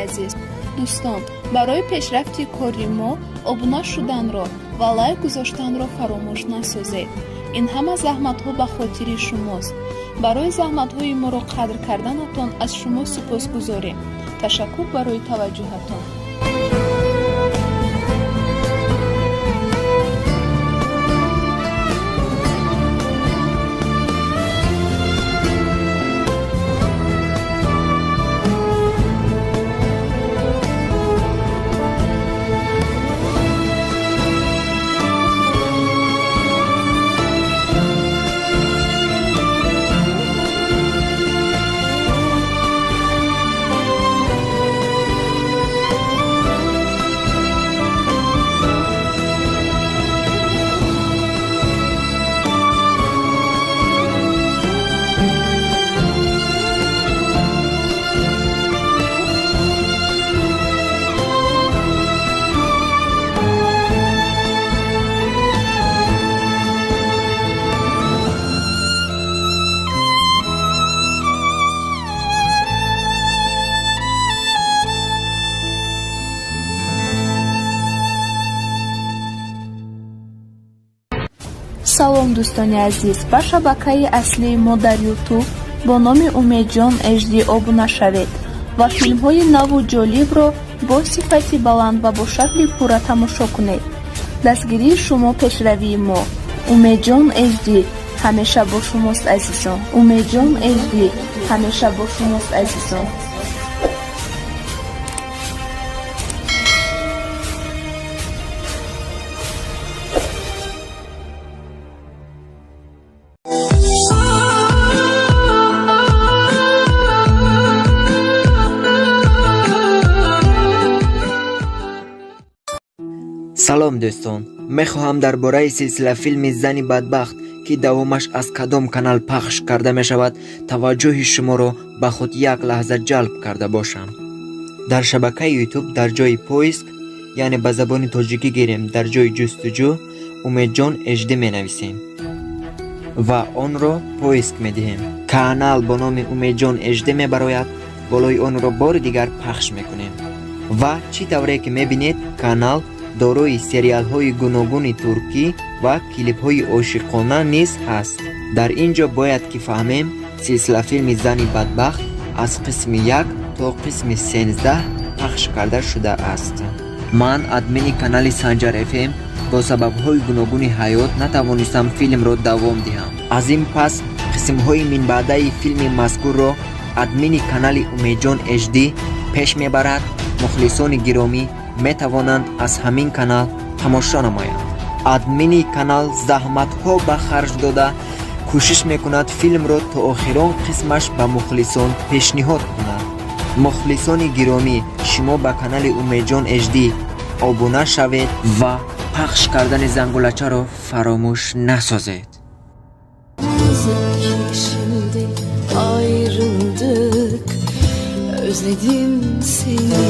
عزیز. دوستان، برای پیشرفت کاری ما ابونه شدنро و لایک گذاشتنро فراموش نسازید. این همه زحمت‌ها به خاطر شماست. برای زحمت‌های ما را قدر کردنتان از شما سپاسگزاریم. تشکر برای توجهتان. салом дӯстони азиз, ба шабакаи аслии мо дар ютуб бо номи умедҷон HD обуна шавед ва филмҳои наву ҷолибро бо сифати баланд ва бо шакли пурра тамошо кунед. дастгирии шумо пешравии мо. умедҷон HD ҳамеша бо шумост азизон. умедҷон HD ҳамеша бо шумост азизон. салом дӯстон, мехоҳам дар бораи силсила филми зани бадбахт ки давомаш аз кадом канал пахш карда мешавад таваҷҷӯҳи шуморо ба худ як лаҳза ҷалб карда бошам. дар шабакаи ютуб дар ҷои поиск, яъне ба забони тоҷикӣ гирем, дар ҷои ҷустуҷӯ умедҷон HD менависем ва онро поиск медиҳем. канал бо номи умедҷон HD мебарояд. болои онро бори дигар пахш мекунем ва чӣ тавре ки мебинед, канал дорои сериалҳои гуногуни туркӣ ва клипҳои ошиқона низ ҳаст. дар ин ҷо бояд ки фаҳмем силсила филми зани бадбахт аз қисми 1 то қисми 13 пахш карда шудааст. ман админи канали Санҷар FM бо сабабҳои гуногуни ҳаёт натавонистам филмро давом диҳам. аз ин пас қисмҳои минбаъдаи филми мазкурро админи канали умедҷон HD пеш мебарад. мухлисони гиромӣ метавонанд аз ҳамин канал тамошо намоянд. админи канал заҳматҳо ба харҷ дода кӯшиш мекунад филмро то охирон қисмаш ба мухлисон пешниҳод кунад. мухлисони гиромӣ, шумо ба канали умедҷон HD обуна шавед ва пахш кардани зангулачаро фаромӯш насозед. Özledim seni.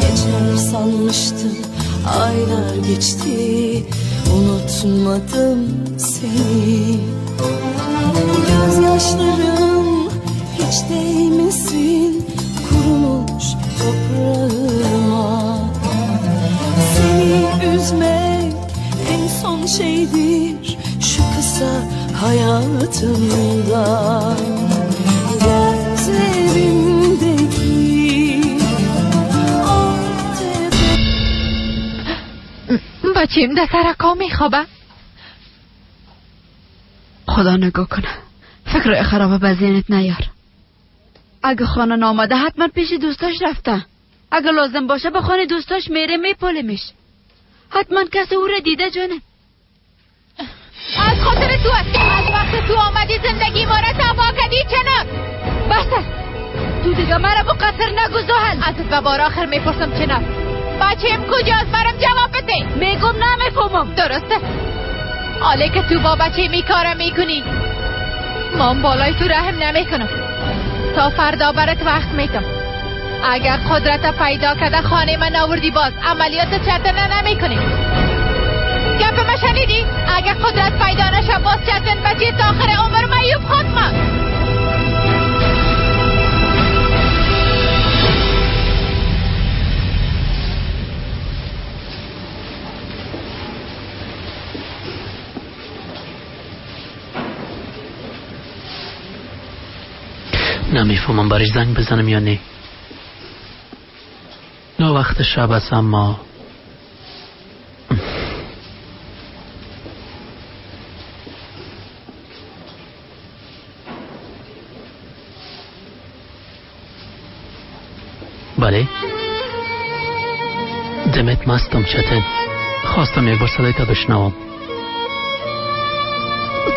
Geçer sanmıştım, aylar geçti, unutmadım seni. Gözyaşlarım hiç değmesin kurumuş toprağıma. Seni üzmek en son şeydir şu kısa hayatımda. بچیم در سرکا میخوابه. خدا نگاه کنه، فکر خرابه به ذهنت نیار. اگه خانه نامده حتما پیش دوستاش رفته. اگه لازم باشه به خانه دوستاش میره میپالمش. حتما کسی او را دیده جانم. از خاطر تو است. از وقت تو آمدی زندگی ما را تباه کردی چنان. بس تو دیگه مرا با قصر نگذار. ازت به بار آخر میپرسم چنان. بچه‌م کجاست؟ برام جواب بده. میگم نمیفهمم. درسته. حالی که تو با بچه میکاره میکنی، من بالای تو رحم نمیکنم. تا فردا برات وقت میتم. اگر قدرت پیدا کرده خانه من آوردی باز عملیات چتنه نمیکنی. گپ ما شنیدی؟ اگر قدرت پیدا نشه باز چتن بچه تا آخر عمر معیوب خاتمه. نمیفهمم برش زنگ بزنم یا نه. نه وقت شب است اما بله دمت مستم چتن. خواستم یک بار صدایت بشنوم.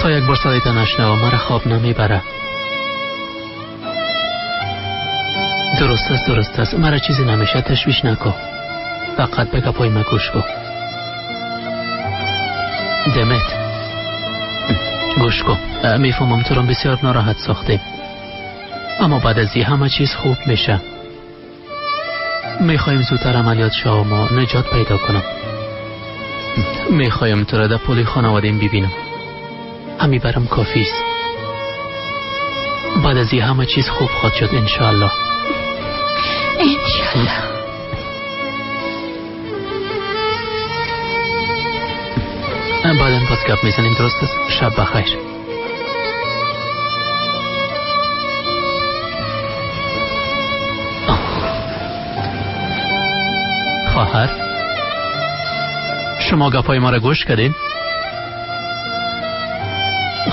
تا یک بار صدایت نشنوم مرا خواب نمیبره. درست است مرا چیزی نمیشه تشویش نکن. فقط به گپای من گوش کن. دمت گوش کن. میفهمم تو رو بسیار ناراحت ساخته اما بعد از این همه چیز خوب میشه. میخوایم زودتر عملیات شوم و نجات پیدا کنم. میخوایم تو را در پول خانوادیم ببینم. همی برم کافی است. بعد از این همه چیز خوب خواهد شد انشاءالله. انشاءالله. بعداً باز گپ میزنیم. درست است؟ شب بخیر. خواهر شما گپای ما را گوش کردین؟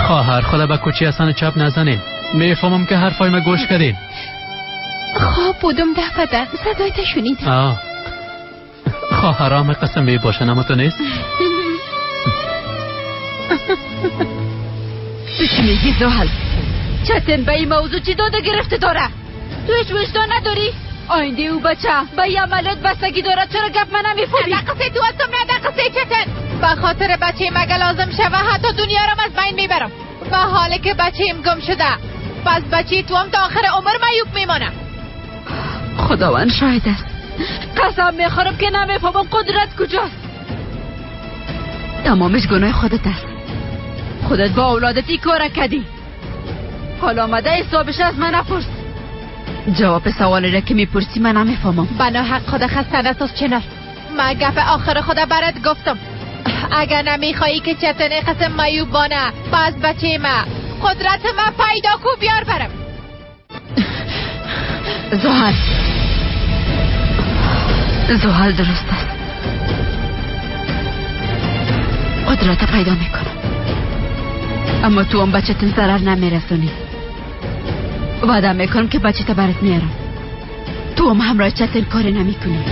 خواهر خدا به کوچی اصلا چپ نزنین. میفهمم که حرفای ما گوش کردین. خواب بودم دفعه صدایت شنیدم. خواهر همه قسم بی باشن اما تو نیست؟ تو چی میگی زحل؟ چتن به این موضوع چی داده گرفته داره؟ تو هیچ وجدان نداری؟ آینده او بچه به یه عملیات بستگی داره. چرا گپ من نمیفهمی؟ ندقصه تو هستم ندقصه چتن. به خاطر بچه مگه لازم شوه حتی دنیا رو از بین میبرم. و حالی که بچه‌ام گم شده پس بچه تو هم تا آخر عمر معیوب میمانه. خداوند شاهد است. قسم میخورم که نمیفهمم قدرت کجاست. تمامش گناه خودت است. خودت با اولادتی کار کردی. حالا آمده حسابش از من نپرس. جواب سوالی را که میپرسی من نمیفهمم. بنا حق خدا خسته است چنار. من گپ آخر خدا برات گفتم. اگر نمیخوایی که چتن قسم معیوب بانه پس بچه ما قدرت ما پیدا کو بیار برم. زحل درست است. قدرت پیدا میکنم اما تو هم بچه تن ضرر نمیرسونی. وعده میکنم که بچه تا برات میارم. تو هم همراه چتن کاری نمیکنی.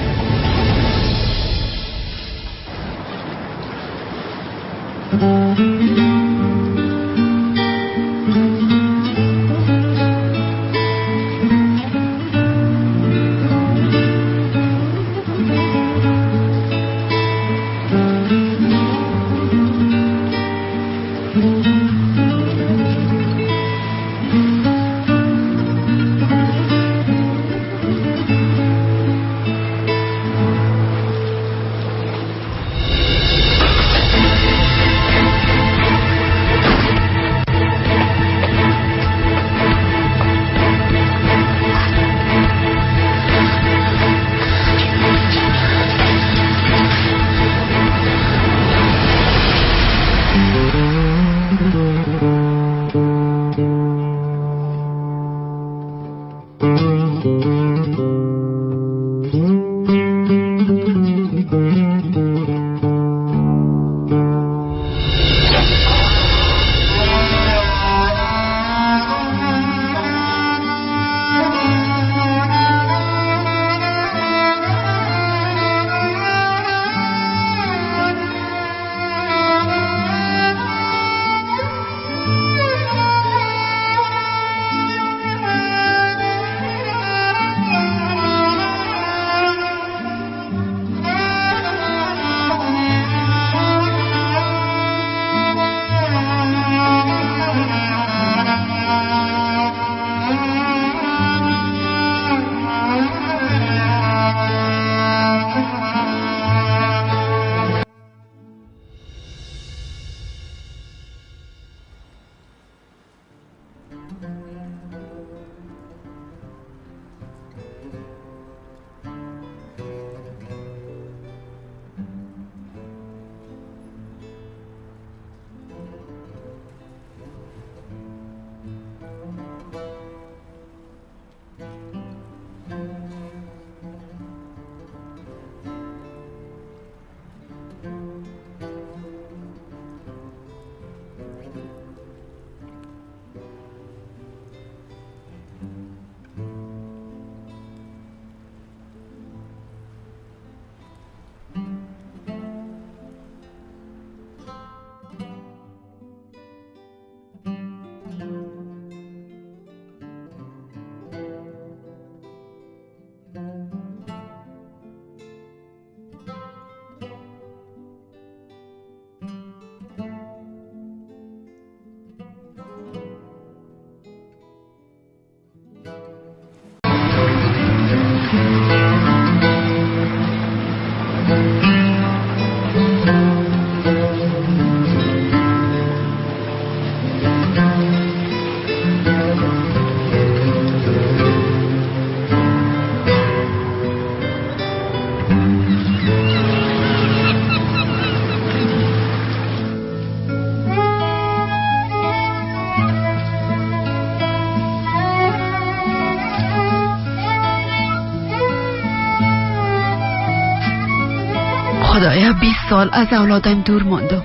خدایا 20 سال از اولادم دور ماندم،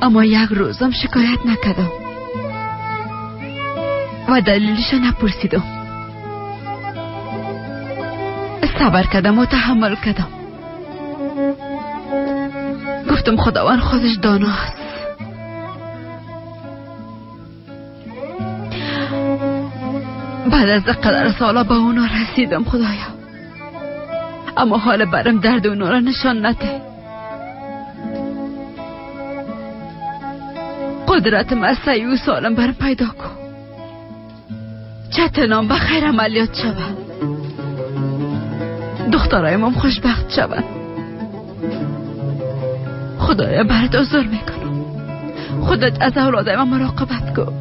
اما یک روزم شکایت نکردم و دلیلش نپرسیدم. صبر کردم و تحمل کردم. گفتم خداوند خودش دانا است. بعد از قدر سالا به اونا رسیدم خدایا، اما حال برم درد اونا را نشان نده. قدرتم از صحیح و سالم برم پیدا کن. چتنام بخیر عملیات شود، دخترایم هم خوشبخت شود. خدایا برات عذر میکنم. خودت از اولادم مراقبت کن.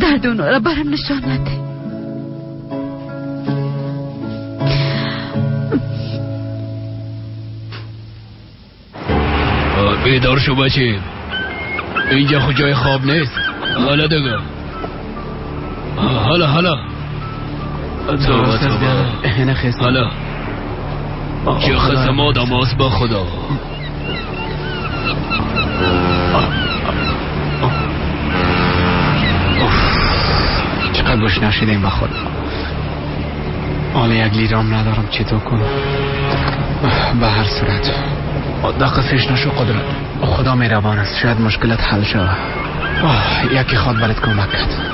درد اونا را برم نشان نده. بیدار شو بچه، اینجا خود جای خواب نیست. حالا دیگه حالا حالا چه خسم آدم هست با خدا. چقدر گوش نشیدیم با خود. حالا یک لیرام ندارم چطور کنم. به هر صورت دقیقش نشو قدرت. خدا مهربان است، شاید مشکلت حل شود. یکی خواد برات کمک کرد.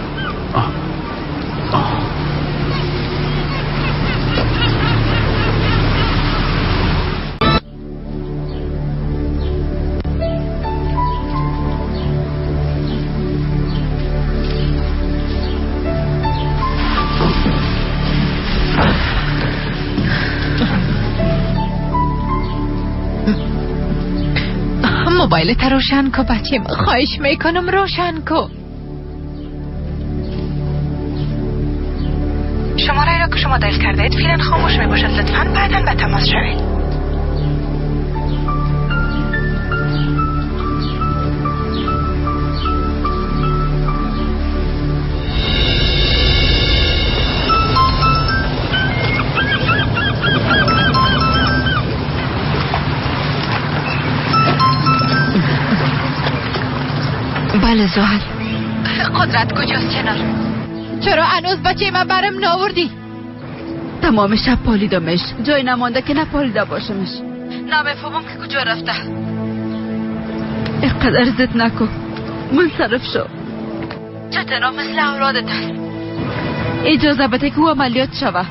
موبایلت روشن کو بچیم، خواهش میکنم روشن کو. شماره را که شما دایل کرده اید فعلا خاموش می باشد. لطفاً بعداً به تماس شوید. بله زهر. قدرت کجاست چنار؟ چرا هنوز بچه من برم ناوردی؟ تمام شب پالیدمش، جای نمانده که نپالیده باشمش. نمیفهمم که کجا رفته. اینقدر زد نکن، منصرف شو. چطورا مثل اولادت هست. اجازه بده که او عملیات شوه،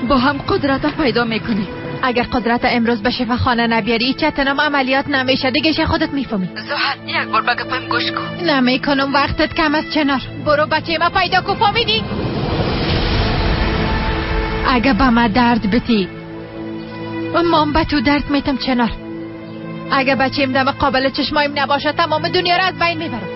با هم قدرت پیدا میکنی. اگر قدرت امروز به شفاخانه نبیاری چتنم عملیات نمیشه دیگه. خودت میفهمی. زهر یک بار بگم گوش کن. نمیکنم، وقتت کم از چنار. برو بچه ما پیدا کن. فهمیدی؟ اگه به ما درد بتی من به تو درد میتم چنار. اگه بچه‌م دم قابل چشمایم نباشه تمام دنیا را از بین میبرم.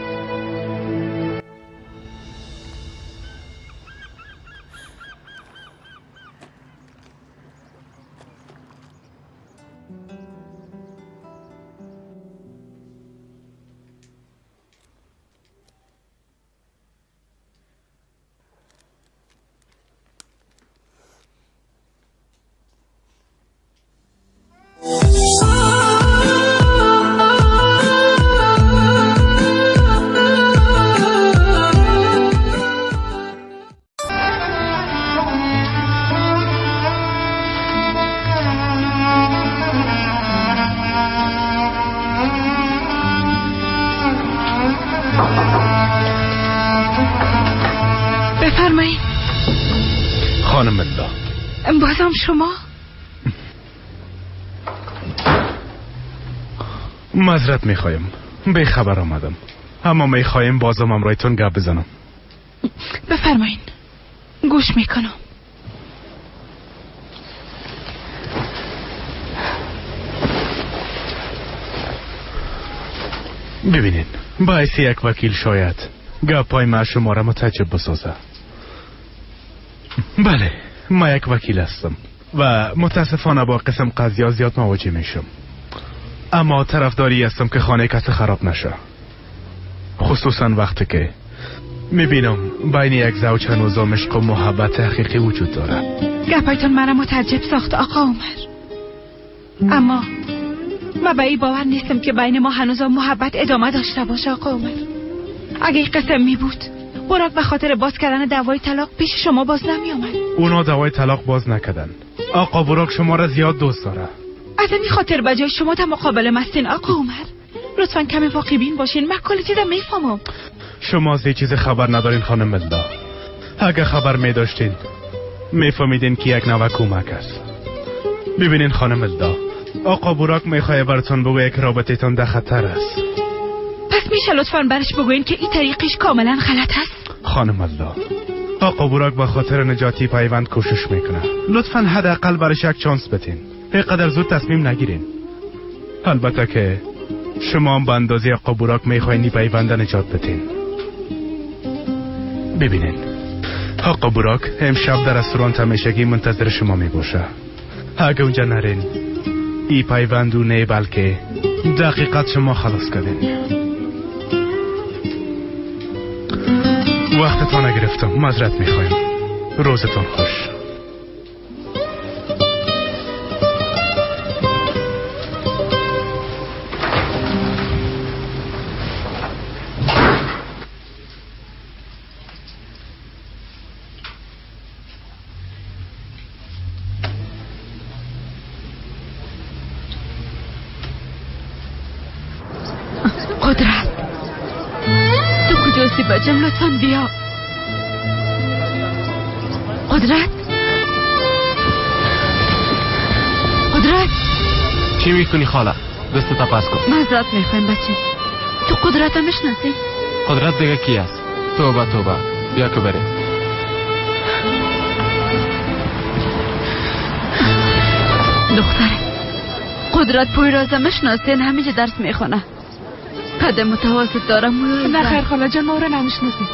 بفرمایید. خانم الله. بازم شما؟ معذرت میخوایم، به خبر آمدم، اما میخوایم بازم امرایتون گپ بزنم. بفرمایید، گوش میکنم. ببینین، باعث یک وکیل شاید گپای ما شما را متعجب بسازه. بله، ما یک وکیل هستم و متاسفانه با قسم قضیه زیاد مواجه میشم، اما طرفداری هستم که خانه کسی خراب نشه، خصوصا وقتی که میبینم بین یک زوج هنوز عشق و محبت حقیقی وجود داره. گپایتون منم متعجب ساخت آقا عمر، اما من به این باور نیستم که بین ما هنوزم محبت ادامه داشته باشه آقا عمر. اگه این قسم می بود براک به خاطر باز کردن دعوای طلاق پیش شما باز نمی آمد. اونا دعوای طلاق باز نکردن. آقا براک شما را زیاد دوست داره. از این خاطر بجای شما تا مقابل مستین آقا عمر. لطفاً کمی واقع بین باشین، من کلی چیزا میفهمم. شما از چیز خبر ندارین خانم ملدا. اگه خبر می داشتین میفهمیدین که یک نوع کمک است. ببینین خانم ملدا، آقا براک میخواه براتون بگویه که رابطتون در خطر است. پس میشه لطفاً برش بگوین که این طریقش کاملا غلط است؟ خانم ملدا، آقا براک به خاطر نجاتی پیوند کوشش میکنه. لطفاً حداقل برش یک چانس بدین. اینقدر زود تصمیم نگیرین. البته که شما هم به اندازه آقا براک میخواین پیوند نجات بدین. ببینین آقا براک امشب در رستوران همیشگی منتظر شما میباشه. اگه اونجا نرین ای پیوندو نه بلکه دقیقت شما خلاص کردین. وقتتان نگرفتم، معذرت میخوایم. روزتان خوش. قدرت، تو کجاسی بچم؟ لطفاً بیا. قدرت، قدرت. چی میکنی خاله؟ دستو تا پس کن. معذرت میخوایم بچه. تو قدرت هم میشناسی؟ قدرت دیگه کی است؟ توبه توبه، بیا که بریم. دختره قدرت پویرازه میشناسین؟ همینجا درس میخونه. قد متوسط دارم. نه خیر خاله جان، ما رو نمیشناسیم.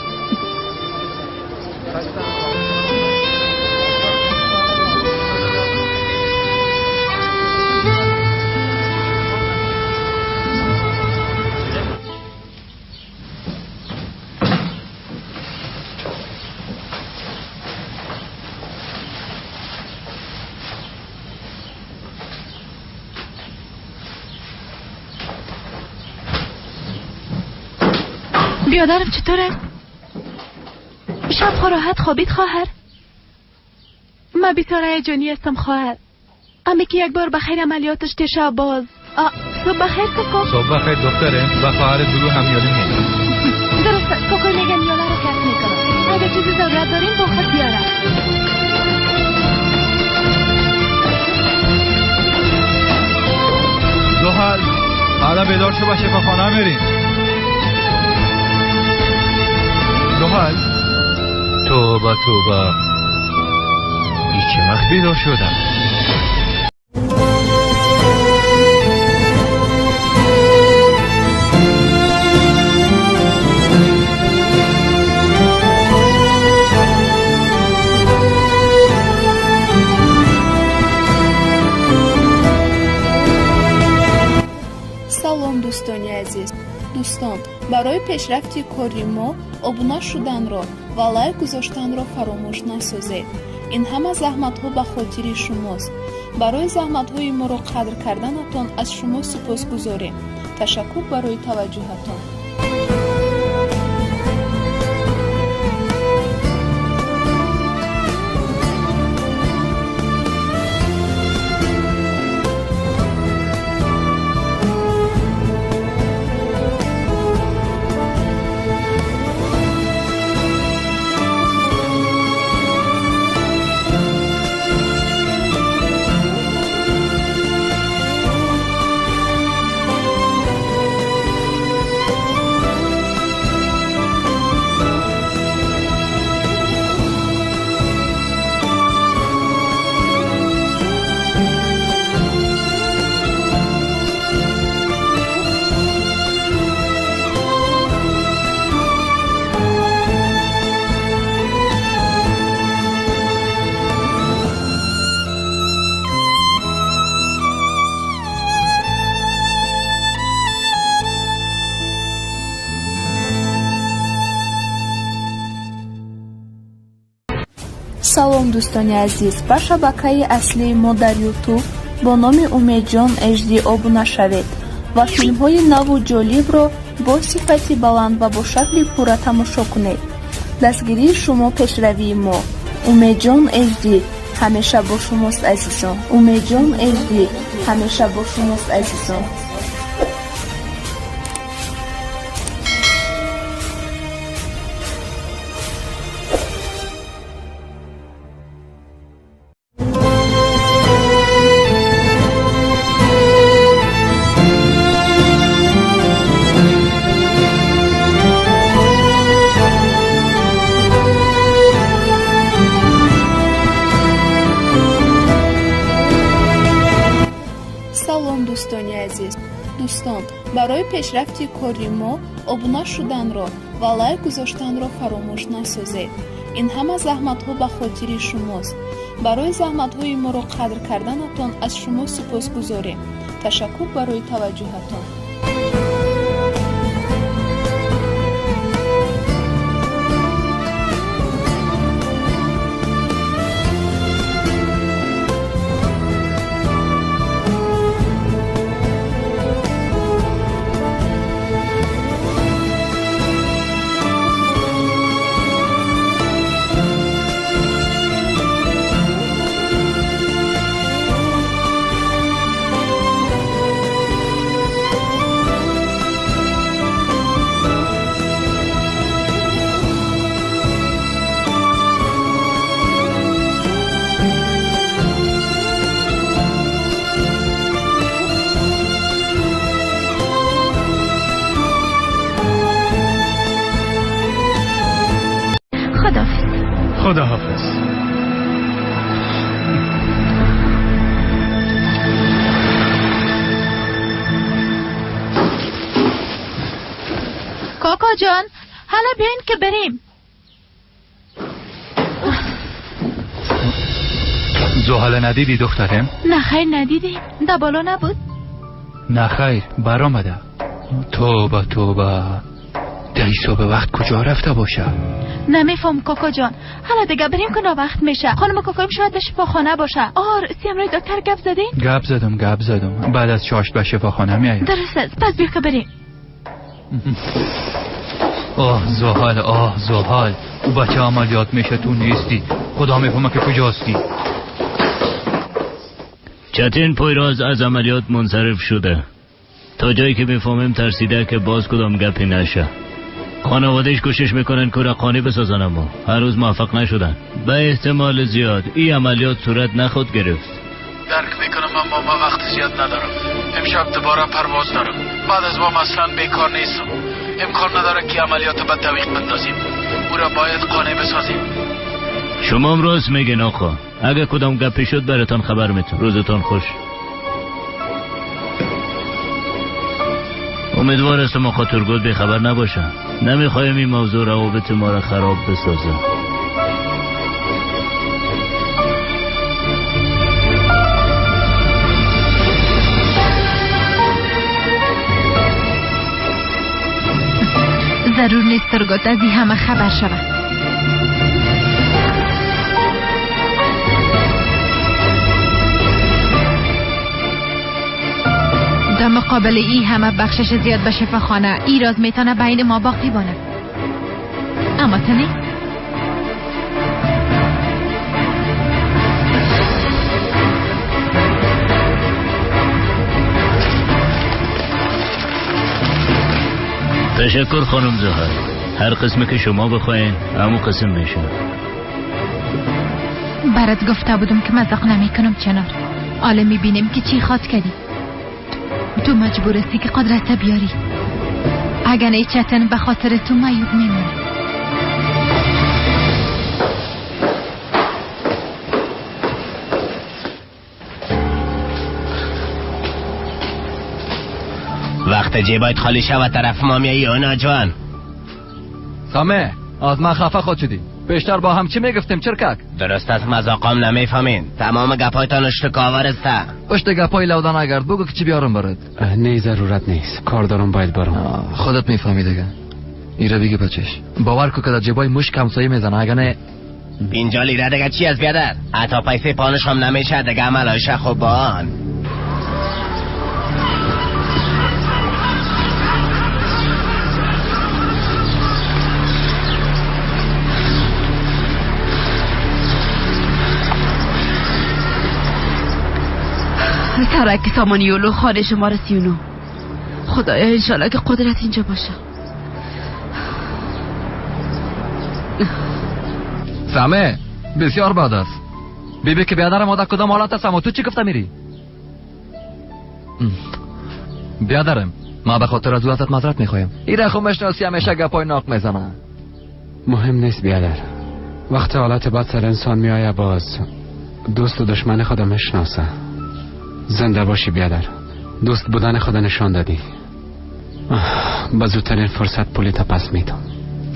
بیادرم چطوره؟ شب راحت خوابید خواهر؟ من بسیار هیجانی هستم خواهر. اما که یک بار بخیر عملیاتش تشه باز. صبح بخیر کاکا. صبح بخیر دختره. و خواهر جلو همیالی میگم. درسته کاکا میگن یالا رو کس میکنم. اگه چیزی ضرورت داریم با خود بیارم. زهر حالا بیدار شو با شفاخانه میریم. زهر توبه توبه، ای چه وقت بیدار شدم. салом дӯстони азиз. дӯстон, барои пешрафти кори мо обуна шуданро ва лайк гузоштанро фаромӯш насозед. ин ҳама заҳматҳо ба хотири шумост. барои заҳматҳои моро қадр карданатон аз шумо сипосгузорем. ташаккур барои таваҷҷӯҳатон. салом дӯстони азиз, ба шабакаи аслии мо дар ютуб бо номи умедҷон HD обуна шавед ва филмҳои наву ҷолибро бо сифати баланд ва бо шакли пурра тамошо кунед. дастгирии шумо пешравии мо. умедҷон HD ҳамеша бо шумост азизон. умедҷон HD ҳамеша бо шумост азизон. салом дӯстони азиз. дӯстон, барои пешрафти кори мо обуна шуданро ва лайк гузоштанро фаромӯш насозед. ин ҳама заҳматҳо ба хотири шумост. барои заҳматҳои моро қадр карданатон аз шумо сипосгузорем. ташаккур барои таваҷҷӯҳатон. خداحافظ. کاکا جان حالا بیاین که بریم. زحل ندیدی دخترم؟ نه خیر ندیدیم. در بالا نبود؟ نه خیر برآمده. توبه توبه در این صبح وقت کجا رفته باشه؟ نمیفهم کاکا جان. حالا دیگه بریم که وقت میشه. خانم کاکایم شاید به شفاخانه باشه. سیامرای دکتر گپ زدین؟ گپ زدم. بعد از چاشت به شفاخانه میایم. درست است. پس بیا که بریم. زحل او بچه عملیات میشه تو نیستی. خدا میفهمه که کجاستی. چتین پویراز از عملیات منصرف شده. تا جایی که میفهمیم ترسیده که باز کدام گپی نشه. خانوادهش کوشش میکنن که رقانی بسازن اما هر روز موفق نشدن. به احتمال زیاد این عملیات صورت نخود گرفت. درک میکنم اما ما وقت زیاد ندارم. امشب دوباره پرواز دارم. بعد از ما مثلا بیکار نیستم. امکان نداره که عملیات به دویق بندازیم. او را باید قانع بسازیم. شما هم راست میگین آقا. اگه کدام گپی شد براتان خبر میتون. روزتان خوش. امیدوار است ما خاطرگل بی خبر نباشه. نمیخوایم این موضوع روابط ما را خراب بسازه. ضرور نیست ترگات از این همه خبر شود. در مقابل ای همه بخشش زیاد به شفاخانه ایراز میتونه بین ما باقی بانه. اما تنی تشکر خانم زحل. هر قسمی که شما بخواین همون قسم میشه. برات گفته بودم که مزاق نمی کنم چنار. حالا میبینیم که چی خواد کردی. تو مجبور هستی که قدرت بیاری. اگر نه چتن به خاطر تو معیوب میمونه. وقت جیبایت خالی شود طرف ما میایی اونا جوان. سامه از من خفه خود شدی. بیشتر با هم چی میگفتیم چرکک؟ درست است مزاقام نمیفهمین. تمام گپایتان اشتکاور است. پشت گپای لودان اگرد بگو که چی بیارم برات. نه ضرورت نیست. کار دارم باید برم. خودت میفهمی دیگه. ایره بگی بچش. باور کو که در جیبای مشک همسایه میزنه. اگه نه 50 لیره دیگه چی از بیادر؟ حتی پیسه پانش هم نمیشه دیگه عملایش خوبان. ترک سامان یولو خانه شماره 39. خدایا انشالله که قدرت اینجا باشه. سامه بسیار بد است. بیبی که بیادر ما در کدام حالت است؟ اما تو چی گفته میری؟ بیادرم ما به خاطر از ازت معذرت میخوایم. ایره خو مشناسی همیشه گپای ناق میزنه. مهم نیست بیادر. وقت حالت بد سر انسان میآید باز دوست و دشمن خود میشناسه. زنده باشی بیادر. دوست بودن خود نشان دادی. با زودترین فرصت پولیت پس میدم.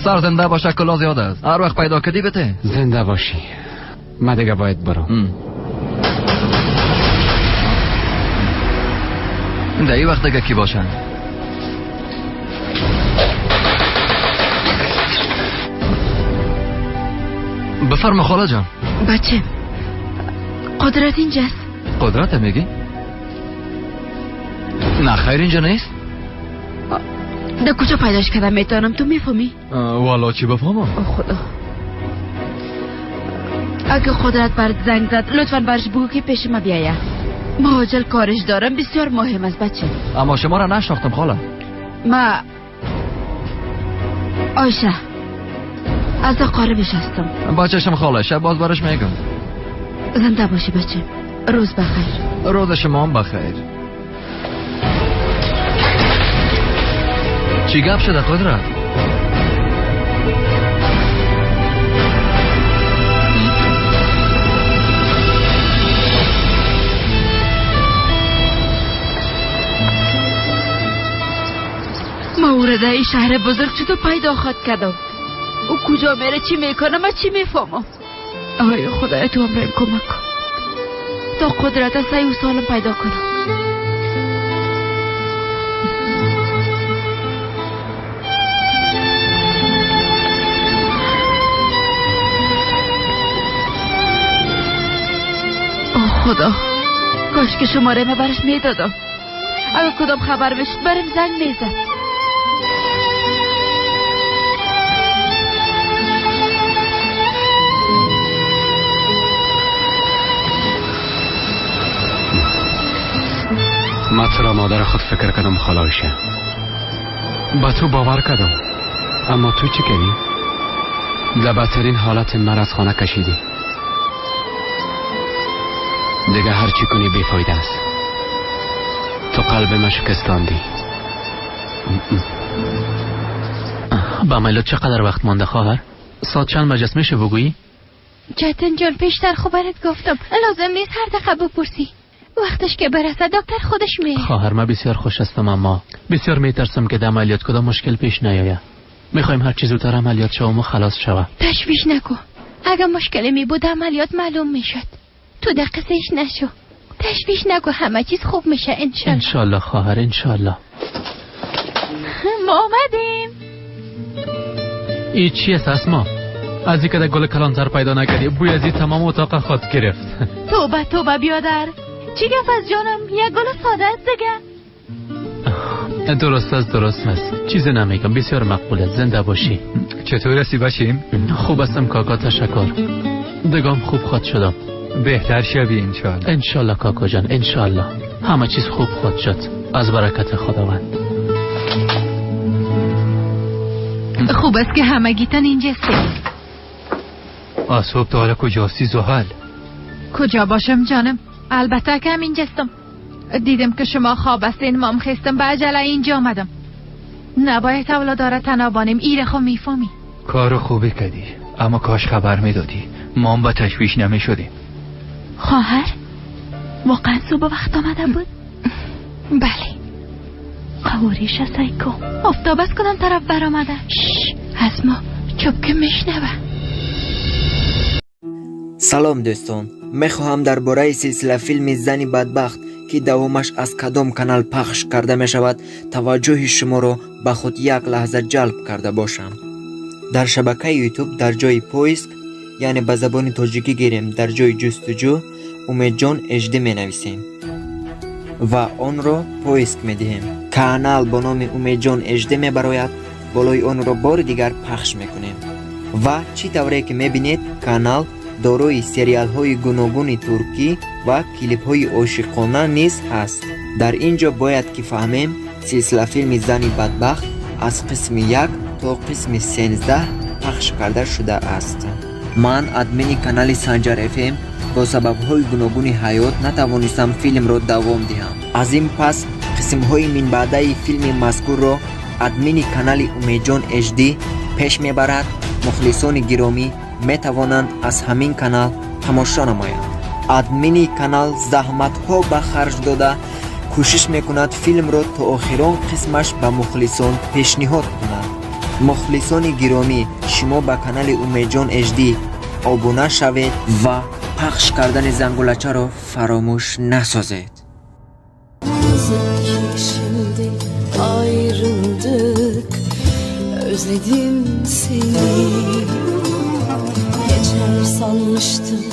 سر زنده باشه کلا زیاد است. هر وقت پیدا کردی بته. زنده باشی. من دیگه باید برو. در این وقت دیگه کی باشن؟ بفرما خاله جان. بچه قدرت اینجاست. قدرت میگی؟ نه خیر اینجا نیست. در کجا پیداش کردم میتونم تو میفهمی؟ والا چی بفهمم؟ خدا اگه قدرت برد زنگ زد لطفاً برش بگو که پیش ما بیایه. مهاجل کارش دارم بسیار مهم است بچه. اما شما را نشناختم خاله. ما آیشه از قاربش هستم. بچه‌شم خاله شب باز برش میگم. زنده باشی بچه. روز بخیر. روز شما هم بخیر. چی گپ شده قدرت؟ مورده ای شهر بزرگ چطور پیدا خواهد کردم؟ او کجا میره چی میکنه من چی میفهمم؟ آی خدای تو امرایم کمک کن تا قدرت صحیح و سالم پیدا کنم. خدا کاش که شماره ما برش میدادم. اگه کدام خبر بشید برم زنگ میزد. من تو را مادر خود فکر کردم خالایشه. با تو باور کردم. اما تو چی کردی؟ در بدترین حالت مرض خانه کشیدی. دیگه هر چی کنی بیفایده است. تو قلب من شکستاندی. با میلاد چقدر وقت مانده خواهر؟ ساعت چند مجلس میشه بگویی؟ جتن جان پیشتر خبرت گفتم لازم نیست هر دقیقه بپرسی. وقتش که برسه دکتر خودش میه. خواهر من بسیار خوش هستم اما بسیار میترسم که در عملیات کدام مشکل پیش نیاید. میخوایم هر چیز زودتر عملیات شوم و خلاص شوم. تشویش نکن. اگه مشکلی می بود عملیات معلوم میشد. تو دقیقش نشو. تشویش نکن همه چیز خوب میشه انشالله. انشالله خواهر انشالله. ما آمدیم. این چی است اسما؟ از این که در گل کلانتر پیدا نکردی بوی از این تمام اتاق خود گرفت. توبه بیادر. چی گفت از جانم؟ یک گل ساده است دیگه. درست است. چیز نمیگم. بسیار مقبوله. زنده باشی. چطور هستی باشیم؟ خوب هستم کاکا تشکر. دگام خوب خود شدم. بهتر شوی انشالله. انشالله کاکا جان انشالله. همه چیز خوب خود شد از برکت خداوند. خوب است که همگیتان اینجاستی. صبح تا حالا کجاستی زحل؟ کجا باشم جانم؟ البته که هم اینجاستم. دیدم که شما خواب هستین مام خستم به عجله اینجا آمدم. نباید اولاداره تنابانیم ایره خو میفهمی. کارو خوبی کردی اما کاش خبر میدادی ما هم با تشویش نمی شدیم. خواهر واقعا صبح وقت آمده بود؟ بله. قوریش سایکو افتاب از کدام طرف برآمده؟ از ما چوب که میشنوه. سلام دوستان، میخواهم درباره سلسله فیلم زنی بدبخت که دومش از کدام کانال پخش کرده می شود توجه شما رو به خود یک لحظه جلب کرده باشم. در شبکه یوتیوب در جای پویسک یعنی به زبان تاجیکی گیریم در جای جستجو امیدجان اژده می نویسیم و آن را پویسک می دهیم. کانال با نام امیدجان اژده می براید. بالای آن را بار دیگر پخش می کنیم و چی طوره که می بینید کانال داروی سریال های گوناگون ترکی و کلیپ های عاشقانه نیز هست. در اینجا باید که فهمیم سلسله فیلم زنی بدبخت از قسم 1 تا قسم 13 پخش کرده شده است. من ادمین کانال سنجر اف ام با سبب های گوناگون حیات نتوانستم فیلم را دوام دهم. از این پس قسم های من بعده فیلم مذکور را ادمین کانال امیدجان اژدی پیش میبرد. مخلصان گرامی می توانند از همین کانال تماشا نمایند. ادمین کانال زحمت ها به خرج داده کوشش میکند فیلم را تا آخران قسمش به مخلصان پیشنهاد کند. مخلصان گرامی شما به کانال امیدجان اژدی abone شوید و پخش کردن زنگولچه را فراموش نسازید. Şimdi ayrıldık, özledim seni. Geçer sanmıştım,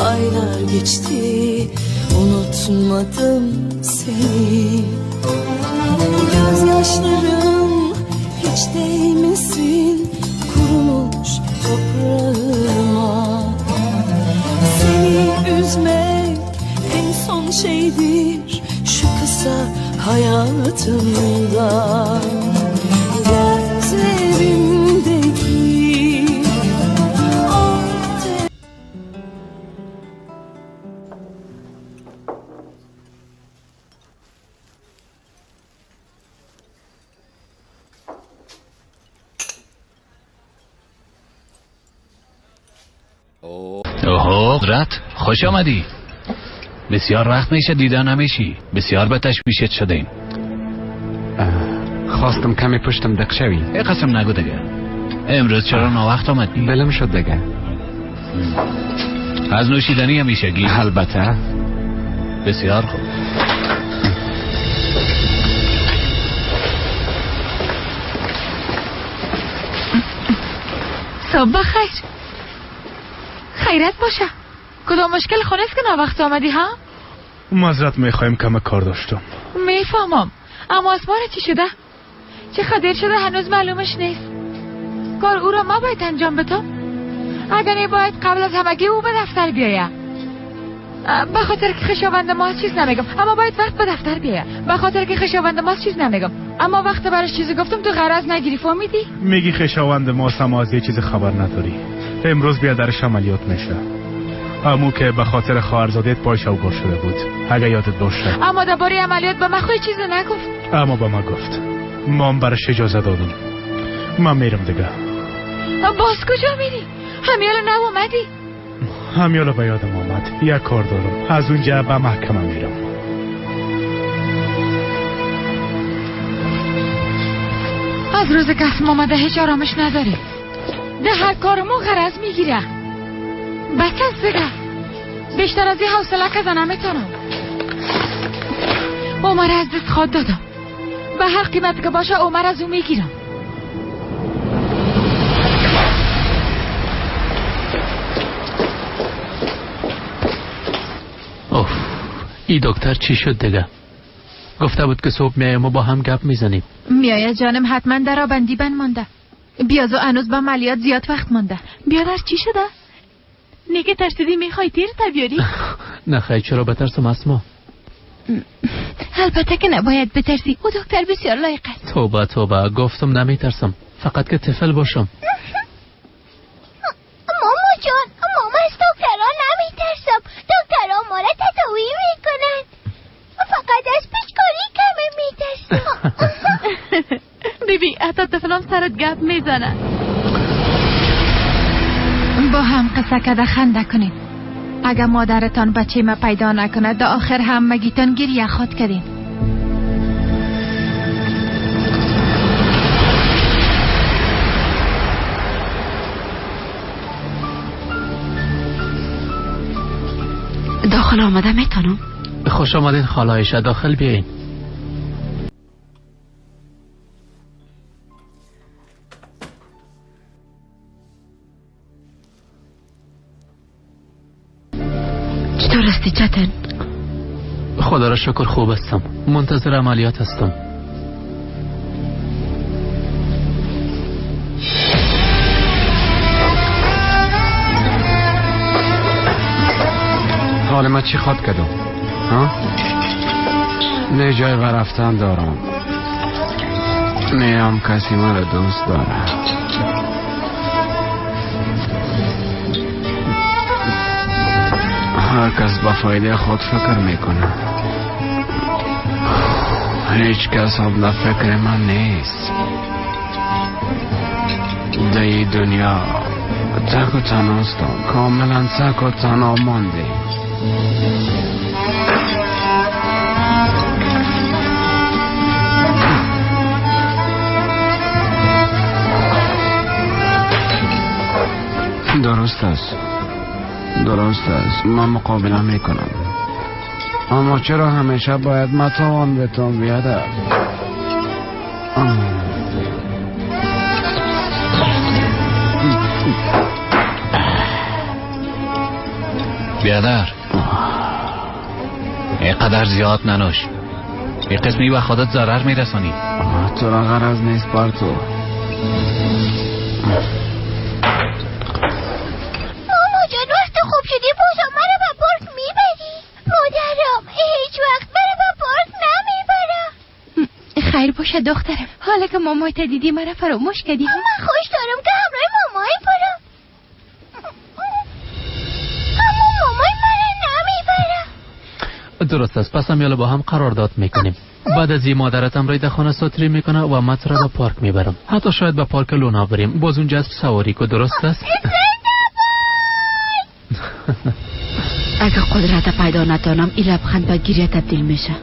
aylar geçti, unutmadım seni. Gözyaşlarım hiç değmesin kurumuş toprağıma. Seni üzmek en son şeydir şu kısa hayatımda. Gözlerimdeki اوه قدرت خوش آمدی. بسیار وقت میشه دیدن نمیشی. بسیار به تشویشت شدیم. خواستم کمی پشتم دق شوی. ای قسم نگو دیگه. امروز چرا ناوقت آمدی؟ بلم شد دیگه. از نوشیدنی همیشگی؟ البته. بسیار خوب. صبح خیر. خیرت باشه. کدام مشکل خونه است که ناوقت آمدی ها؟ معذرت میخوایم کم کار داشتم. میفهمم، اما اسمار چی شده؟ چه خدر شده هنوز معلومش نیست. کار او را ما باید انجام بدم. اگر نه باید قبل از همگی او به دفتر بیایه. به خاطر که خشاوند ما چیز نمیگم، اما باید وقت به دفتر بیایه. به خاطر که خشاوند ما چیز نمیگم، اما وقت براش چیزی گفتم تو غرض نگیری. فهمیدی؟ میگی خشاوند ما از یه چیز خبر نداری. امروز بیادرش عملیات میشه. امو که به خاطر خواهرزادت پایش اوگار شده بود، اگه یادت باشه. اما درباره عملیات به من خودی چیزی نگفت. اما به من گفت. ما برش اجازه دادم. من میرم دیگه. باز کجا میری؟ همیالا نوامدی؟ همیالا به یادم آمد. یک کار دارم. از اونجا به محکمه میرم. از روز که اسم آمده هیچ آرامش نداری. ده هر کارمو غرض میگیره. بس از دیگه. بیشتر از این حوصله که زنم میتونم. عمر از دست خود دادم. به هر قیمت که باشه عمر از او میگیرم. اوف، ای دکتر چی شد دیگه؟ گفته بود که صبح میایم و با هم گپ میزنیم. میایه جانم، حتما در آبندی بند مانده. بیازو هنوز با عملیات زیاد وقت مانده. بیادر چی شده؟ نگه ترسیدی میخوای تیر تبیاری؟ نه خیر، چرا بترسم اسما؟ البته که نباید بترسی، او دکتر بسیار لایق است. توبه توبه، گفتم نمیترسم، فقط که طفل باشم. ماما جان، ماما از دکترها نمیترسم. دکترها ما را تداوی میکنن. فقط از پیچکاری کمه میترسم. بیبی حتی طفلان سرت گپ میزنن. با هم قصه کده خنده کنین. اگر مادرتان بچه ما پیدا نکنه دا آخر هم مگیتان گریه خود کردین. داخل آمده میتونم؟ خوش آمدین خاله عایشه، داخل بیاین. هستی چتن؟ خدا را شکر خوب هستم. منتظر عملیات هستم. حال ما چی خواد کدو؟ ها؟ نه جای برفتن دارم، نه هم کسی من را دوست داره. هر کس با فایده خود فکر میکنه، هیچ کس هم فکر من نیست. در دنیا تک و تنهاستم، کاملا تک و تنها مانده. درست است من مقابله میکنم، اما چرا همیشه باید متوان بهتون بیاده؟ بیادر اینقدر زیاد ننوش، یه قسمی به خودت ضرر میرسانی. تو را غرض نیست پارتو. خوب شدی بازم منو با پارک میبری؟ مادرم هیچ وقت منو با پارک نمیبرم. خیر باشه دخترم، حالا که مامای تا دیدی منو فراموش کردی. من خوش دارم که همراه مامای برم، اما مامای منو نمیبرم. درست است، پس هم یالا با هم قرارداد میکنیم. بعد از این مادرتم رای در خانه ساتری میکنه و من را به پارک میبرم. حتی شاید به پارک لونا بریم، باز اونجا اسب سواری کو. درست است؟ اگه قدرت پیدا نتانم این لبخند به گریه تبدیل میشه.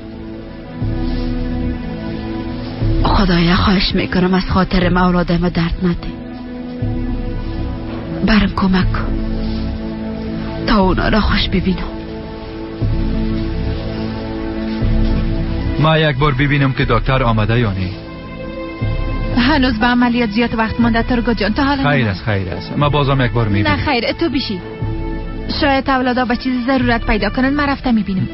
خدایا خواهش میکنم از خاطر ما اولادم درد نده، برم کمک کن تا اونا را خوش ببینم. ما یک بار ببینم که دکتر آمده یا نه. هنوز به عملیات زیاد وقت مونده ترگو جان، تا حالا خیر است ما بازم یک بار میبینم. نه خیر تو بشی، شاید اولادا به چیز ضرورت پیدا کنن، من رفته میبینم.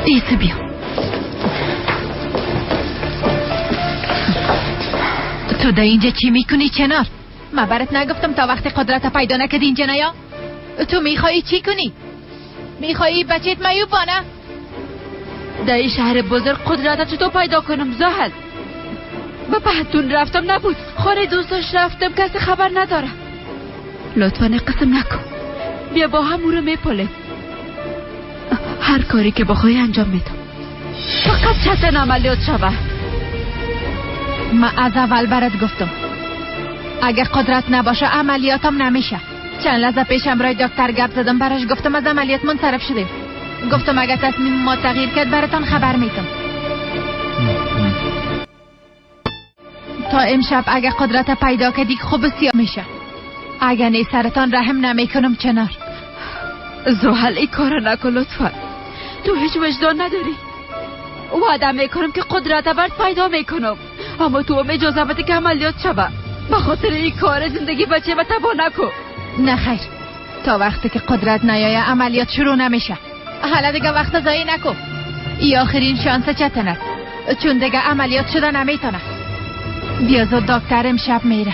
ایسه بیا. تو در اینجا چی میکنی چنار؟ من برات نگفتم تا وقتی قدرت پیدا نکردی اینجا نیا؟ تو میخوایی چی کنی؟ میخوایی بچت میوب بانه؟ در این شهر بزرگ قدرت چطور پیدا کنم زهل؟ با بهتون رفتم نبود، خانه دوستاش رفتم کسی خبر نداره. لطفا قسم نکن، بیا با هم او رو میپلیم. هر کاری که بخوای انجام میدم، فقط چتن عملیات شوه. من از اول برات گفتم اگه قدرت نباشه عملیاتم نمیشه. چند لحظه پیشم رای دکتر گپ زدم، براش گفتم از عملیات منصرف شدیم. گفتم اگه تصمیم ما تغییر کرد براتون خبر میدم. تا امشب اگه قدرت پیدا کردی خوب سیاه میشه، اگه نی سرتان رحم نمیکنم چنار. زحل این کار نکن لطفا، تو هیچ وجدان نداری. وعده میکنم که قدرت برد پیدا میکنم، اما تو هم اجازه بده که عملیات شوه. به خاطر این کار زندگی بچه و تبا نکن. نه خیر، تا وقتی که قدرت نیایه عملیات شروع نمیشه. حالا دیگه وقت ضایع نکن، این آخرین شانس چتن است، چون دیگه عملیات شده نمیتونه. بیا زود دکتر امشب میره.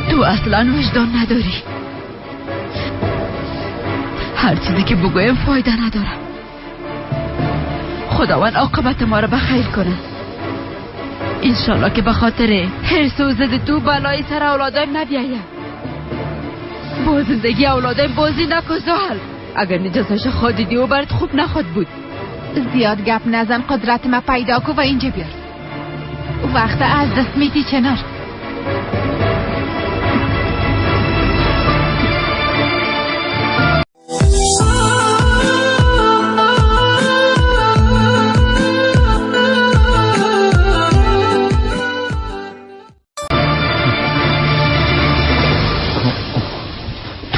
تو اصلا وجدان نداری، هر چیزی که بگویم فایده نداره. خداوند عاقبت ما رو بخیر کنه. انشالله که به خاطر حرص و ضد تو بلای سر اولادایم نبیایم. با زندگی اولادایم بازی نکن زحل. اگر نجاسش خودیدی و برات خوب نخواد بود. زیاد گپ نزن، قدرت ما پیدا کن و اینجا بیار. وقت از دست میدی چنار.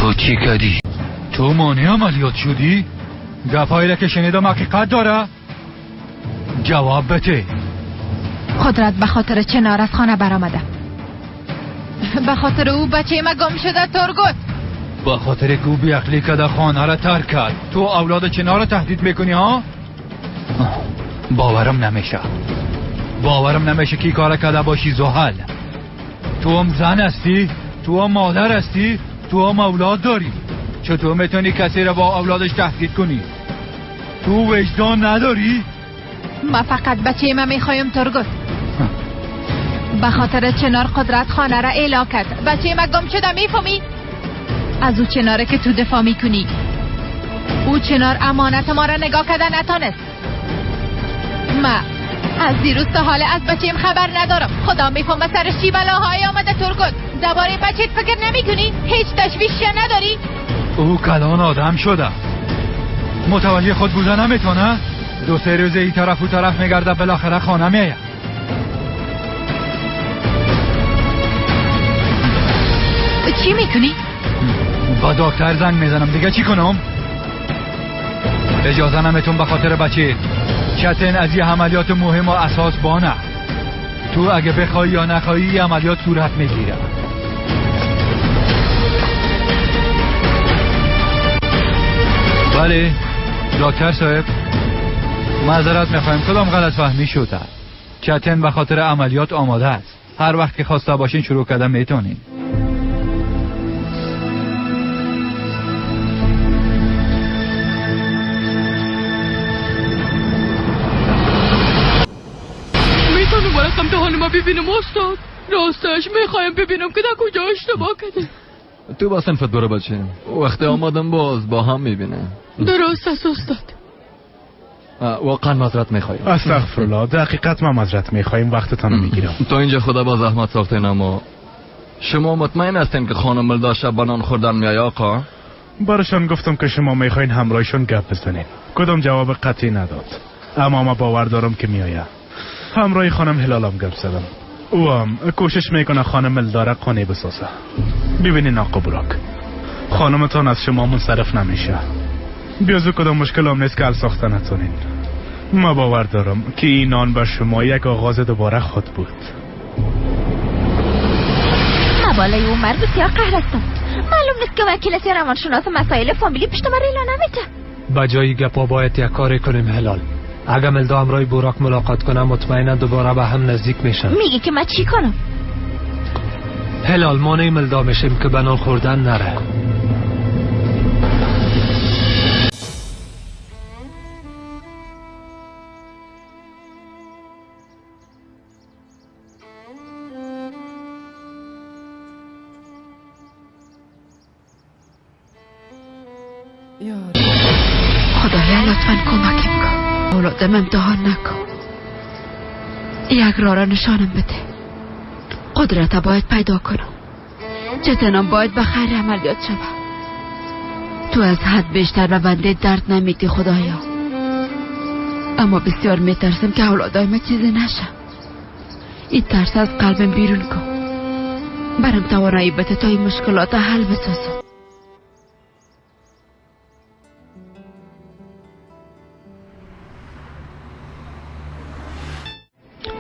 تو چی کردی؟ تو مانع عملیات شدی؟ گپایی را که شنیدم حقیقت داره؟ جواب بده. قدرت به خاطر چنار از خانه برآمده. به خاطر او بچه ما گم شده ترگوت. به خاطر که او بیعقلی کده خانه را ترک کرد. تو اولاد چنار را تهدید میکنی ها؟ باورم نمیشه که کار کده باشی زحل. تو هم زن هستی؟ تو هم مادر هستی؟ تو هم اولاد داری؟ چطور میتونی کسی را با اولادش تهدید کنی؟ تو وجدان نداری؟ ما فقط بچه ما میخوایم ترگوت. به خاطر چنار قدرت خانه را اعلا کرد. بچه ما گم شده میفهمی؟ از او چناره که تو دفاع میکنی. او چنار امانت ما را نگاه کرده نتانست. ما از دیروز تا حالا از بچه‌ام خبر ندارم. خدا میفهمه سرش چی بلاهایی آمده ترگوت. درباره بچه‌ت فکر نمیکنی؟ هیچ تشویشی نداری؟ او کلان آدم شده. متوجه خود بوده نمیتونه؟ 2-3 روزه ای طرف و طرف میگرده بالاخره خانه میه. چی میکنی؟ با دکتر زنگ میزنم. دیگه چی کنم؟ اجازه نمیتون به خاطر بچه. چتن از یه عملیات مهم و اساس بانه. تو اگه بخوای یا نخوای یه عملیات صورت میگیره. بله دکتر صاحب، معذرت میخوایم کدام غلط فهمی شده. چتن به خاطر عملیات آماده است. هر وقت که خواسته باشین شروع کردن میتونین. میتونم برای امتحان ما ببینم استاد؟ راستش میخوایم ببینم که در کجا اشتباه کده. تو با صنفت برو بچه. وقتی آمادم باز با هم میبینه. درست است استاد. واقعا معذرت میخوایم. استغفرالله، دقیقت ما معذرت میخوایم، وقتتان میگیرم. تا اینجا خدا با زحمت ساختین. اما شما مطمئن هستین که خانم ملدا شب بنان خوردن میای آقا؟ براشان گفتم که شما میخواین همراهشون گپ بزنین. کدام جواب قطعی نداد، اما ما باور دارم که میایه. همراه خانم هلالم گپ زدم. او هم کوشش میکنه خانم ملدا قانع بسازه. ببینین آقا براک، خانمتان از شما منصرف نمیشه. بیازو کدام مشکل هم نیست که حل ساخته نتونین. ما باور دارم که این آن بر شما یک آغاز دوباره خود بود. بالای اون مرد بسیار قهر هستم. معلوم نیست که وکیل روانشناس مسائل فامیلی پشت ما ریلا نمیده. بجای گپا باید یک کاری کنیم هلال. اگه ملدا همراه براک ملاقات کنم مطمئنا دوباره به هم نزدیک میشن. میگی که من چی کنم؟ هلال مانع ملدا میشیم که بنان خوردن نره. خدایا لطفاً کمکم کن. اولادم امتحان نکن. یک راه را نشانم بده. قدرت باید پیدا کنم. چتنم باید به خیر عملیات شود. تو از حد بیشتر به بنده درد نمیدی خدایا. اما بسیار میترسم که اولادای من چیزی نشه. این ترس از قلبم بیرون کن. برم توانایی بده تا این مشکلات حل بسازم.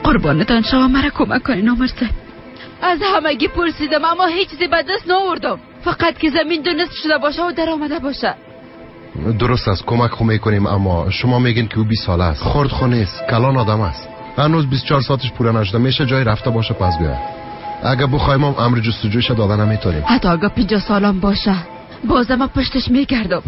قربانتان شما مرا کمک کنین عمر صاحب. از همگی پرسیدم اما هیچ چیزی به دست نآوردم. فقط که زمین دونست شده باشه و در آمده باشه. درست است، کمک خو میکنیم، اما شما میگین که او 20 ساله است. خرد خو نیست، کلان آدم است. هنوز 24 ساعتش پوره نشده. میشه جای رفته باشه پس بیاد. اگه بخوایم هم امر جستجویش دادن نمیتونیم. حتی اگه 50 سالم باشه بازم پشتش میگردم.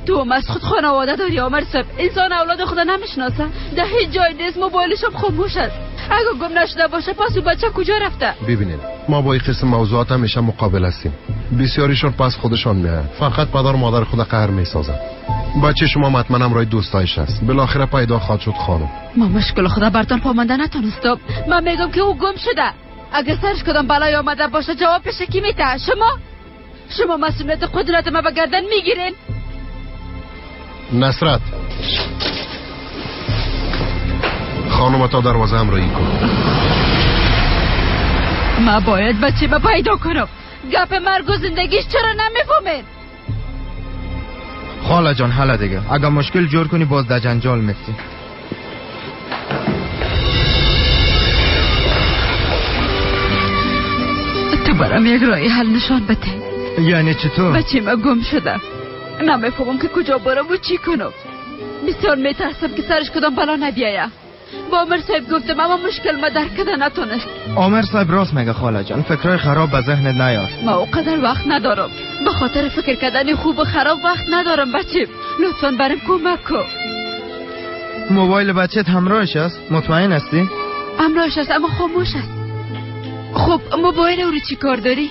تو هم از خود خانواده داری عمر صاحب. انسان اولاد خدا نمیشناسه. در هیچ جای نیست، موبایلش هم خاموش است. اگه گم نشده باشه پس او بچه کجا رفته؟ ببینید ما با این قسم موضوعات همیشه مقابل هستیم. بسیاریشون پس خودشان میاد. فقط پدر و مادر خود قهر میسازن. بچه شما مطمئنم همراه دوستایش است. بالاخره پیدا خواهد شد خانم. ما مشکل خدا برتان پامانده نتونستم. من میگم که او گم شده. اگه سرش کدام بلای آمده باشه جوابش کی میده؟ شما مسئولیت قدرت ما به گردن میگیرین. نصرت خانم تا دروازه همراهی کن. ما باید بچه ما پیدا کنم. گپ مرگ و زندگیش چرا نمیفهمین؟ خاله جان حالا دیگه اگه مشکل جور کنی باز در جنجال میفتی. تو برام یک راه حل نشان بده. یعنی چطور؟ بچه ما گم شده، نمیفهمم که کجا برم و چی کنم. بسیار میترسم که سرش کدام بلا نبیایه. با عامر صاحب گفتم اما مشکل ما درک کرده نتونست. عامر صاحب راست میگه خاله جان، فکرای خراب به ذهنت نیار. ما اوقدر وقت ندارم، به خاطر فکر کردن خوب و خراب وقت ندارم. بچه لطفاً برام کمک کن. موبایل بچت همراهش است؟ مطمئن هستی؟ همراهش است اما خاموش است. خب موبایل او رو چی کار داری؟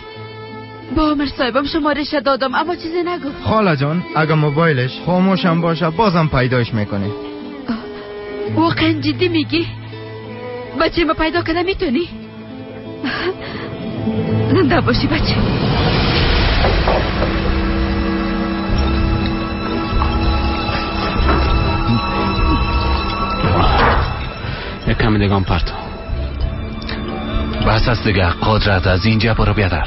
با عامر صاحبم شمارش دادم اما چیزی نگفت. خاله جان اگه موبایلش خاموش هم باشه بازم پیداش میکنی. واقعا جدی میگی؟ بچه ما پیدا کنه میتونی؟ زنده باشی بچه. یک کمی دگام پرتو. بس است دیگه قدرت، از اینجا برو بیادر.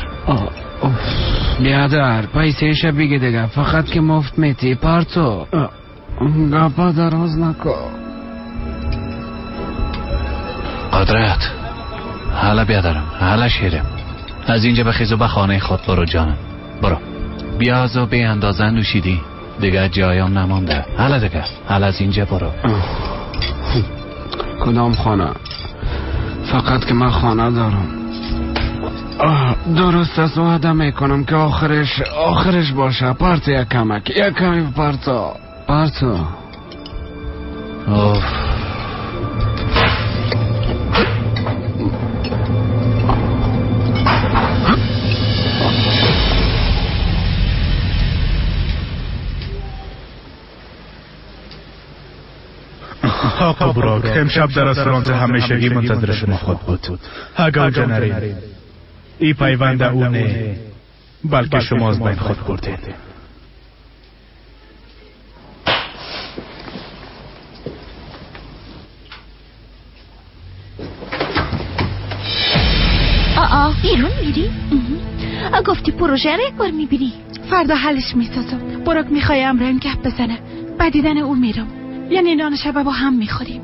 بیادر پیسهش بگی دیگه، فقط که مفت میتی پرتو. گپا دراز نکن. قدرت حالا بیادرم، حالا شیرم. از اینجا بخیز و به خانه خود برو جانم. برو بیاز و به اندازه نوشیدی دیگه جایم نمانده. حالا دیگه حالا از اینجا برو. کدام خانه؟ فقط که من خانه دارم. درست است وعده میکنم که آخرش باشه. پرتو یک کمک، یک کمی پرتو. اوف آقا براک امشب در رستوران همیشگی منتظر شما خود بود. اگر جنرین ای پیوند او نه بلکه شما از بین خود بردین. بیرون میری؟ گفتی پروژه رو یک بار میبینی؟ فردا حلش میسازم. براک میخوای امرم گپ بزنه، بعد دیدن او میرم. یعنی نان شب با هم میخوریم.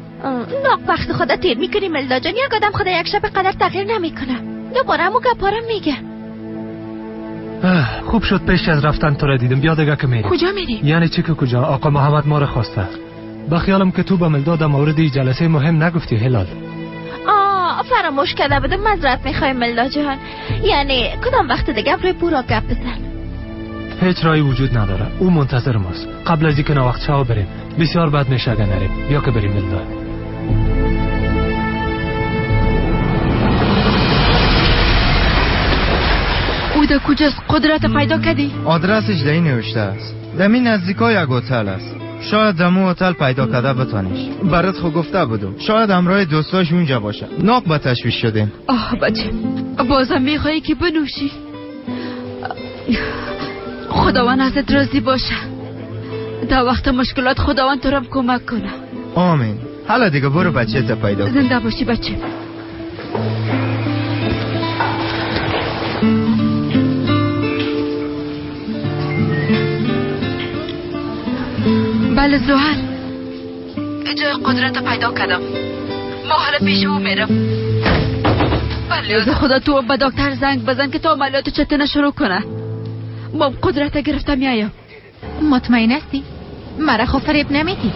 ناق وقت خدا تیر میکنی ملدا جان. یک آدم خدا یک شب قدر تغییر نمیکنه. دوباره همو گپارم میگه. خوب شد پیش از رفتن تو را دیدم. بیا دیگه که میریم. کجا میریم؟ یعنی چی که کجا؟ آقا محمد ما را خواسته. بخیالم که تو به ملداد مورد جلسه مهم نگفتی هلال. فراموش کرده بودم. معذرت میخوایم ملدا جان. یعنی کدام وقت دیگه روی براک گپ بزن. هیچ راهی وجود نداره. او منتظر ماست. قبل از اینکه ناوقت شو بریم. بسیار بد میشه اگه نریم. بیا که بریم ملدا. او در کجاست؟ قدرت پیدا کردی؟ آدرسش در این نوشته است. در این نزدیکای یک هتل است. شاید دمو هتل پیدا کرده بتانیش. برات خو گفته بودم شاید همراه دوستاش اونجا باشه. ناق به تشویش شدیم. بچه بازم میخوایی که بنوشی؟ خداوند ازت راضی باشه. در وقت مشکلات خداوند تو را کمک کنه. آمین. حالا دیگه برو بچه تا پیدا کن. زنده باشی بچه. بله زحل، جای قدرت پیدا کردم. ما حالا پیش او میرم. بله خدا تو به دکتر زنگ بزن که تا عملیات چطور شروع کنه. ما قدرت گرفته میایم. مطمئن هستی؟ مرا خب فریب نمیدی؟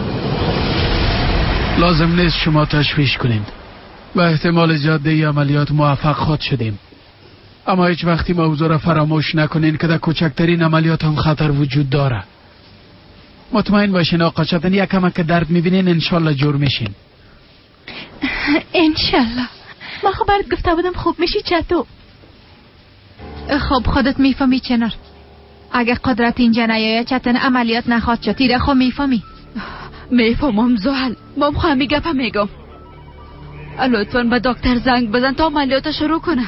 لازم نیست شما تشویش کنید. به احتمال جاده عملیات موفق خود شدیم. اما هیچ وقتی موضوع را فراموش نکنین که در کوچکترین عملیات هم خطر وجود داره. مطمئن باشین آقا چطور یک کمک که درد میبینین انشالله جور میشین. انشالله. ما خب برات گفته بودم خوب میشی چطور؟ خب خودت میفهمی چنار. اگه قدرت اینجا نیایه چطور عملیات نخواد شد. تیره خب میفهمی. میفهمم زحل. ما همین گپا میگم. لطفاً به دکتر زنگ بزن تا عملیات شروع کنه.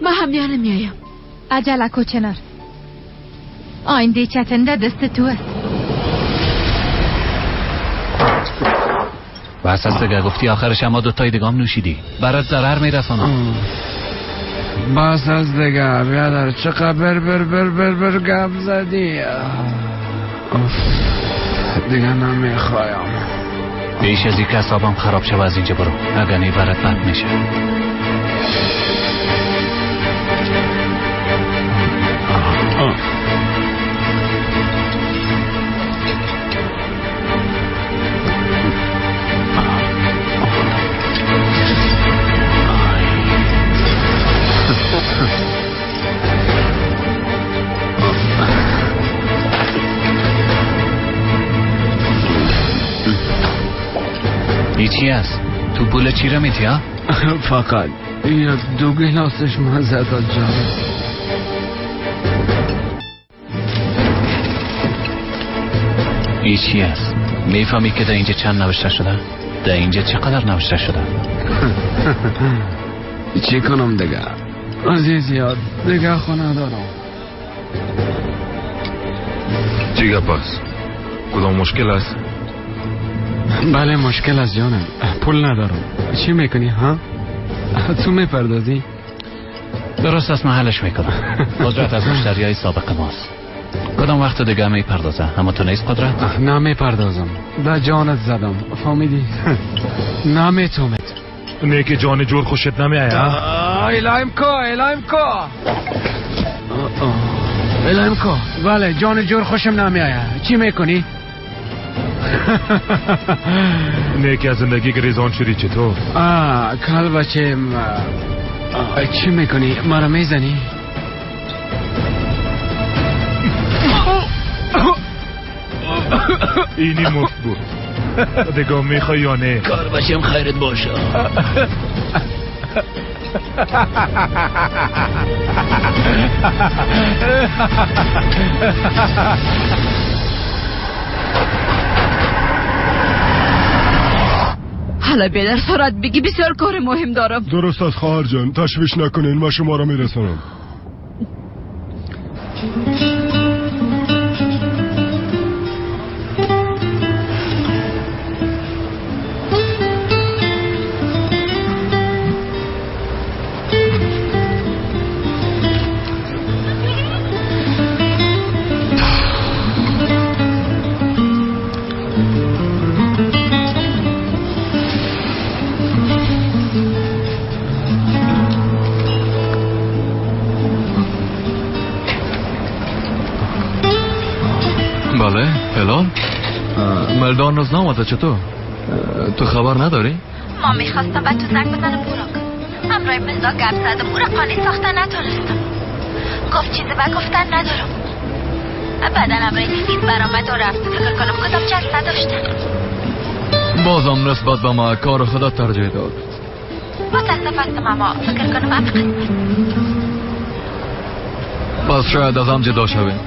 ما همیانه میایم. عجله کو چنار. آینده چطور در دست توه. بس است دیگه گفتی آخرش اما دوتای دیگام نوشیدی. برات ضرر میرسانم. بس از دیگه بیادر چقدر بر گپ زدی. دیگه نمیخوایم. بیش از این که اصابم خراب شو از اینجا برو، اگر نی برات بد میشه. ای چی است؟ تو پول چی رو میتی ها؟ فقط یک دو گلاسش مزه داد جان. ای چی است؟ میفهمی که در اینجا چند نوشته شده؟ در اینجا چقدر نوشته شده؟ چی کنم دیگه؟ عزیز یاد دیگه خونه دارم. چی گپ است؟ کدام مشکل است؟ بله مشکل است جانم، پول ندارم. چی میکنی ها؟ تو میپردازی؟ درست است، محلش میکنم. قدرت از مشتری های سابق ماست. کدام وقت دیگه میپردازه؟ اما تو نیست قدرت؟ نه میپردازم، در جانت زدم، فهمیدی؟ نمیتونم. نه که جان جور خوشت نمیآید؟ الایم کو. بله جان جور خوشم نمیآید. چی میکنی؟ نه که از زندگی گریزان شدی چطور؟ کل بچه چی میکنی؟ مرا میزنی؟ اینی مفت بود. دیگه میخوای یا نه؟ کار بچم خیرت باشه. حالا بیادر سرعت بگی، بسیار کار مهم دارم. درست است خواهر جان، تشویش نکنین، ما شما را میرسانم. بله هلال ملدان روز نامده چطور؟ تو خبر نداری؟ ما میخواستم به تو زنگ بزنم بوراک. امرای ملدا گپ زدم، او را قانع ساختن نتونستم. گفت چیزی و گفتن ندارم. بعدا امرای دیدید برامد و رفت. فکر کنم کدام جسته داشتن. بازم نسبت به ما کار خدا ترجیح داد. متاسف هستم اما فکر کنم افقید. بس شاید از هم جدا شویم.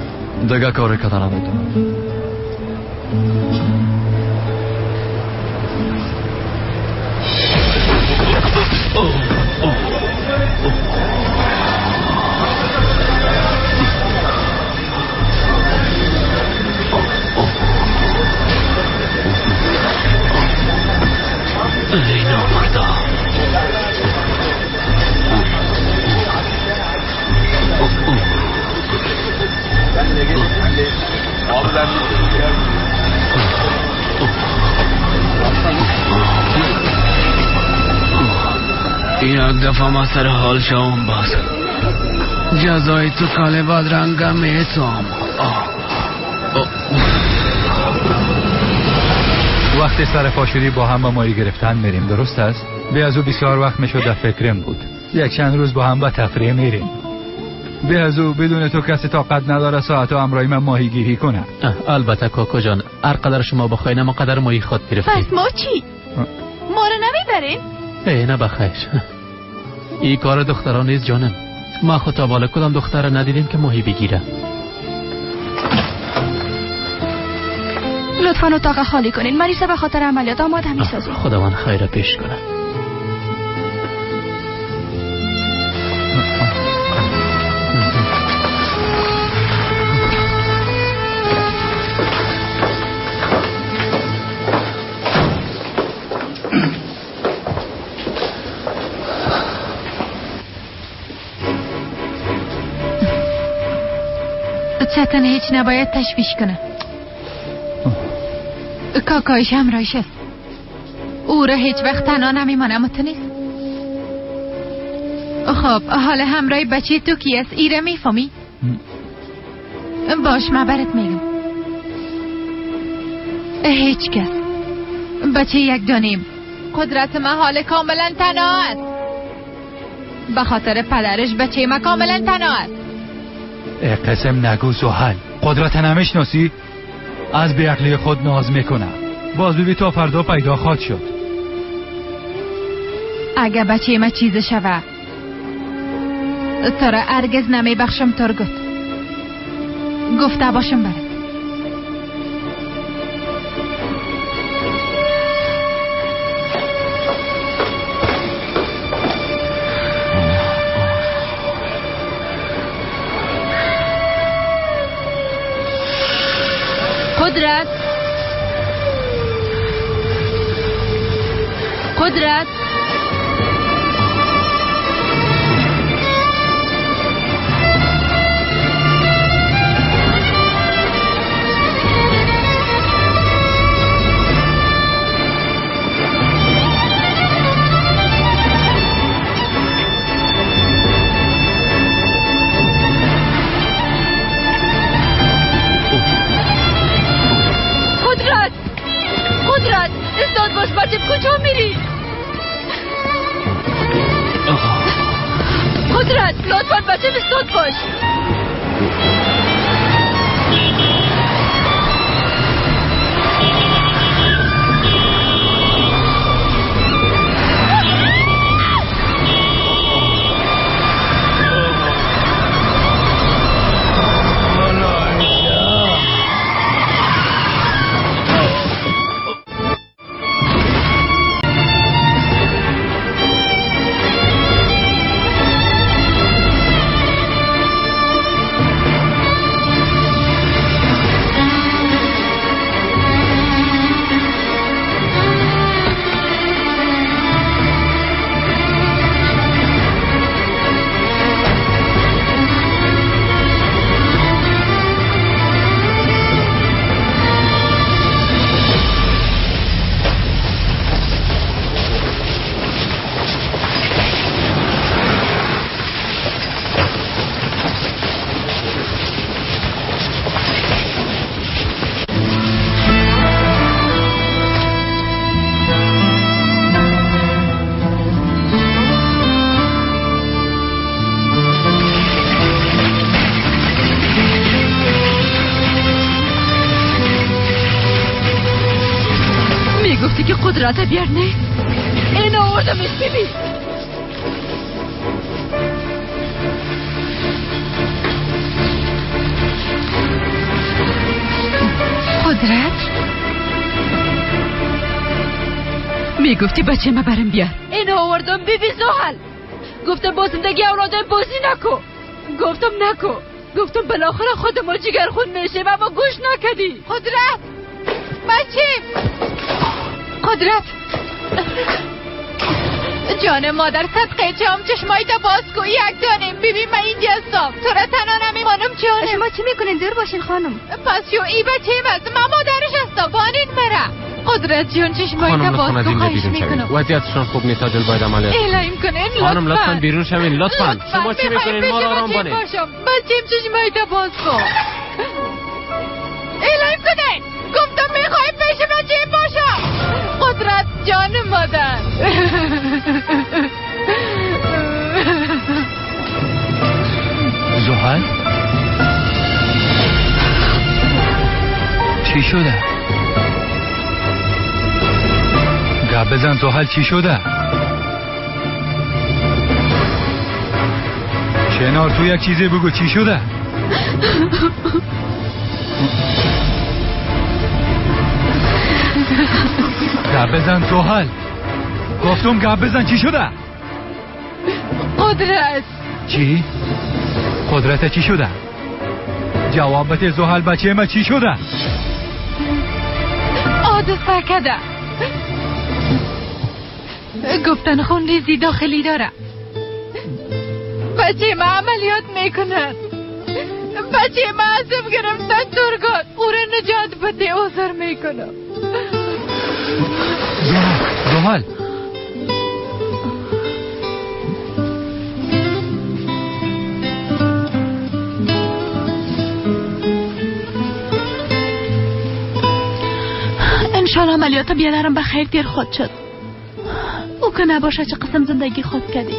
دیگه کار کردن نمیتونم. ای نامردا. یک دفعه ما سر حال شوم باز. جزای تو کاله باد رنگم میتوام. وقتی سر پا شدی با هم به ماهی گرفتن میریم، درست است؟ به از او بسیار وقت میشد در فکرم بود. یک چند روز با هم به تفریح میریم. به از او بدون تو کسی طاقت نداره ساعت و امرای من ماهی گیری کنه. البته کاکا جان، هر قدر شما بخواین اما قدر ماهی خود گرفتیم. پس ما چی؟ ما رو نمیبرین؟ نه بخیر. این کار دختران نیست جانم. ما خود تا بالا کدام دختر را ندیدیم که ماهی بگیره. لطفاً اتاق خالی کنین، مریضه به خاطر عملیات آماده میسازیم. خداوند خیر پیش کنه. چتن هیچ نباید تشویش کنه. کاکایش همراهش است. او را هیچ وقت تنها نمیمانم تو نیست. خب حال همراه بچه تو کی است؟ ایره میفهمی؟ باش من برات میگم. هیچ کس. بچه یک دانیم. قدرت من حال کاملا تنها است. به خاطر پدرش بچه من کاملا تنها است. قسم نگو زحل. قدرت نمیشناسی؟ از به عقلی خود ناز میکنم. باز ببین تا فردا پیدا خواهد شد. اگه بچه ما چیز شوه تو را هرگز نمی بخشم ترگت. گفته باشم برات. قدرت قدرت قدرت استاد باش بچه کجا میری؟ قدرت لطفا بچه استاد باش. گفتی که قدرت بیار نه این آوردمش ببین. قدرت میگفتی بچه ما برم بیار این آوردم ببین زحل. گفتم با زندگی اولادای بازی نکو. گفتم نکو. گفتم بالاخره خود ما جگر خون میشه و ما گوش نکدی. قدرت بچه قدرت جان مادر صدقه چم چشمایی تا باز کو یک دانیم ببین من اینجا هستم. تو را تنها نمیمانم جانم. شما چی میکنین؟ دور باشین خانم. پس شو ای بچه وز من مادرش هستم بانین مرا. قدرت جان چشمایی تا باز کو خواهش میکنم. وضعیتشان خوب نیست عجل باید عملیات. الهیم کنین لطفا. خانم لطفا بیرون شوین لطفا. شما چی میکنین؟ ما را آرام کنین. بچه‌م چشمایی تا باز کو. الهیم کنین. گفتم میخوایم پیش بچه باشم. قدرت جان مادر. زحل چی شده؟ گپ بزن زحل چی شده؟ شنار تو یک چیزی بگو چی شده؟ گپ بزن زحل. گفتم گپ بزن چی شده؟ قدرت چی؟ قدرت چی شده؟ جواب بده زحل بچه ما چی شده؟ حادثه کده. گفتن خون ریزی داخلی داره. بچه ما عملیات میکنن. بچه ما عصب گرفتن ترگات. او را نجات بته عذر میکنم. زحل انشالله عملیات بیادرم به خیر دیر خود شد. او که نباشه چه قسم زندگی خود کردی.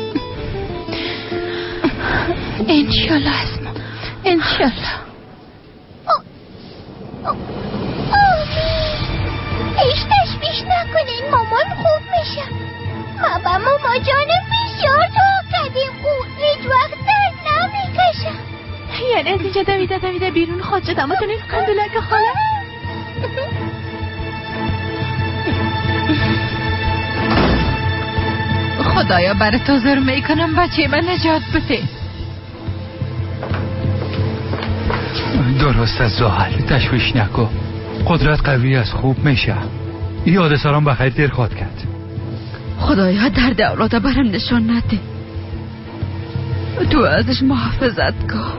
انشالله اسما انشالله. هیچ تشویش نکنین، مامان خوب میشه. ما با ماما جانم بسیار دعا کردیم، او هیچ وقت درد نمیکشه. یعنی از اینجا دویده بیرون خود شد. اما تونین کندولک خاله خدایا برات عذر میکنم بچه من نجات بده. درست از زحل تشویش نکن. قدرت قوی از خوب میشه. یاد سران بخیر دیر خود کرد. خدایا درد اولاده برم نشان نده. تو ازش محافظت کن.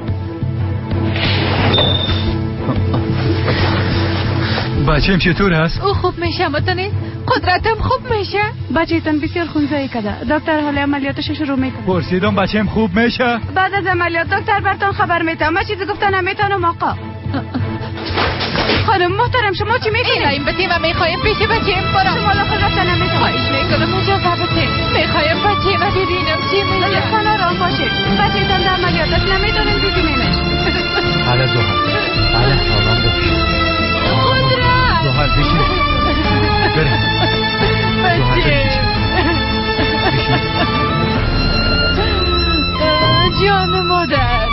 بچه‌م چطور هست؟ او خوب میشه متونید؟ قدرتم خوب میشه؟ بچه‌تان بسیار خونزایی کرده. دکتر حال عملیاتش شروع میکنه. پرسیدم بچه‌م خوب میشه؟ بعد از عملیات دکتر براتون خبر میده. ما چیزی گفتن نمیتونم آقا. خانم محترم شما چی میکنید؟ این بتی و میخوایم پیش بچه‌م برم. شما لخل رفتن نمیتونم. خواهش میکنم اجازه بده. میخوایم بچه‌م ببینم چی میشه. لطفاً آرام باشید. بچه‌تان در عملیاتش نمیتونیم ببینیمش. حالا زحل حالا آرام باش. زحل بشین. بریم. جان مادر.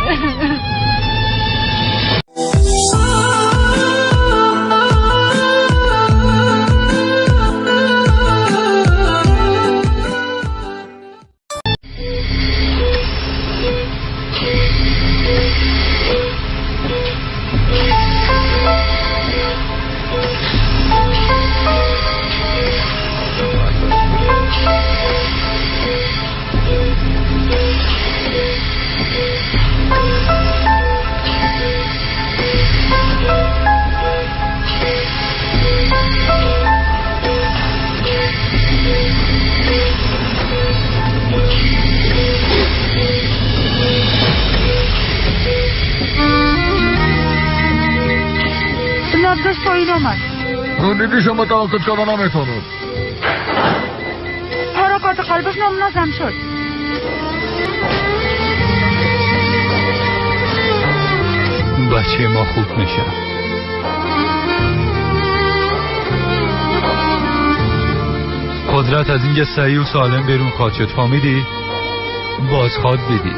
نبضش پایین آمد. زندگی شما توقف کردن نمیتونید. حرکات قلبش نامنظم شد. بچه ما خوب میشه. قدرت از اینجا صحیح و سالم بیرون خواهد شد. فهمیدی؟ باز خواد بدی.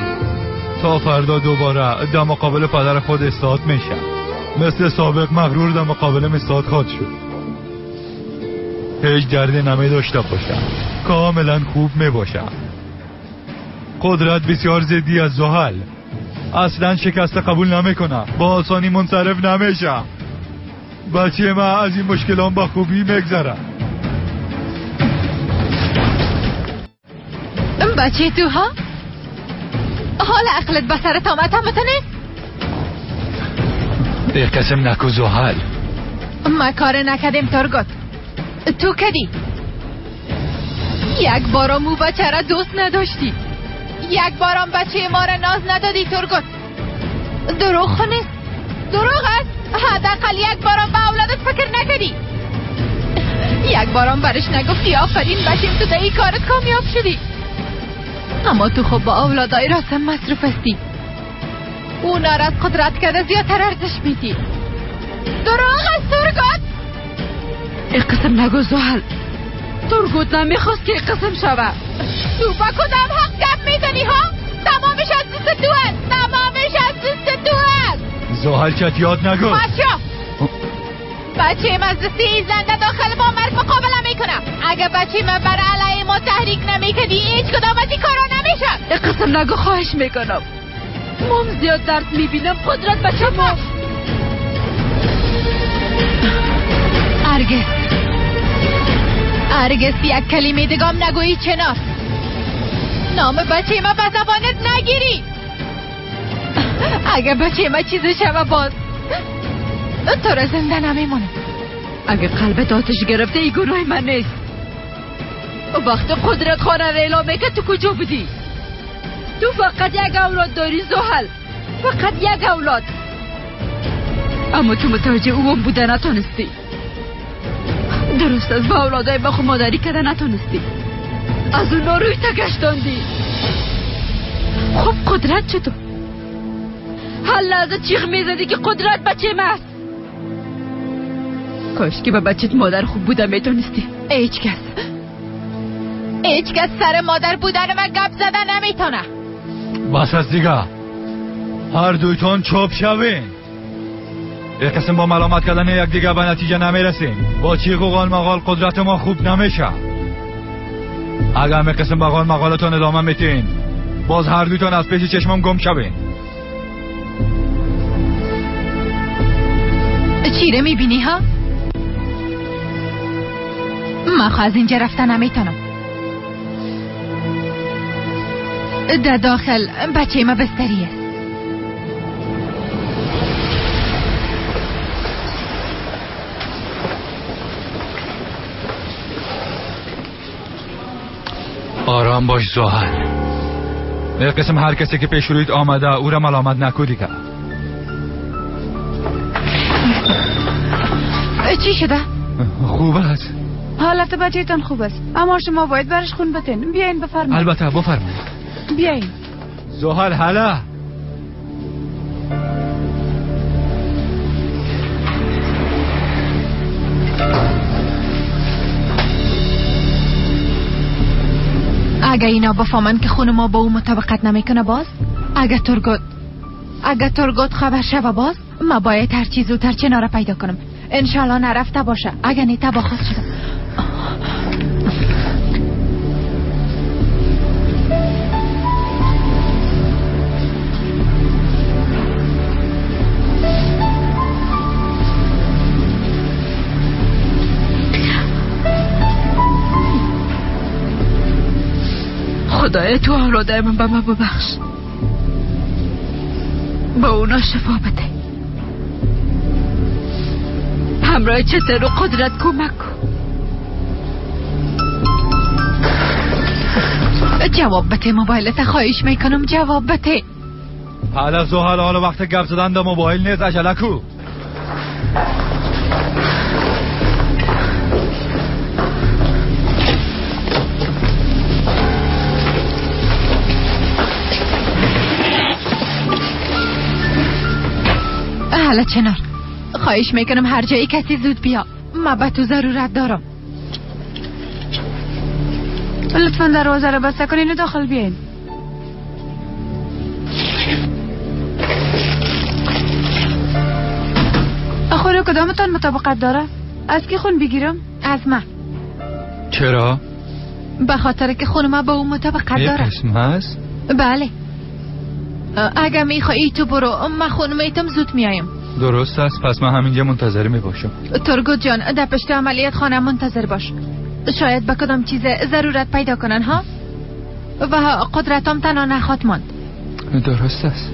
تا فردا دوباره در مقابل پدر خود استاد میشه. مثل سابق مغرور در مقابل استاد خواهد شد. هیچ دردی نمی داشته باشم. کاملا خوب می باشم. قدرت بسیار زدی از زحل. اصلا شکست قبول نمی کنم. با آسانی منصرف نمیشه. بچه من از این مشکلان با خوبی میگذره. بچه تو ها؟ حال عقلت بسرت آمد هم بتنه؟ دیر قسم نکو زحل. ما کار نکدیم ترگت. تو کدی یک بارم او بچه را دوست نداشتی. یک بارم بچه ما را ناز ندادی ترگت. دروغ نیست. دروغ است. حداقل یک بارم به اولادت فکر نکردی. یک بارم برش نگفتی آفرین بچیم تو دهی کارت کامیاب شدی. اما تو خب با اولادای راسم مصروف هستی. اونا را از قدرت کرده زیادتر ارزش میدی. دروغ است ترگت. ای قسم نگو زحل. ترگت نمیخواست که قسم شوه. تو با کدام حق گپ میزنی ها؟ تمامش از دست تو است. تمامش از دست تو است. زحل چت یاد نگو. باشا بچه من از دستی ایزنده داخل با مرگ مقابله میکنم. اگه بچه من بر علیه ما تحریک نمیکردی هیچ کدام از این کارا نمیشد. ای قسم نگو خواهش میکنم. من زیاد درد میبینم. قدرت بچه ما ارگس یک کلمه دگام نگویی چنار. نام بچه ما به زبانت نگیری. اگه بچه ما چیز شوه باز تو را زنده نمیمونه. اگه قلبت آتش گرفته ای گناه من نیست. وقت قدرت خانه را اعلام که تو کجا بودی؟ تو فقط یک اولاد داری زحل، فقط یک اولاد، اما تو متوجه اون بوده نتونستی. درست است، با اولادای بخو مادری کده نتونستی، از اونا روی تگشتاندی. خب قدرت چطور؟ هر لحظه چیغ میزدی که قدرت بچه است. کاش که به بچت مادر خوب بوده میتونستی. هیچ کس سر مادر بودن من گپ زدن نمیتونه. بس از دیگه، هر دویتون چوب شوین. یک قسم با ملامت کردن یک دیگه به نتیجه نمیرسیم. با چیغ و قال مقال قدرت ما خوب نمیشه. اگر همه قسم با قال مقالتون ادامه میتین، باز هر دویتون از پیش چشمم گم شوین. چیره میبینی ها؟ من خواهد از اینجا رفتن نمیتونم. در داخل بچه ما بستریه. آرام باش زحل. یک قسم هر کسی که پیش رویت آمده او را ملامت نکودی که. چی شده؟ خوب است. حالت بچه‌تان خوب است، اما شما باید برش خون بتین. بیاین بفرمایید. البته بفرمایید. بیاین. زحل هلا. اگه اینا بفهمن که خون ما با او مطابقت نمیکنه باز، اگه ترگوت خبر شوه باز، ما باید هر چیز زودتر چناره پیدا کنم. انشالله نرفته باشه. اگه نیته با خود شدم. خدای تو اولادای من به من ببخش، با اونا شفا بده. همراه چتر و قدرت کمک کن. جواب بده موبایلت، خواهش میکنم جواب بده. حالا زحل حالا وقت گپ زدن در موبایل نیست، عجله کو. حالا چنار، خواهش میکنم هر جایی کسی زود بیا، من به تو ضرورت دارم. لطفا دروازه رو بسته کنین و داخل بیاین. خون کدامتان مطابقت داره؟ از کی خون بگیرم؟ از من. چرا؟ به خاطر که خون ما با اون مطابقت داره. قسم هست؟ بله. اگه میخوایی تو برو، من خون میتم زود میایم. درست است، پس من همینجا منتظر میباشم. ترگوت جان، در پشت عملیات خانه منتظر باش. شاید به کدام چیز ضرورت پیدا کنن ها، و قدرتم تنها نخواد ماند. درست است.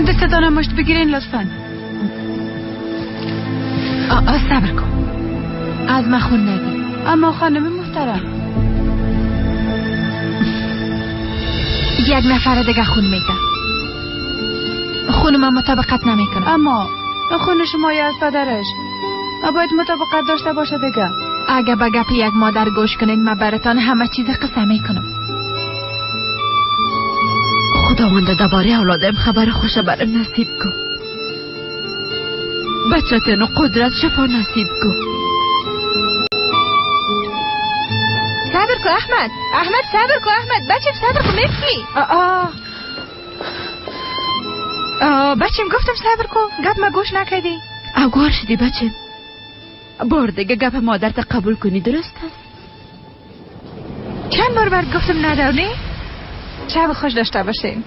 دستتان مشت بگیرین لطفا. صبر کن، از من خون نگی. اما خانم محترم، یک نفر دیگه خون میده. خون من مطابقت نمیکنه. اما خون شما یا از پدرش باید مطابقت داشته باشه دیگه. اگه به گپ یک مادر گوش کنین، من براتان همه چیز قصه میکنم. خداوند درباره اولادم خبر خوش برم نصیب کن. بچه‌تن و قدرت شفا نصیب کن. صبر کن احمد. صبر کن احمد. بچه صبر کن مثلی. بچم گفتم صبر کن. گپ ما گوش نکردی. اگوار شدی بچه. بار دیگه گپ مادرت قبول کنی، درست است؟ چند بار برد گفتم ندارنی؟ شب خوش داشته باشین.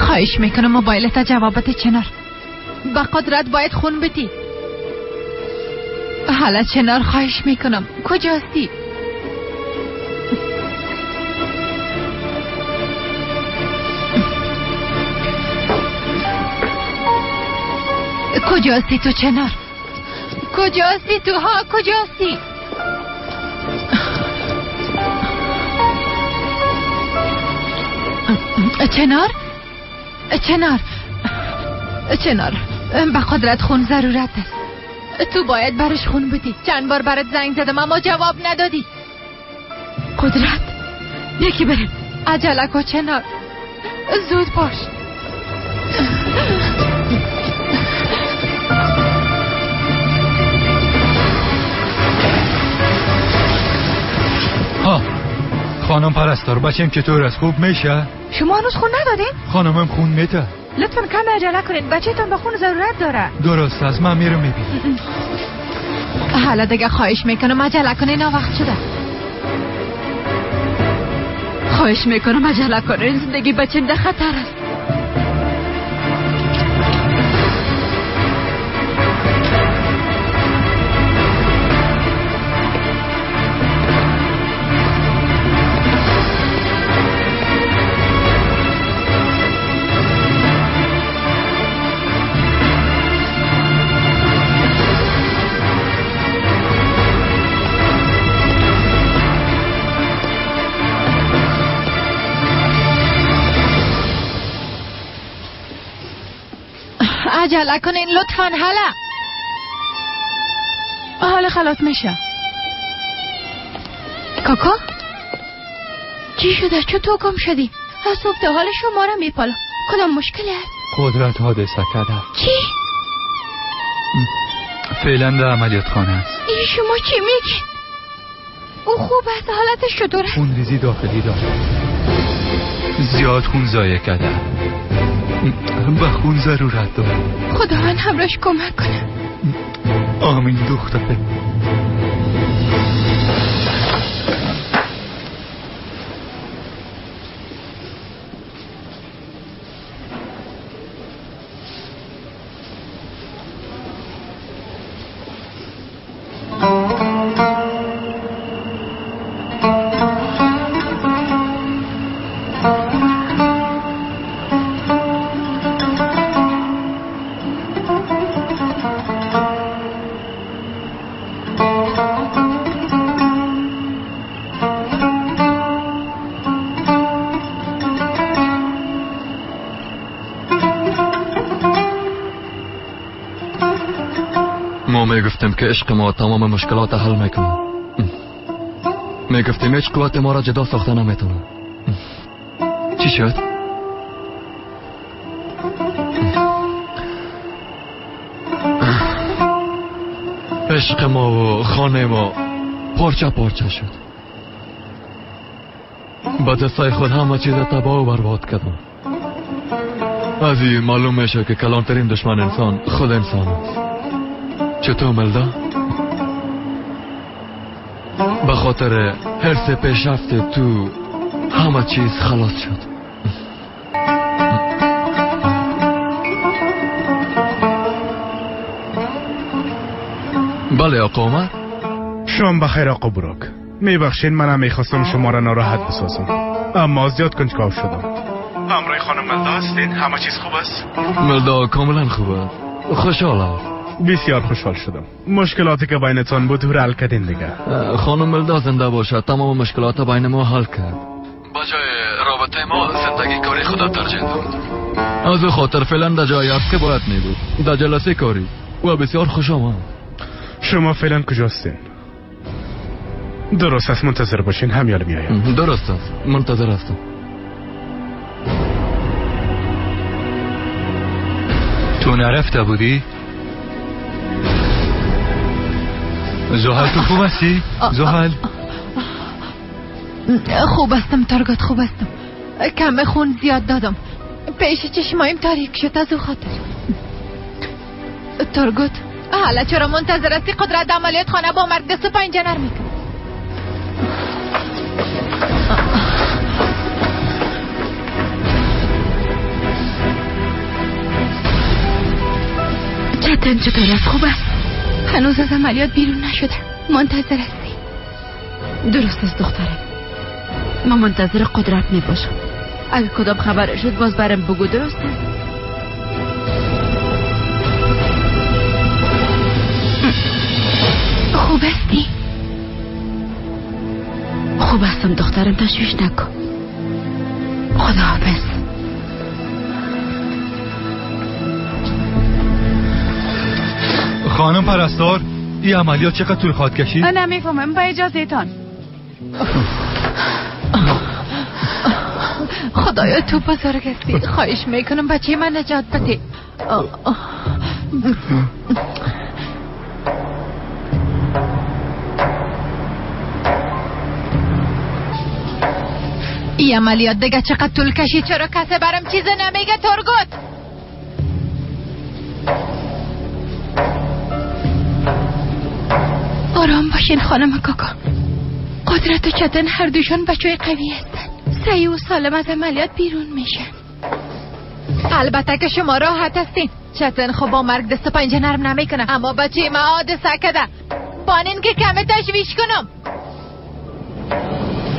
خواهش میکنم موبایلت جوابت چنار. با قدرت باید خون بدی. حالا چنار خواهش میکنم کجاستی؟ کجاستی تو چنار؟ کجاستی تو ها؟ کجاستی؟ چنار؟ چنار به قدرت خون ضرورت است. تو باید برش خون بدی. چند بار برات زنگ زدم اما جواب ندادی. قدرت یکی بریم. عجله کن چنار، زود باش. خانم پرستار بچم چطور است؟ خوب میشه؟ شما هنوز خون ندادین؟ خانمم خون میده. لطفاً کم عجله کنید، بچه‌تون به خون ضرورت داره. درست است، من میرم میبینم. حالا دیگه خواهش میکنم عجله کنین، وقت شده. خواهش میکنم عجله کنین، زندگی بچم در خطر است. عجله کنین لطفاً. حالا خلاص میشه. کاکا چی شده؟ چطور گم شدی؟ از صبح تا حال شما را میپالا. کدام مشکلی است؟ قدرت حادثه کرده. چی؟ فعلا در عملیات خانه است. این شما چی میگین؟ او خوب است؟ حالتش چطوره؟ خونریزی داخلی داره، زیاد خون ضایع کرده، به خون ضرورت داره. خداوند همراهش کمک کنه. آمین دختره. ما میگفتیم که عشق ما تمام مشکلات حل میکنه. میگفتیم هیچ قوت ما را جدا ساخته نمیتونه. چی شد؟ عشق ما و خانه ما پارچه پارچه شد. با دستای خود همه چیز تباه و برباد کردم. از این معلوم میشه که کلانترین دشمن انسان خود انسان است. چطور ملدا؟ به خاطر حرص پیشرفت تو همه چیز خلاص شد. بله آقا عمر. شام بخیر آقا بروک. میبخشین منم میخواستم شما را ناراحت بسازم، اما زیاد کنجکاو شدم. همراه خانم ملدا هستین؟ همه چیز خوب است؟ ملدا کاملا خوب است. خوشحال است. بسیار خوشحال شدم. مشکلاتی که بینتان بود رو حل کردین دیگه؟ خانم ملدا زنده باشد تمام مشکلات بین ما حل کرد. با جای رابطه ما زندگی کاری خدا ترجیح داد. از او خاطر فعلا در جایی است که باید میبود، در جلسه کاری. و بسیار خوش آمد. شما فعلا کجاستین؟ درست است، منتظر باشین، همیال میایم. درست است، منتظر هستم. تو نرفته بودی؟ زحل تو خوب هستی؟ زحل خوب هستم تارگت، خوب هستم. کم خون زیاد دادم، پیش چشمایم تاریک شد از او خاطر. تارگت حالا چرا منتظر هستی؟ قدرت عملیات خانه با مرگ دست و پنجه نرم میکنه. چتن چطور است؟ خوب است؟ هنوز از عملیات بیرون نشده، منتظر هستی. درست است دخترم، من منتظر قدرت می باشم. اگه کدام خبر شد باز برم بگو. درست است؟ خوب هستی؟ خوب هستم دخترم، تشویش نکن. خداحافظ. خانم پرستار، این عملیات چقدر طول خواهد کشید؟ من نمیفهمم، با اجازه تان. خدایا تو بزرگ هستی، خواهش میکنم بچه من نجات بده. این عملیات دیگه چقدر طول کشید؟ چرا کسی برام چیز نمیگه ترگوت؟ آرام باشین خانم کاکا. قدرت و چتن هر دوشان بچه قوی هستن، سعی و سالم از عملیات بیرون میشن. البته که شما راحت هستین. چتن خب با مرگ دست پنجه نرم نمیکنه، اما بچه ما حادثه کده. بانین که کم تشویش کنم.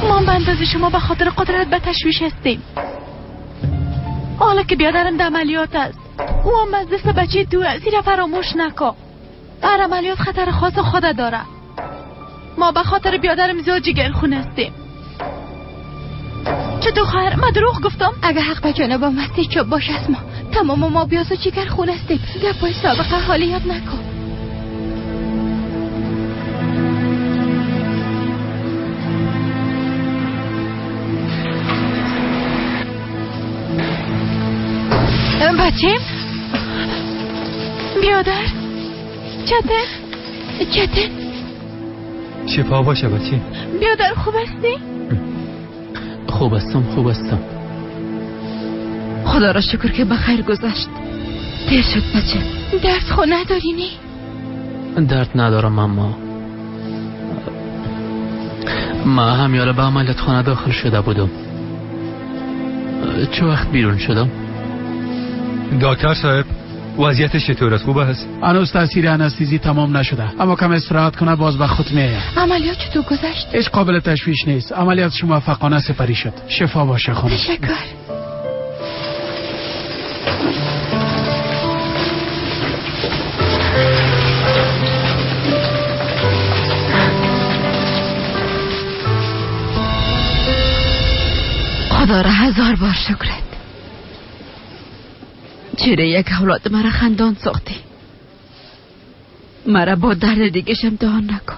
ما به اندازه شما به خاطر قدرت به تشویش هستیم. حالا که بیادرم در عملیات است، او هم از دست بچه تو زیر فراموش نکن. هر عملیات خطر خاص خود داره. ما به خاطر بیادرم زیاد جگرخون هستیم. چطور خواهر؟ من دروغ گفتم؟ اگه حق به جانبم هستی چوب باش از ما. تمام ما بیاز و جگرخون هستیم. گپای سابقه حالی یاد نکن. بچیم؟ بیادر؟ چتن؟ شفا باشه بچه. بیادر خوب هستی؟ خوب هستم. خدا را شکر که بخیر گذشت. دیر شد بچه. درد خو نداری نی؟ درد ندارم اما ما همیاره به عملیات خانه داخل شده بودم. چه وقت بیرون شدم؟ دکتر صاحب، وضعیتش چطور است؟ خوب است؟ هنوز تاثیر انستیزی تمام نشده، اما کم استراحت کنه باز به خود میاد. عملیات چطور گذشت؟ هیچ قابل تشویش نیست. عملیات شما موفقانه سپری شد. شفا باشه خانم. تشکر. خدا را 1000 بار شکرت. چرا یک اولاد مرا خندان ساختی؟ مرا با درد دیگش امتحان نکن.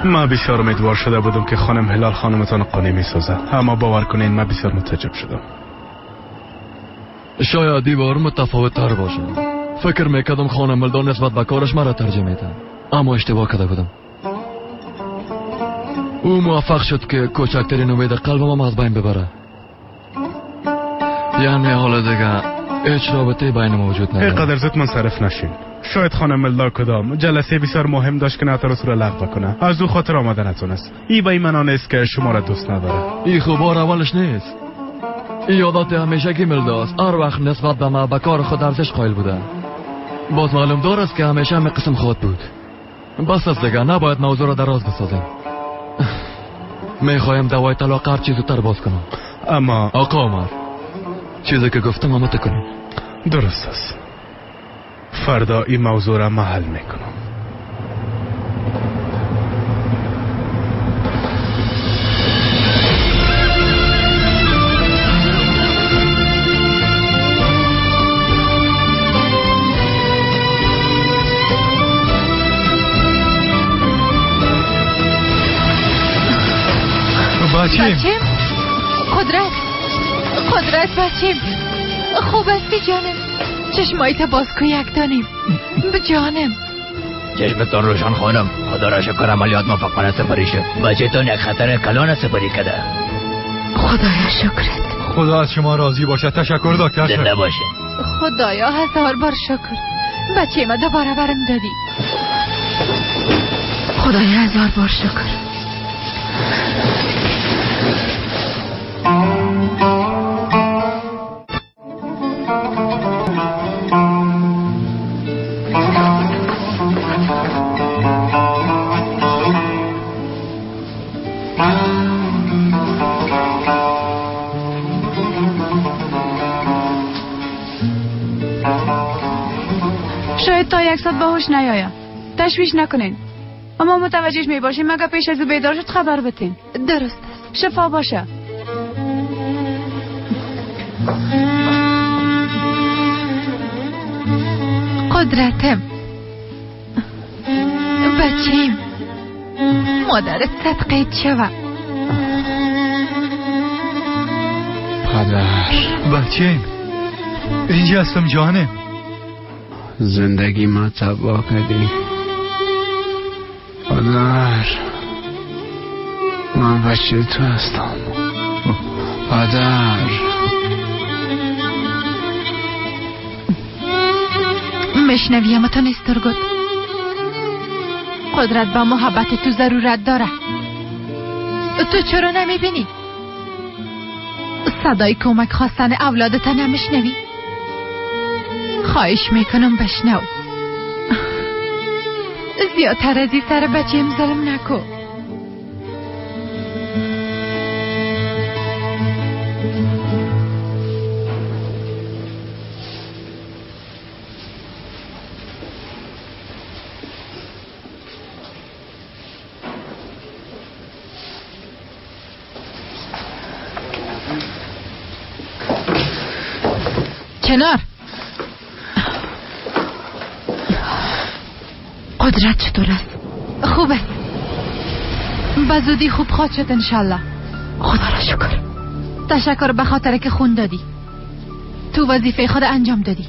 ما بسیار امیدوار شده بودم که خانم هلال خانمتان قانع می سازد، اما باور کنین من بسیار متعجب شدم. شاید دیوار متفاوت تر باشه. فکر میکردم خانم هلال نسبت به کارش مرا ترجمه میده، اما اشتباه کرده بودم. او موفق شد که کوچکترین امید قلبم از بین ببره. یعنی حالا دیگه هیچ رابطه بین ما وجود نداره. اینقدر زود منصرف نشین. شاید خانم ملا کدام جلسه بسیار مهم داشت که نتونست رو لغو کنه، از او خاطر آمده نتونست. این به این معنا نیست که شما را دوست نداره. این خوبار اولش نیست. این یادات همیشگی ملداست. هر وقت نسبت به ما به کار خود ارزش قائل بوده. باز معلوم دار است که همیشه همه قسم خود بود. بس است دیگه، نباید موضوع را دراز بسازیم. میخوایم دوای طلاق هر چیز زودتر باز کنم. اما آقا عمر، چیزی که گفتم همه تکنیم. درست است. فردا این موضوع را من حل میکنم. بچیم؟ قدرت بچیم، خوب هستی جانم؟ چشمایت باز کو یک دانیم. جانم چشمتان روشن خانم. خدا را شکر عملیات موفقانه سپری شد. بچه‌تان یک خطر کلان سپری کرده. خدایا شکرت. خدا از شما راضی باشه. تشکر دکتر صاحب. زنده باشه. خدایا 1000 بار شکر. بچه ما دوباره برم دادی. خدایا 1000 بار شکر. شاید تا 1 ساعت به هوش نیایم. تشویش نکنین. اما متوجهش می باشیم مگه پیش از بیدار شد خبر بتین. درست است. شفا باشه. قدرتم، بچیم، مادرت صدقه شوه. پدر، بچیم، اینجا هستم جانم. زندگی ما تباه کردی. پدر، من بچه تو هستم. پدر، مشنویم تا نسترگت. قدرت با محبت تو ضرورت داره. تو چرا نمیبینی؟ صدای کمک خواستن اولادت نمیشنوی؟ خواهش میکنم بشنو. زیادتر از این سر بچیم ظلم نکو. کنار. قدرت چطور است؟ خوبه. به زودی خوب خواهد شد انشالله. خدا را شکر. تشکر به خاطر که خون دادی. تو وظیفه خود انجام دادی.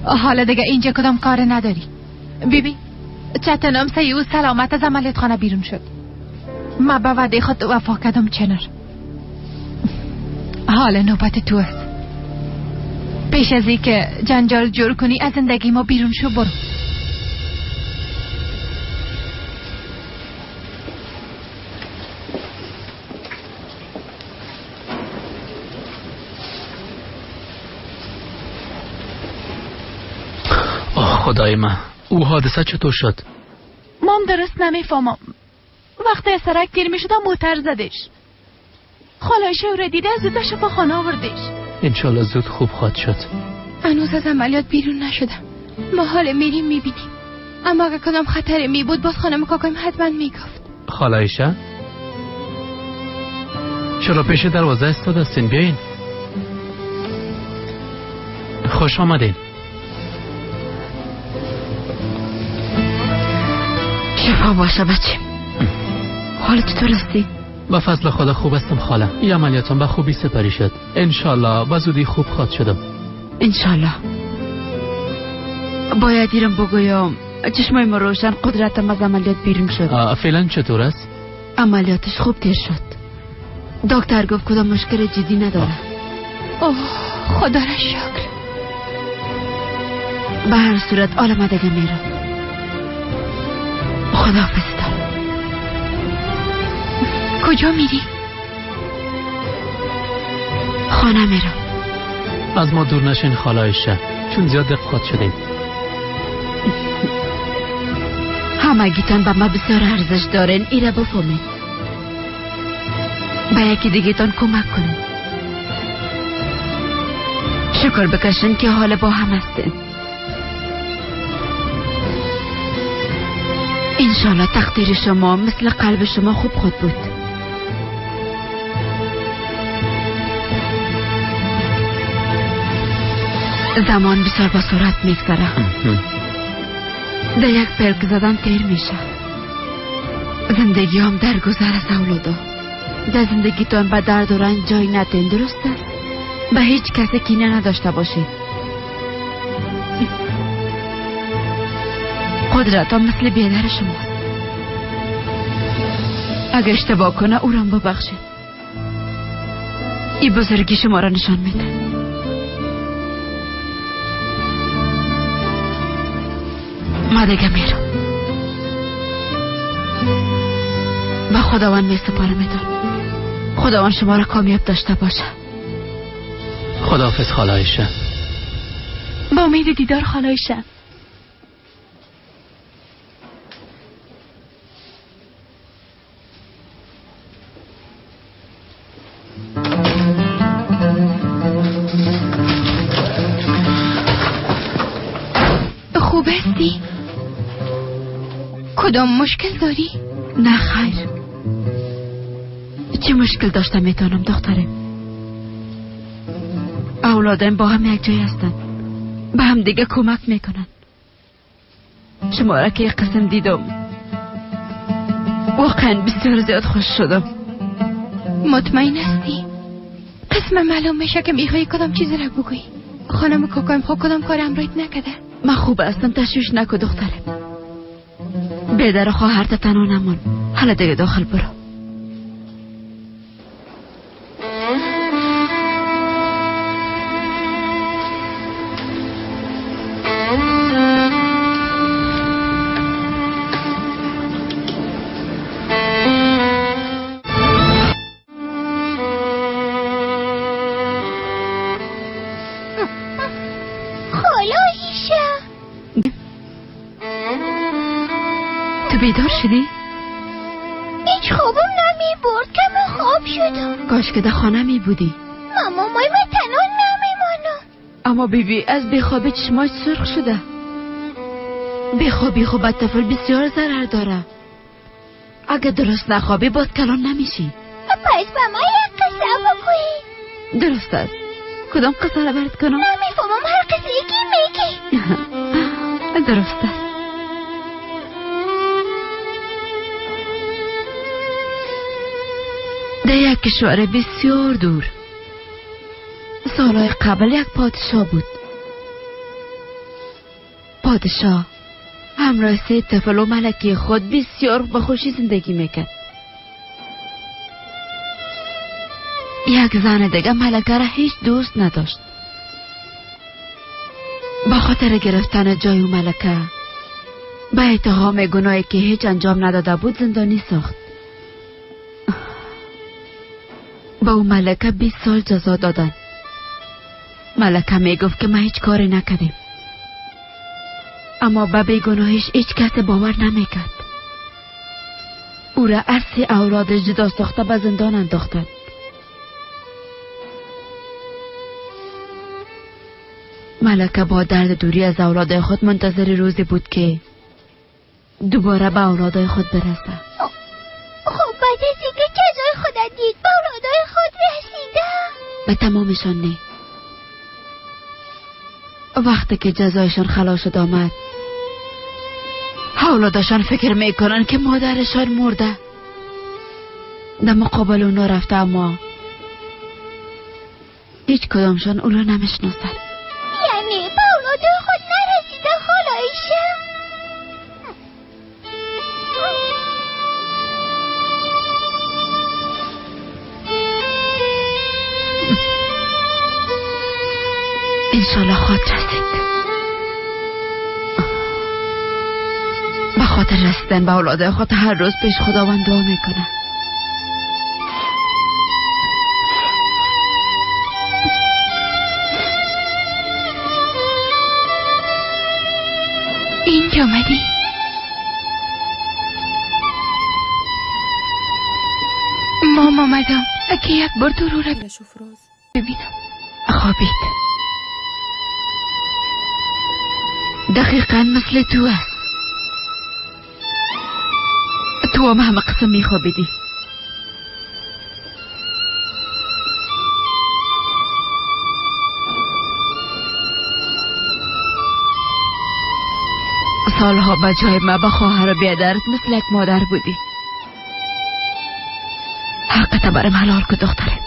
حالا دیگه اینجا کدام کار نداری. بیبی چتنم سیو سلامت از عملیات خانه بیرون شد. ما به وعده خود وفا کردم چنر. حالا نوبت تو است. پیش از این که جنجال جور کنی از زندگی ما بیرون شو برو. خدای من، او حادثه چطور شد؟ مام درست نمیفهمم. وقتی از سرک گیر می شدم موتر زدش. خالای شوره دیده از زود شفا خانه آوردش. انشالله زود خوب خواهد شد. هنوز از عملیات بیرون نشدم. ما حال میریم میبینیم. اما اگه کدام خطری می بود باز خانم کاکایم حتما میگفت. خالایشه؟ چرا پیش دروازه استاد هستین؟ بیاین. خوش آمدین. شفا باشه بچیم. حالت چطور هستی؟ با فضل خدا خوب هستم خاله. این عملیاتم به خوبی سپری شد. انشالله با زودی خوب خواهد شدم. انشالله. باید ایرم بگویم چشمای ما روشن قدرتم از عملیات بیرون شد. فعلا چطور است؟ عملیاتش خوب تیر شد. دکتر گفت کدام مشکل جدی نداره. اوه خدا را شکر. به هر صورت آلمه دیگه میرم. خداحافظ. کجا میری؟ خانه میرم. از ما دور نشین خالایشه، چون زیاد دقت شدیم. همگیتان به ما بسیار ارزش دارین. ایره بفهمید. به یکی دیگه‌تان کمک کنین. شکر بکشین که حال با هم هستین. انشالله تقدیر شما مثل قلب شما خوب خود بود. زمان بسیار با سرعت میگذره. در یک پلک زدن تیر میشه. زندگی هم در گذر از اولادا. در زندگیتان به درد و رنج جای ندین. درسته؟ به هیچ کسی کینه نداشته باشید. قدرت هم مثل بیادر شماست. اگر اشتباه کنه او را ببخشید. این بزرگی شما را نشان میده. ما دیگه میرم و خداوند می سپارمتان. خداوند شما را کامیاب داشته باشه. خداحافظ خاله عایشه. با امید دیدار خاله عایشه. خوب هستی؟ کدام مشکل داری؟ نه خیر. چه مشکل داشته میتونم دخترم؟ اولادم با هم یک جای هستن، به هم دیگه کمک میکنن. شما را که یک قسم دیدم واقعا بسیار زیاد خوش شدم. مطمئن هستی؟ قسم معلوم میشه که میخوایی کدام چیزی را بگویی. خانم کاکایم خواه کدام کار امرایت نکده؟ من خوب هستم، تشویش نکن دخترم. بیدر خواهرت تنها نمون. حالا دیگه داخل برو. بیدار شدی؟ هیچ خوابم نمی برد که من خواب شدم. کاش که در خانه می بودی. ماما مای من تنها نمیمانم. اما بیبی از بیخوابی چشماش سرخ شده. بیخوابی خوب طفل بسیار ضرر داره. اگه درست نخوابی باز کلان نمیشی. پس به ما یک قصه بگویی. درست است. کدام قصه را برات کنم؟ نمیفهمم هر قصه یکی میگی. درست است. در یک کشور بسیار دور سالهای قبل یک پادشاه بود. پادشاه همراه 3 طفل و ملکی خود بسیار به خوشی زندگی میکرد. یک زن دیگه ملکه را هیچ دوست نداشت. با خاطر گرفتن جای او ملکه به اتهام گناهی که هیچ انجام نداده بود زندانی ساخت. با او ملکه 20 سال جزا دادن. ملکه می گفت که ما هیچ کاری نکردیم، اما به بیگناهیش هیچ کس باور نمیکرد. او را از 3 اولادش جدا ساخته به زندان انداختن. ملکه با درد دوری از اولاد خود منتظر روزی بود که دوباره به اولاد خود برسه. خب بعد از اینکه جزای خودت دید به اولادای خود رسیده؟ به تمامشان نه. وقتی که جزایشان خلاص شد آمد، اولادشان فکر میکنن که مادرشان مرده. در مقابل اونا رفته اما هیچ کدامشان اونو نمیشناسن. یعنی به اولادای خود نرسیده خاله عایشه؟ انشالله خود رسید. به خاطر رسیدن به اولاد خود هر روز پیش خداوند دعا میکنه. اینجا آمدی؟ مام آمدم. اگه یک بار تو رو ببینم. خوابید. دقیقاً مثل تو است. تو هم همه قسم میخوابیدی. سالها به جای ما با خواهر و بیادرت مثل یک مادر بودی. حقت برم حلال که دخترم.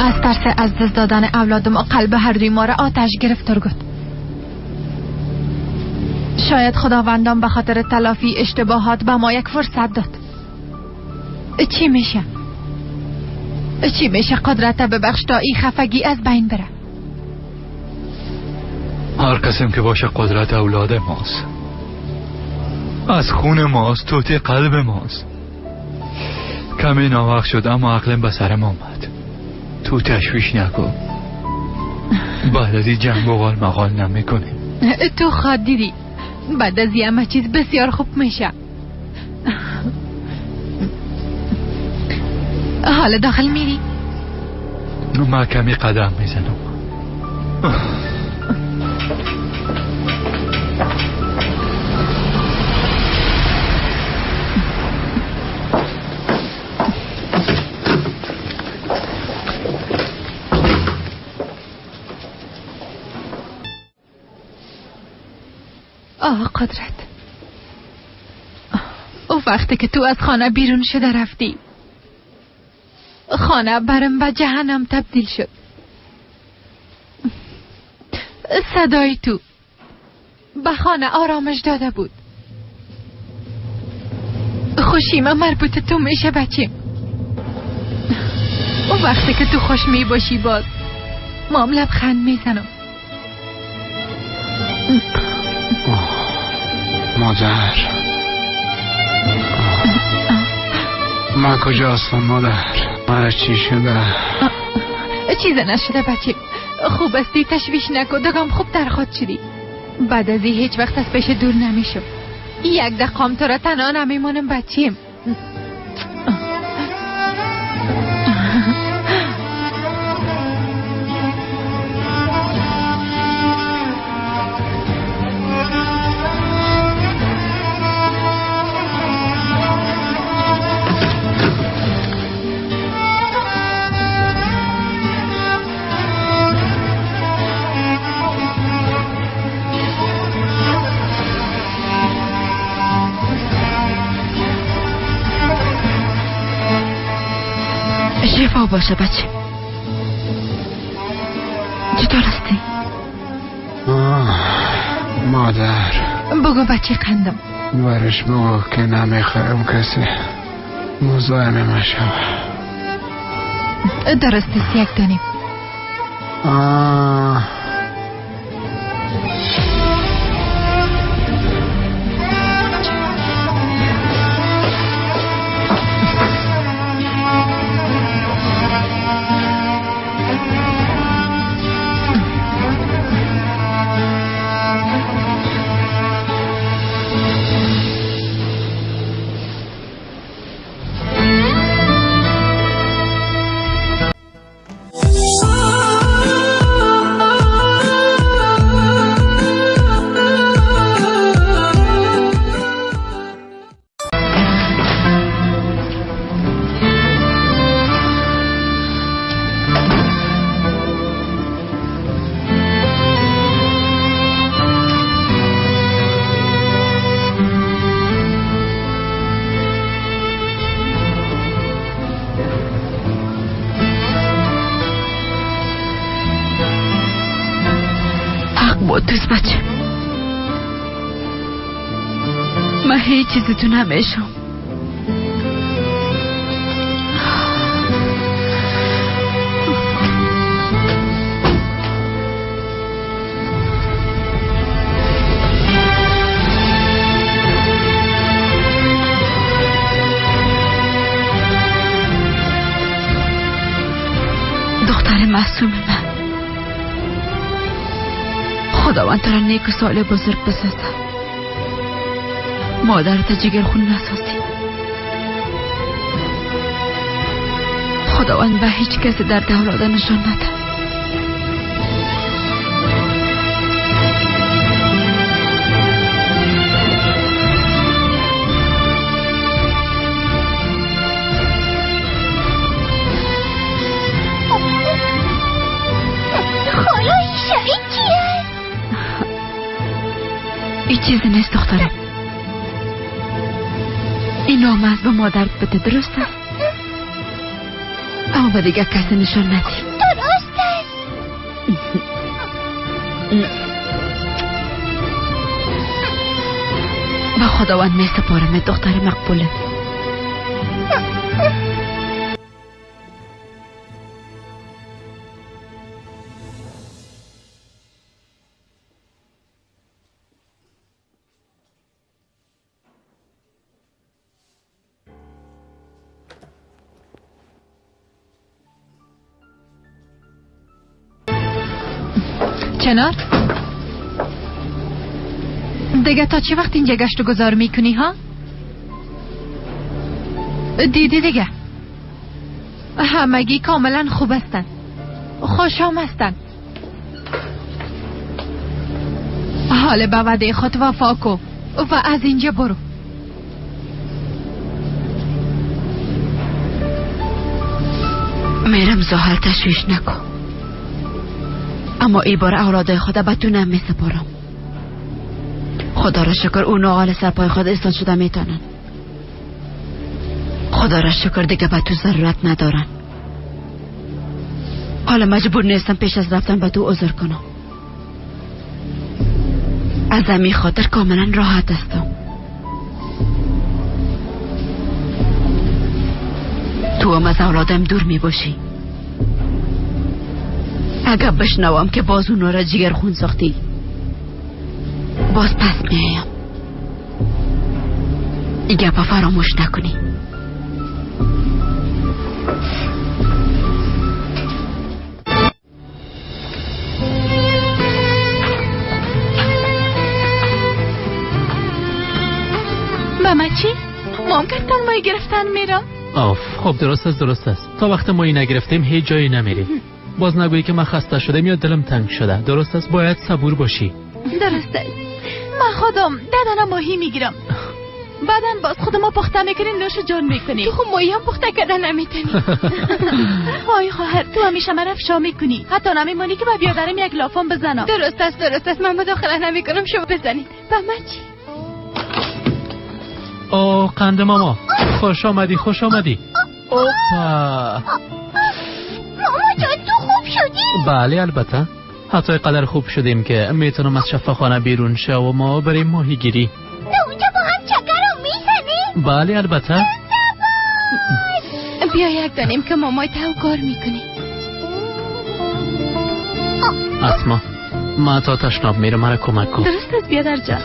از ترس از دست دادن اولادم و قلب هر دوی ما را آتش گرفتار گفت. شاید خداوندان به خاطر تلافی اشتباهات به ما یک فرصت داد. چی میشه؟ چی میشه قدرت ببخش تا این خفگی از بین بره؟ هر کسیم که باشه قدرت اولاد ماست، از خون ماست، توتی قلب ماست. کمی ناوقت شد اما عقلم به سرم آمد. تو تشویش نکن، بعد از این جنگ و غال مغال نمیکنیم. تو خود دیدی بعد از این همه چیز بسیار خوب میشه. حالا داخل میری؟ من کمی قدم میزنم. قدرت، او وقتی که تو از خانه بیرون شده رفتی، خانه برم به جهنم تبدیل شد. صدای تو به خانه آرامش داده بود. خوشیم مربوط تو میشه بچیم. او وقتی که تو خوش می باشی باز مام لبخند میزنم. مادر، من کجا هستم مادر؟ من چی شده؟ چیز نشده بچیم. خوب استی، تشویش نکن. دگم خوب در خود شدی. بعد از این هیچ وقت از پیش دور نمیشم. یک دقیقه تو را تنها نمیمونم بچیم. شفا باشه بچه. چطور هستی؟ مادر بگو بچه قندم. برش بگو که نمیخرم کسی مزاحم مشم. درست است یک دانیم. دوست بچه، من هیچ چیزی تو نمیشم. دختر معصوم من، خداوند تو را نیک و سال بزرگ بسازه. مادرت جگر خون نسازی. خداوند به هیچ کسی در اولاد نشان نده. این چیزی نیست دخترم. این نامه از به مادرت بده، درسته؟ اما به دیگه کسی نشان ندی. با خداوند می سپارم دختر مقبوله. چنار دیگه تا چه وقت اینجا گشت و گذار میکنی ها؟ دیدی دیگه همگی کاملا خوب هستن، خوشام هستن. حال به وعده خود وفا کو و از اینجا برو. میرم زحل، تشویش نکن، اما ای بار اولادای خود به تو نمی سپارم. خدا را شکر اون آقال سرپای خود ایستان شده میتونن. خدا را شکر دیگه به تو ضرورت ندارن. حالا مجبور نیستم پیش از رفتن به تو عذر کنم. از همین خاطر کاملا راحت هستم. تو هم از اولادم دور می باشی. اگر بشنوم که باز اونو را جگر خون ساختی، باز پس میایم. این گپا فراموش نکنی. ماما چی؟ مام کردن مایی گرفتن میرم؟ خب درست است. تا وقت مایی نگرفتیم هیچ جایی نمیریم. باز نگویی که من خسته شدم یا دلم تنگ شده. درست است، باید صبور باشی. درست است. من خودم دادن ماهی میگیرم، بعدن باز خودم پخته میکنیم، نوش جان میکنیم. تو خود ماهی هم پخته کردن نمیتونی. وای خواهر، تو همیشه من افشا میکنی، حتی نمیمونی که با بیادرم یک لافم بزنم. درست است، من مداخله نمیکنم، شما بزنید. با من چی؟ قند ماما، خوش آمدی. اوپا ماما جان، تو خوب شدی؟ بله البته، حتی قدر خوب شدیم که میتونم از شفاخانه بیرون شو و ما بریم ماهی گیری. تو اونجا با هم چکر رو میزنی؟ بله البته. بیا یک دانیم که مامای تو کار میکنی. اسما، ما تا تشناب میرم، مرا کمک کن. درست است بیادر جان.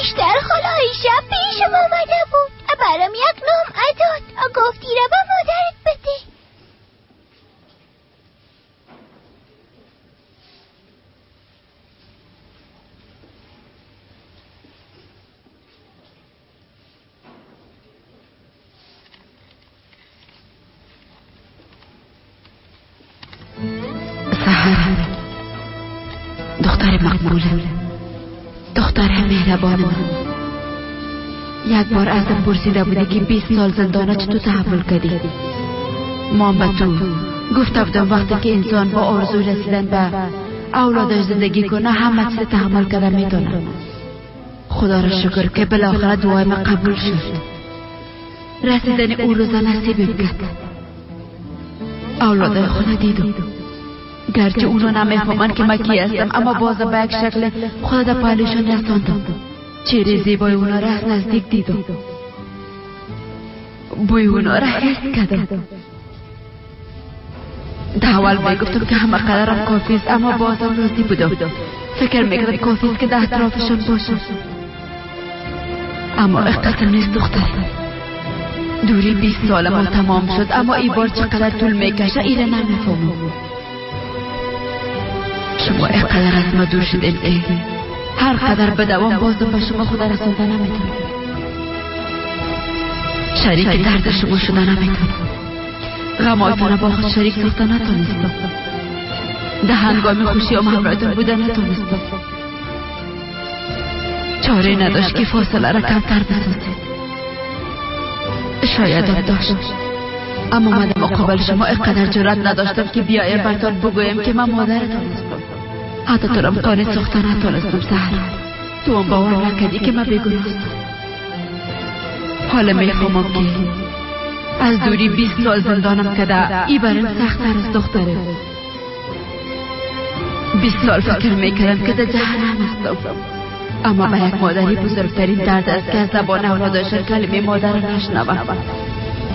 بیشتر خالای شب پیشم آمده بود، برام یک نام عداد، گفتی رو به مادرت بده. سحر، دختر مقبوله، دختر مهربان من. یک بار ازم پرسیده بوده که 20 سال زندانه چطور تحمل کردی. ما به تو گفته بودم وقتی که انسان با آرزو رسیدن به اولادش زندگی کنه همه چیز تحمل کردن میتونه. خدا را شکر که بالاخره دعای من قبول شد. رسیدن اون روزا نصیبم کرد. اولادای خود دیدم، گرچه اونو نمیفهمن که من کی هستم، اما باز به یک شکل خود در پایلشان رساندم. چهره زیبای اونا را از نزدیک دیدم، بوی اونا را حس کردم. در اول میگفتم که همه قدرم کافی است، اما بازم راضی بودم. فکر میکردم کافی است که در اطرافشان باشم، اما اقتصر نیست دختر. دوری 20 سال ما تمام شد، اما ای بار چقدر طول میکشه ایره نمیفهمم. شما اقدر از ما دور شدین ای، هر قدر بدوام بازم به شما خدا رسانده نمیتونم. شریک درد شما شده نمیتونم. غماتون با خود شریک ساخته نتونستم. ده هنگام خوشی هم همراهتون بوده نتونستم. چاره نداشت که فاصله را کمتر بسازید. شاید هم داشت، اما من مقابل شما اقدر جرأت نداشتم که بیایم برتان بگویم که من مادرتان هستم. حتی تو را امکان ساخته نتونستم. سهر تو هم باور نکردی که من بیگناستم. حالا میفهمم که از دوری 20 سال زندانم کده ای برم سخت‌تر از دختره. 20 سال فکر میکردم که در جهنم هستم، اما به یک مادری بزرگترین درد است که از زبان اولادش کلمه مادر نشنوم.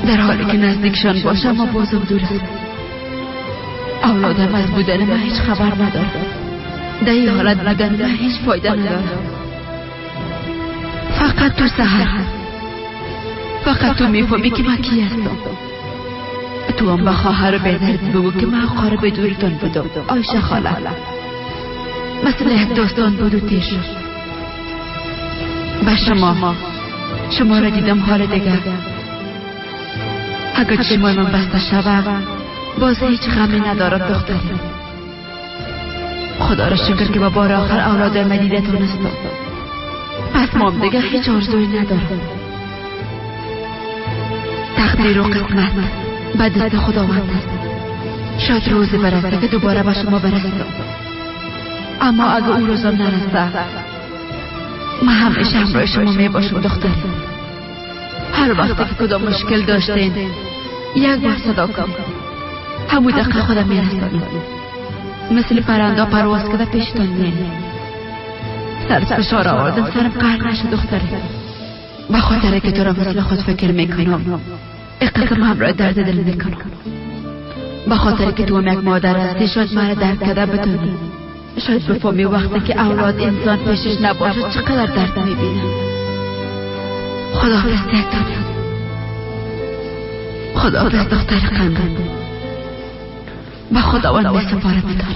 در حالی که نزدیکشان باشم اما بازم دور است. اولادم از بودن من هیچ خبر نداره. در این حالت بودن من هیچ فایده نداره. فقط تو سحر، فقط تو میفهمی که من کی هستم. تو هم به خواهر بیدرد بگو که من قرار به دورتون بدم. آیشه خاله مثل یک داستان بود و تیر شد. به شما را دیدم حال دیگر. اگر چشمای من بسته شود باز هیچ غمی ندارم دختری. خدا را شکر که با بار آخر اولاد من دیده تونستم. پس مام دیگه هیچ آرزوی ندارم. تقدیر و قسمت به دست خداوند است. شاید روزی برسه که دوباره به شما برسم، اما اگه اون روزا نرسه من همیشه همراه شما می باشم دختر. هر وقتی که کدام مشکل داشتین یک بار صدا کن، همون دقیقه خودم می رسانم. مثل پرنده پرواز کده پیشتان میانی. سر فشار آوردم سرم قهر نشد دختره. به خاطر که تو را مثل خود فکر میکنم اقلقم همراه درد دل میکنم. به خاطر که تو هم یک مادر هستی شاید مرا درد کده بتونی. شاید بفهمی وقتی که اولاد انسان پیشش نباشه چقدر درد میبینه. خداحافظ دیگتان. خداحافظ دختر قندم. به خداوند میسپارمتان.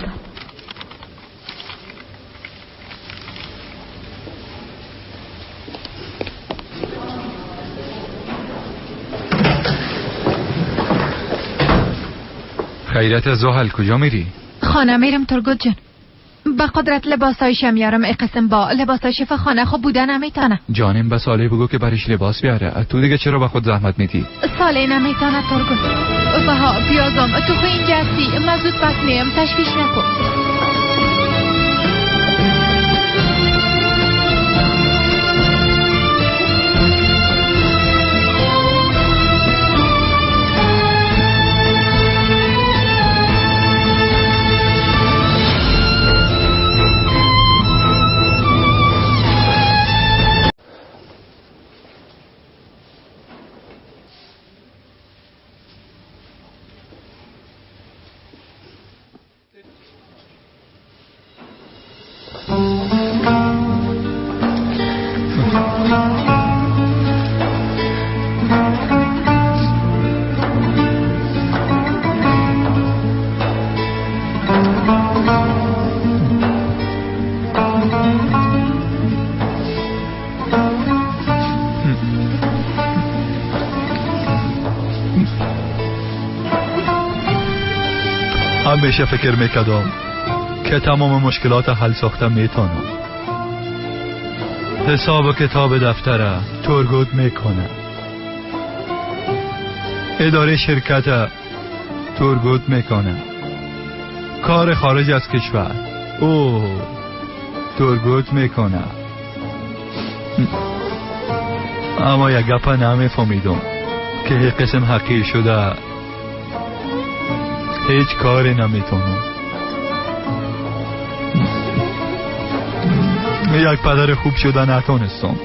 خیرت زحل کجا میری؟ خانه میرم ترگوت جان. با قدرت لباسایشم میارم. ای قسم با لباسای شف خانه خوب بودن نمیتونه. جانم به ساله بگو که برش لباس بیاره. تو دیگه چرا به خود زحمت میدی؟ ساله نمیتونه ترگوت. بها بیازم تو خو اینجا هستی. من زود پس میم تشویش نکن. همیشه فکر میکردم که تمام مشکلات حل ساختم میتونم. حساب و کتاب دفتره ترگوت میکنه. اداره شرکت ترگوت میکنه. کار خارج از کشور ترگوت میکنه. اما یک گپ نمیفهمیدم که یک قسم حقیر شده هیچ کاری نمیتونم. یک پدر خوب شده نتونستم.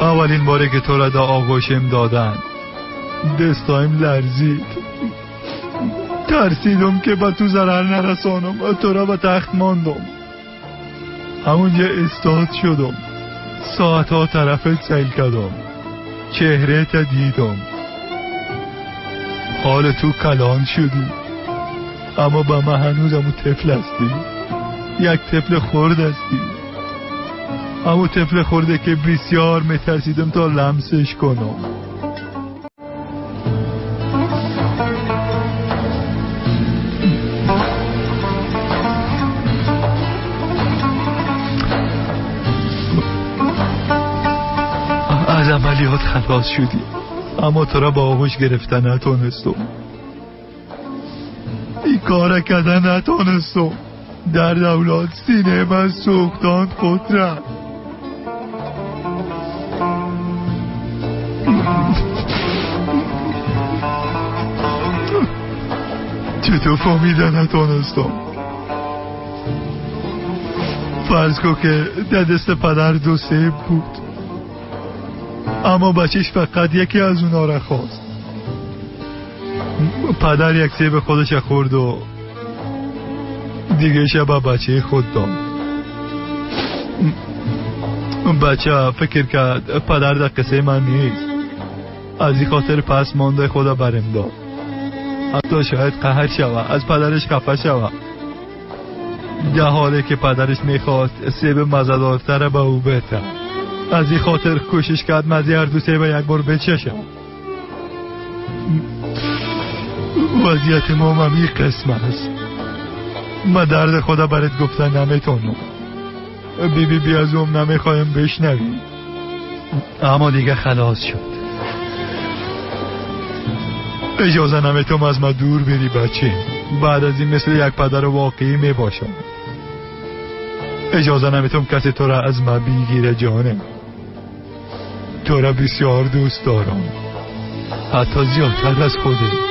اولین باره که تو را دا آغوشم دادن دستایم لرزید. ترسیدم که با تو ضرر نرسانم و تو را به تخت ماندم. همونجا استاد شدم. ساعتها طرفت سیل کردم. چهره تا دیدم. حال تو کلان شدی، اما با من هنوز همون طفل هستی. یک طفل خرد هستی. همون طفل خورده که بسیار میترسیدم تا لمسش کنم. از عملیات خلاص شدی، اما تو را با آغوش گرفتن نتونستم. این کار کردن نتونستم. در دولت سینه من سوختان قدرت. چطور فهمیدن نتونستم؟ فرض کن که در دست پدر 2 سیب بود، اما بچهش فقط یکی از اونا را خواست. پدر 1 سیب خودش خورد و دیگه شب بچه خود داد. بچه فکر کرد پدر در قصه من نیست، از این خاطر پس مانده خدا برم داد. حتی شاید قهر شوه، از پدرش خفه شوه، در حالی که پدرش میخواست سیب مزه‌دارتر به او بده. از این خاطر کوشش کرد مزه هر 2 سیب 1 بار بچشم. وضعیت ما هم یک قسم است. من درد خدا برات گفتن نمیتونم. بی از اون نمیخوایم بشنوی، اما دیگه خلاص شد. اجازه نمیتونم از من دور بری بچه. بعد از این مثل یک پدر واقعی میباشم. اجازه نمیتونم کسی تو را از من بگیره جانم. تو را بسیار دوست دارم، حتی زیادتر از خودت.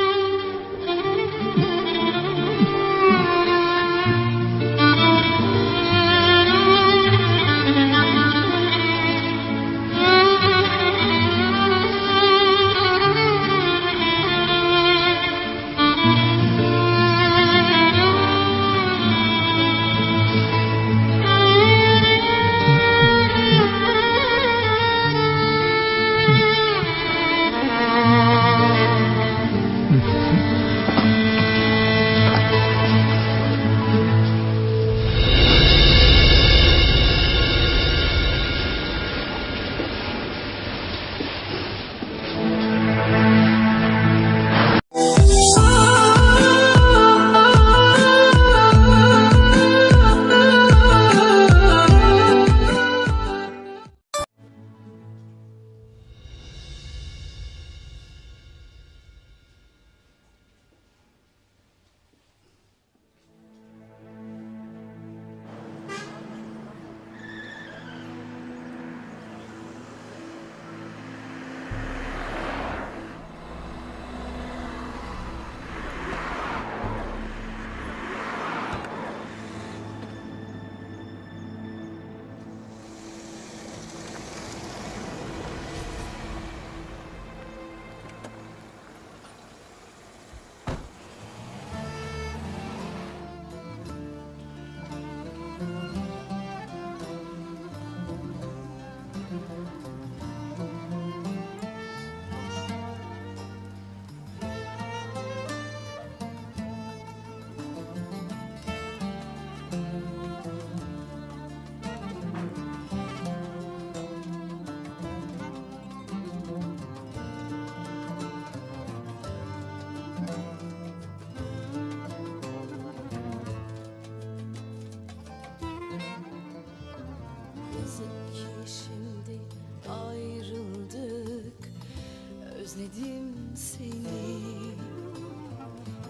Özledim seni.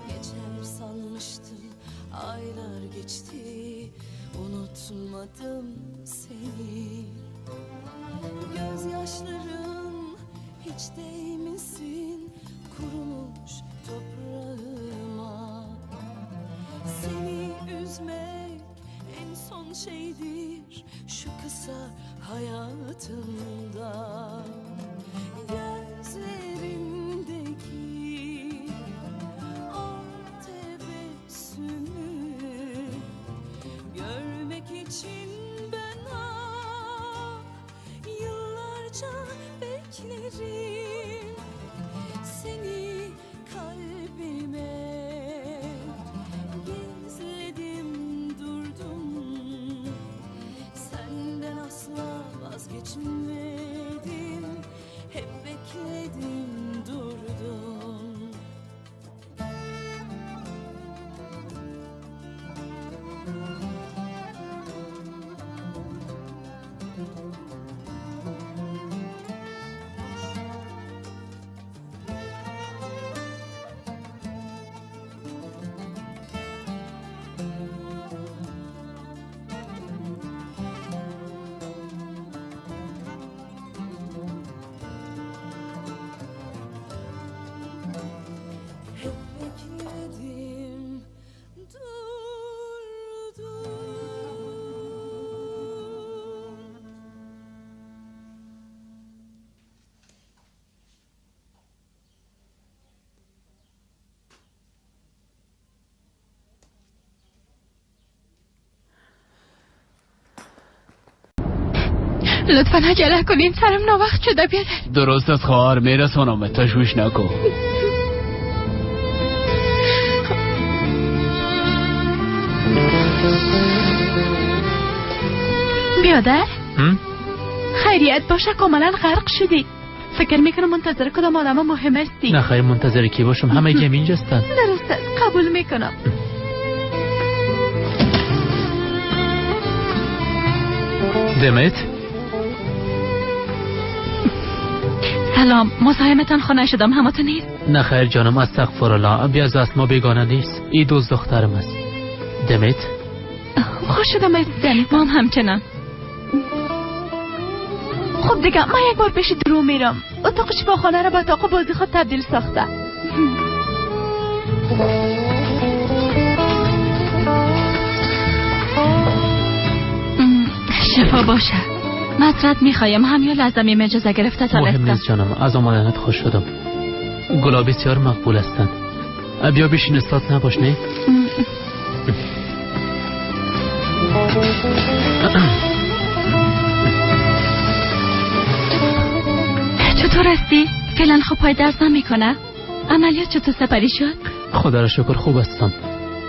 Geçer sanmıştım, aylar geçti, unutmadım seni. Gözyaşlarım hiç değmesin kurumuş toprağıma. Seni üzmek en son şeydir şu kısa hayatımda. Gözlerindeki o tebessümü görmek için ben yıllarca beklerim. Seni kalbime gizledim durdum, senden asla vazgeçmedim. Hep bekledim. لطفا عجله کنین، سرم ناوقت شده بیادر. درست از خواهر میرسانم، تشویش نکن. بیادر خیریت باشه، کاملا غرق شدی. فکر میکنم منتظر کدام آدم مهم هستی. نه خیر، منتظر کی باشم؟ همه گم اینجا هستن. درست است، قبول میکنم. دمت سلام، مزاحمتان خانه شدم، همه تو نیست؟ نه خیر جانم، استغفرالله، بیاز است، ما بیگانه نیست. ای دوست دخترم است. دمت خوش شدم عزیزم. ما هم همچنان. خب دیگه من یک بار پیش درو میرم. اتاق شفاخانه رو به اتاق بازی خود تبدیل ساخته. شفا باشه. مطرد میخوایم، هم یا لازمی اجازه گرفته تا مهم نیست جانم، از آمدنت خوش شدم. گلا بسیار مقبول هستند. بیا بشین، استاد نباش. نه چطور هستی؟ فعلا خب پای درد نمیکنه؟ عملیات چطور سپری شد؟ خدا را شکر خوب هستم.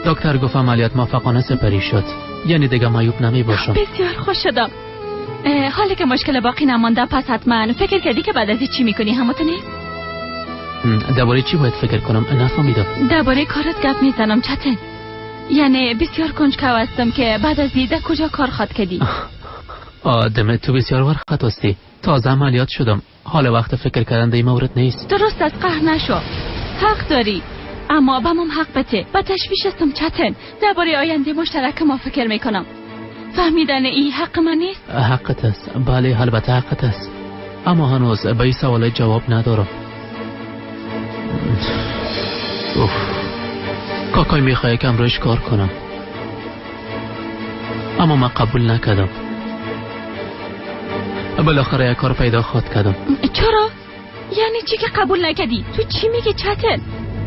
دکتر گفت عملیات موفقانه سپری شد، یعنی دیگه معیوب نمی باشم. بسیار خوش شدم. حالی که مشکل باقی نمانده، پس حتما فکر کردی که بعد از چی میکنی؟ همونطور نیست؟ درباره چی باید فکر کنم؟ نفهمیدم. درباره کارت گپ میزنم چتن. یعنی بسیار کنجکاو هستم که بعد از دیده کجا کار خواد کردی؟ آدم تو بسیار ورخت هستی. تازه عملیات شدم، حال وقت فکر کردن این مورد نیست. درست است، قهر نشو، حق داری، اما بمم حق بته. با تشویش هستم چتن. درباره آینده مشترک ما فکر میکنم. فهمیدن ای حق من نیست؟ حقت است، بله البته حقت است، اما هنوز به این سوال جواب ندارم. کاکای میخواه که امروز کار کنم، اما من قبول نکردم. بالاخره یک کار پیدا خواد کردم. چرا؟ یعنی چی که قبول نکردی؟ تو چی میگی چتن؟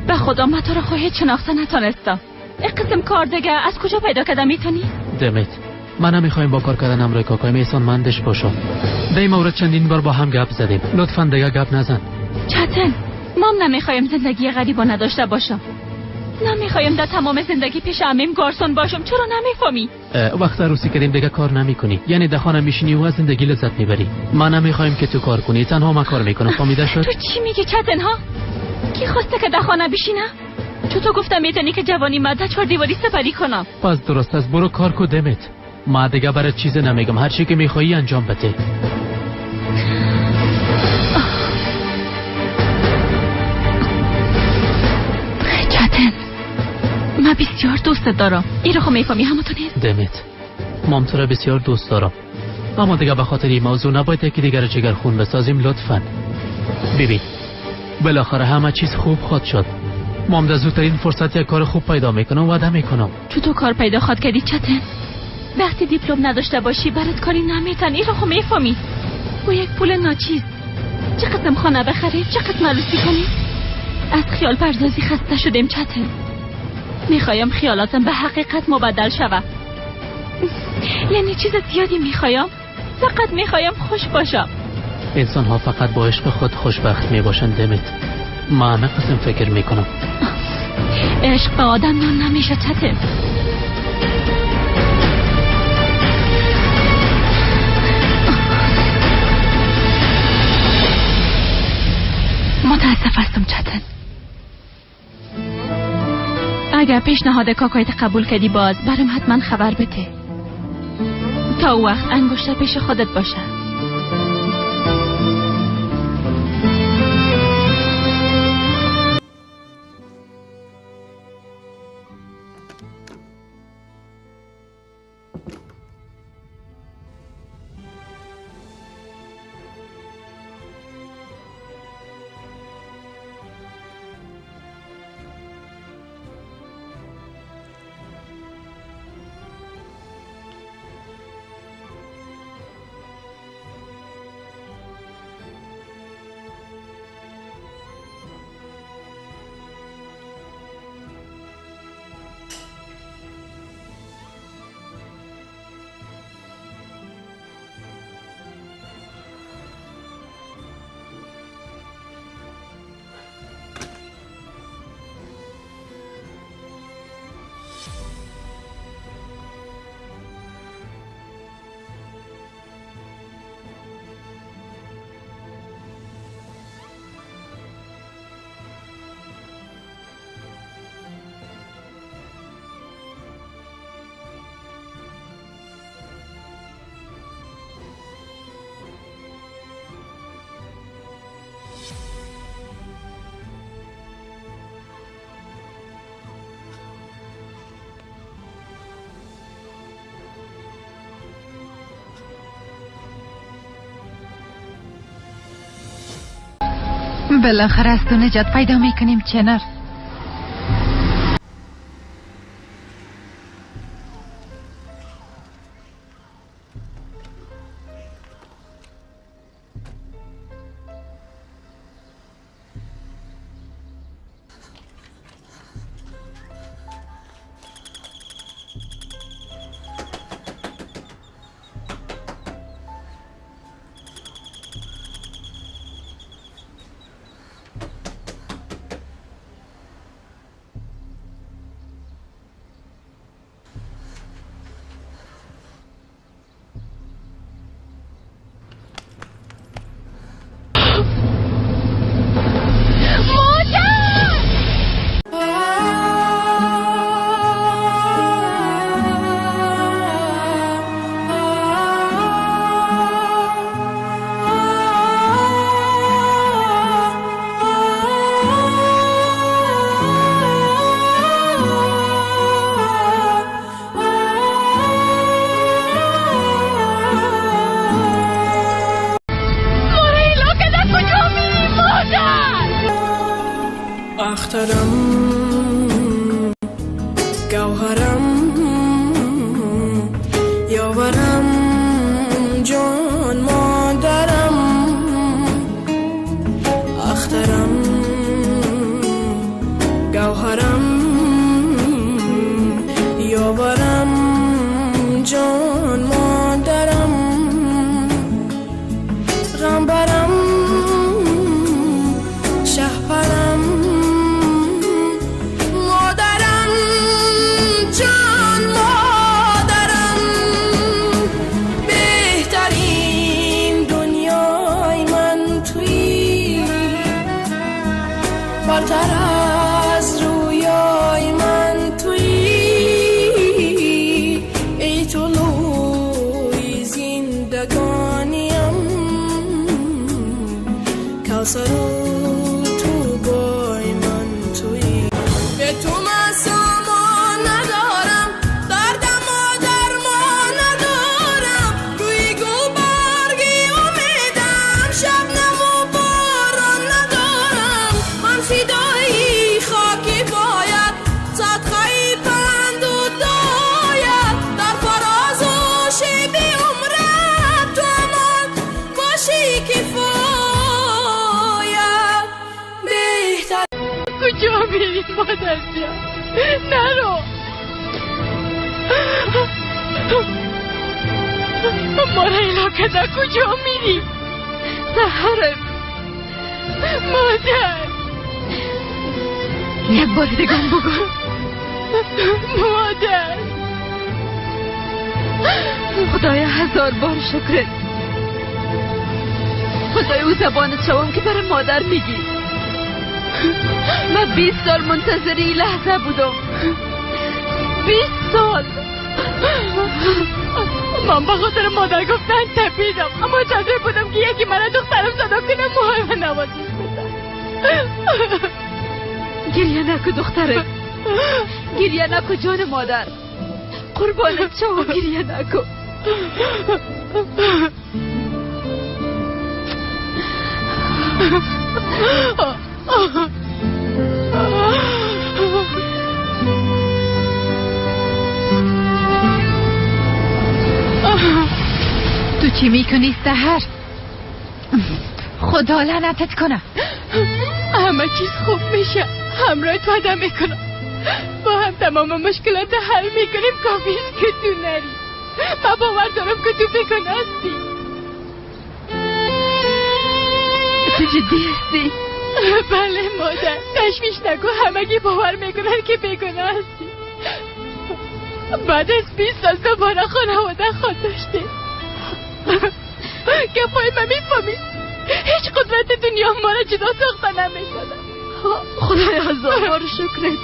به خدا من تو رو خواهید شناخته نتانستم. این قسم کار دیگه از کجا پیدا کردم میتونی؟ دمت من نمیخوایم با کار کردن امروی کاکای میسان مندش باشم. در این مورد چندین بار با هم گپ زدیم، لطفا دیگه گپ نزن. چتن مام نمیخوایم زندگی غریبا نداشته باشم. نمیخوایم در تمام زندگی پیش عمیم گارسون باشم. چرا نمیفهمی؟ وقت عروسی کردیم دیگه کار نمیکنی، یعنی در خانه میشینی و از زندگی لذت میبری. ما نمیخوایم که تو کار کنی، تنها من کار میکنم. فهمیده شد؟ تو چی میگی چتن ها؟ کی خواسته که در خانه بشینه؟ چطور گفتم میتونی که جوانی مده 4 دیواری سپری کنم؟ پس درست است، برو کار کو دمت. ما دیگه برای چیز نمیگم، هر چی که میخوایی انجام بده. چتن من بسیار دوست دارم، این رو خب میفهمی همونطور نیست؟ دمت مام تو را بسیار دوست دارم، اما دیگه به خاطر این موضوع نباید یکی دیگر جگر خون بسازیم. لطفا ببین، بالاخره همه چیز خوب خواهد شد. مام در زودترین فرصت یک کار خوب پیدا میکنم، وعده میکنم. چطور کار پیدا خواهد کردی چتن؟ وقتی دیپلم نداشته باشی برات کاری نمیتن، این رو خب میفهمی. با یک پول ناچیز چه قسم خانه بخریم، چه قسم عروسی کنیم؟ از خیال پردازی خسته شدیم چتن. میخوایم خیالاتم به حقیقت مبدل شود. یعنی چیز زیادی میخوایم، فقط میخوایم خوش باشم. انسان ها فقط با عشق خود خوشبخت میباشند دمت. ما همه قسم فکر میکنم. عشق به آدم نان نمیشه چتن. متاسف هستم چتن. اگر پیشنهاد کاکایت قبول کردی باز برام حتما خبر بده. تا وقت انگشت پیش خودت باشه. بالاخره از تو نجات پیدا میکنیم چنر. خدایا هزار بار شکرت. خدایا او زبانت شوم که برای مادر میگی. من 20 سال منتظر این لحظه بودم. 20 سال. من به خاطر مادر گفتن تپیدم، اما چطور بودم که یکی من دخترم صدا کنم موهای من نوازش بدم. گریه نکو دختره، گریه نکو جان مادر، قربانت شو، گریه نکو. تو چی میکنی سحر؟ خدا لعنتت کنه. همه چیز خوب میشه، همراه تو آدم میکنم، با هم تمام مشکلات حل میکنیم. کافیست که تو نری. من باور دارم که تو بیگناه هستی. تو جدی هستی؟ بله مادر، تشویش نکن، همگی باور میکنن که بیگناه هستی. بعد از 20 سال دوباره خانواده خود داشتیم. گفای من میفهمی هیچ قدرت دنیا ما را جدا ساخته نمیکنه. خدای هزار بار شکرت.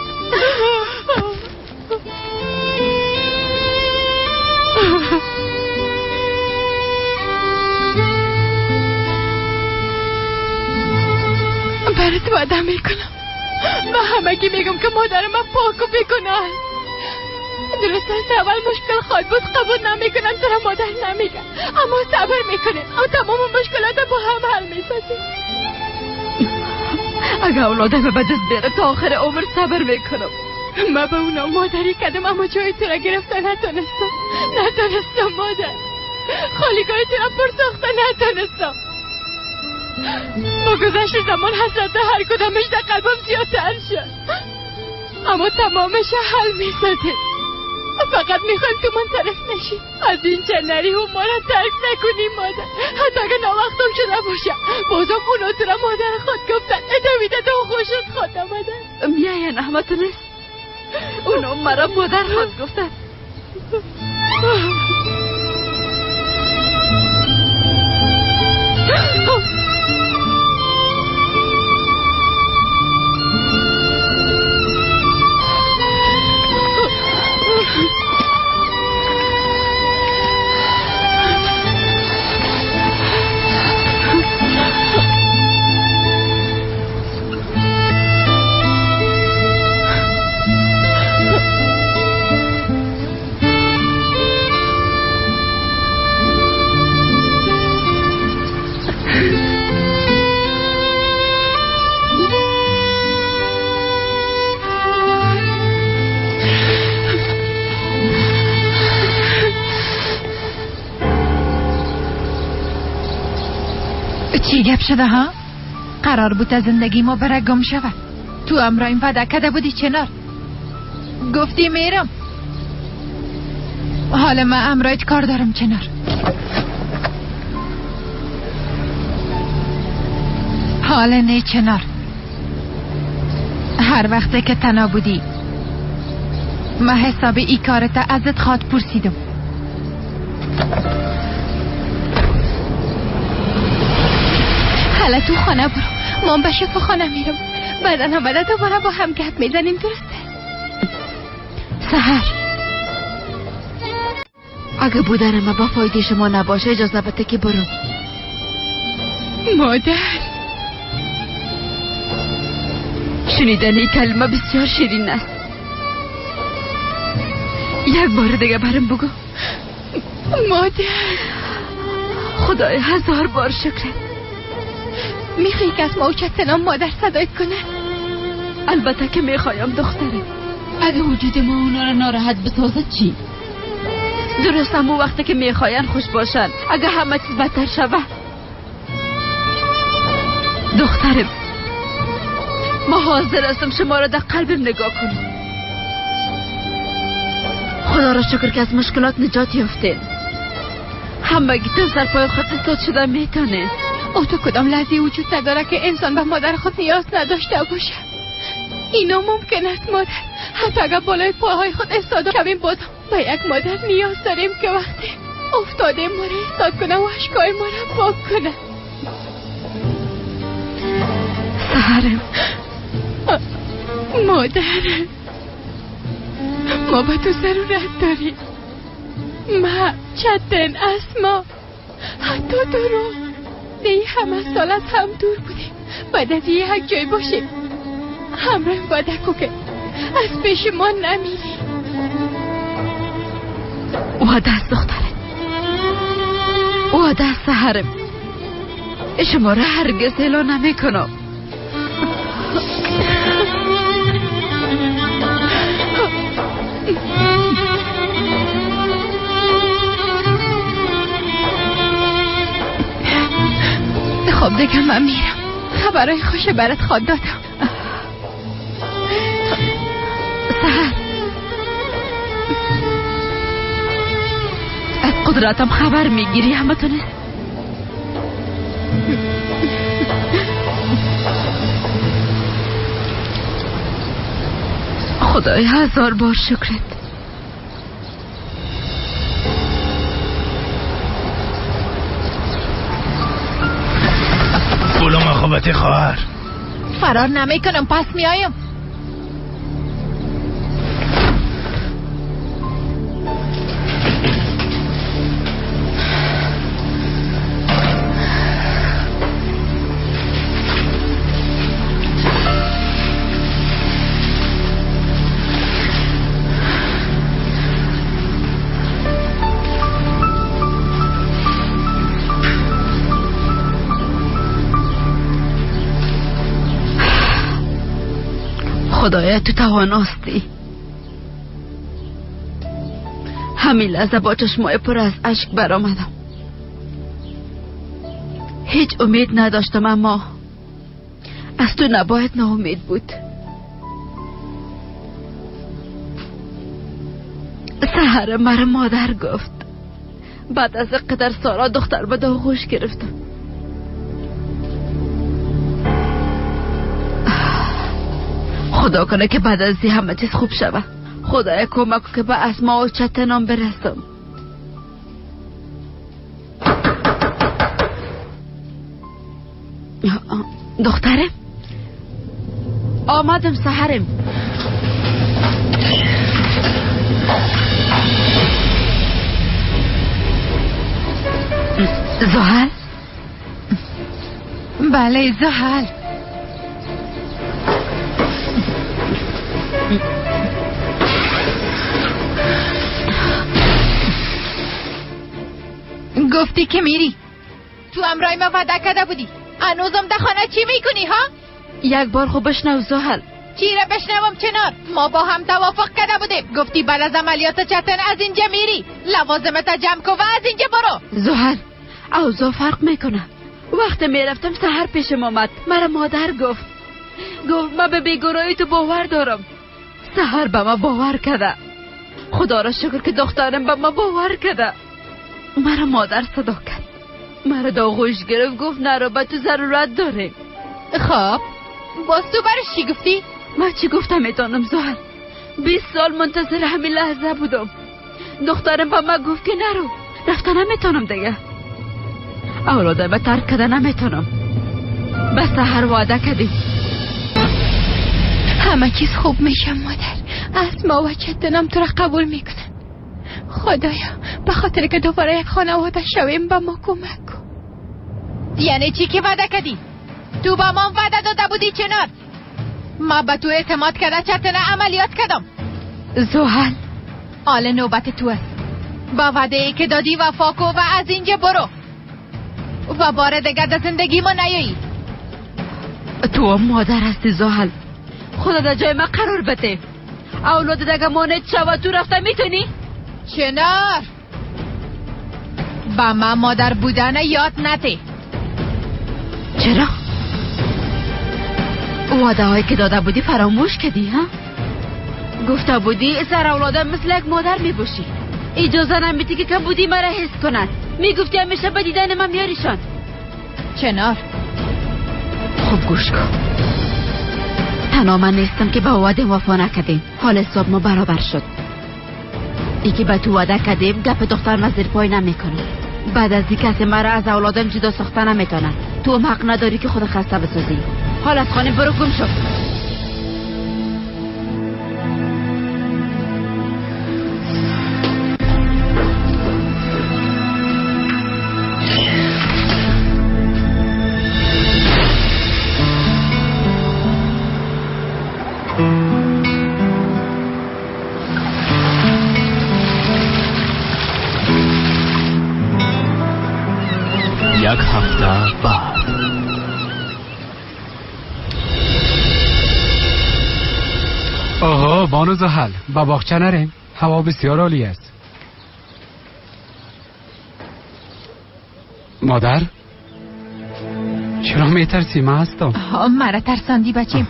برات وعده میکنم و همگی میگم که مادر من پاک و بیگناه است. درست است اول مشکل خواهد بود، قبول نمیکنم، تو مادر نمیگم، اما صبر میکنیم و تمام مشکلات با هم حل میسازیم. اگه اولادم به دست بیاره تا آخر عمر صبر میکنم. ما به اونا مادری کردم اما جای تو را گرفتن نتونستم مادر. خالیگاه تو را پر ساخته نتونستم. با گذشت زمان حسرت هر کدامش در قلبم زیادتر شد، اما تمامش حل می‌شده. فقط میخوایم تو منصرف نشی، از اینجا نری و ما را ترک نکنی مادر. حتی اگه ناوقتم شده باشه بازم اونا تو را مادر خود گفتن. ادامیده تو خوشت خود آمده میاین احمد نیست، اونا مرا مادر خود گفتن. چی گپ شده ها؟ قرار بود زندگی ما بره گم شود. تو امرایم وعده کرده بودی چنار، گفتی میرم. حالا من امرایت کار دارم چنار. حالا نه چنار، هر وقته که تنها بودی من حساب ای کارتا ازت خواد پرسیدم. حالا تو خانه برو، من به شفا خانه میرم. بعدا دوباره با هم گپ میزنیم، درسته؟ سحر اگه بودن ما با فایده شما نباشه اجازه بده که برو. مادر شنیدن این کلمه بسیار شیرین است. یک بار دیگه برم بگو. مادر خدای هزار بار شکرت. میخوایی که از ما اوچت سلام مادر صدایت کنه؟ البته که میخوایم دختره. اگه وجود ما اونا رو ناراحت بسازد چی؟ درست همون وقتی که میخواین خوش باشن، اگه همه چیز بدتر شوه. دخترم ما حاضر هستم شما را در قلبم نگاه کنم. خدا را شکر که از مشکلات نجات یافتین. همگی تو سر پای خود استاد شده میتونه. او تو کدام لحظه وجود نداره که انسان به مادر خود نیاز نداشته باشه؟ اینا ممکن است مادر. حتی اگر بالای پاهای خود استاد شویم بازم به یک مادر نیاز داریم که وقتی افتاده ما را ایستاد کنه و اشکای ما را پاک کنه. سحرم مادر ما به تو ضرورت داریم. ما چتن اسما حتی درو دی همه سال از هم دور بودیم، بعد از یک جای باشیم. همراه وعده کو که از پیش ما نمیری. وعده است دخترم، وعده است سحرم. شما را هرگز اعلان نمیکنم. خب دیگه من میرم. خبرهای خوش برات خواد دادم. سحر از قدرتم خبر میگیری همه تونه؟ خدای هزار بار شکرت. بولو مخابت خواهر فرار نمیکنم، پس میایم. خدایا تو تواناستی. همین لحظه با چشمای پر از اشک برآمدم. هیچ امید نداشتم، اما از تو نباید ناامید بود. سحر مرا مادر گفت. بعد از قدر سالا دختر به آغوش گرفتم. خدا کنه که بعد از این همه چیز خوب شود. خدای کمک که به اسما و چتنام برسم. دخترم آمدم. سحرم. زحل؟ بله زحل. گفتی که میری. تو امرای ما وعده کرده بودی. هنوزم در خانه چی میکنی ها؟ یک بار خوب بشنو زحل. چی را بشنوم چنار؟ ما با هم توافق کرده بودیم. گفتی بعد از عملیات چتن از اینجا میری. لوازمت جمع کن و از اینجا برو. زحل اوضاع فرق میکنه. وقت میرفتم سحر پیشم آمد. مرا مادر گفت من به بیگناهی تو باور دارم. سحر به ما باور کرده. خدا را شکر که دخترم به ما باور کرده. مرا مادر صدا کرد. مرا در آغوش گرفت. گفت نرو، به تو ضرورت داره. خب باز تو برش چی گفتی؟ من چی گفتم میتونم زحل؟ 20 سال منتظر همین لحظه بودم. دخترم به من گفت که نرو. رفتن نمیتونم دیگه. اولادم ترک کده نمیتونم. به سحر وعده کردیم. همه چیز خوب میشه مادر. اسما و چتنم تو را قبول میکنن. خدایا به خاطر که دوباره یک خانواده شویم به ما کمک کن. یعنی چی که وعده کردی؟ تو با ما وعده داده بودی چنار؟ ما به تو اعتماد کرده چتن عملیات کردم. زحل حال نوبت تو است. با وعده ای که دادی وفا کن و از اینجا برو و بار دیگر در زندگی ما نیایی. تو مادر هستی زحل. خدا در جای ما قرار بده. اولاد دیگه مانت شود. تو رفته میتونی؟ چنار با من مادر بودن یاد نده. چرا؟ وعده هایی که داده بودی فراموش کردی ها؟ گفته بودی سر اولادم مثل یک مادر میباشی. اجازه نمیدی که کبودی مرا حس کند. میگفتی همیشه به دیدن من میاریشان. چنار خوب گوش کن. تنها من نیستم که به وعده وفا نکردیم. حال حساب ما برابر شد. ای که به تو وعده کردیم گپ دختر ما زیر پای نمیکنه. بعد از این کسی مرا از اولادم جدا ساخته نمیتونه. تو هم حق نداری که خود خسته بسازی. حال از خانه برو گم شو. یک هفته بعد. آها بانو زحل، با باغچه نریم؟ هوا بسیار عالی است. مادر چرا میترسی؟ من هستم. مرا ترساندی بچیم.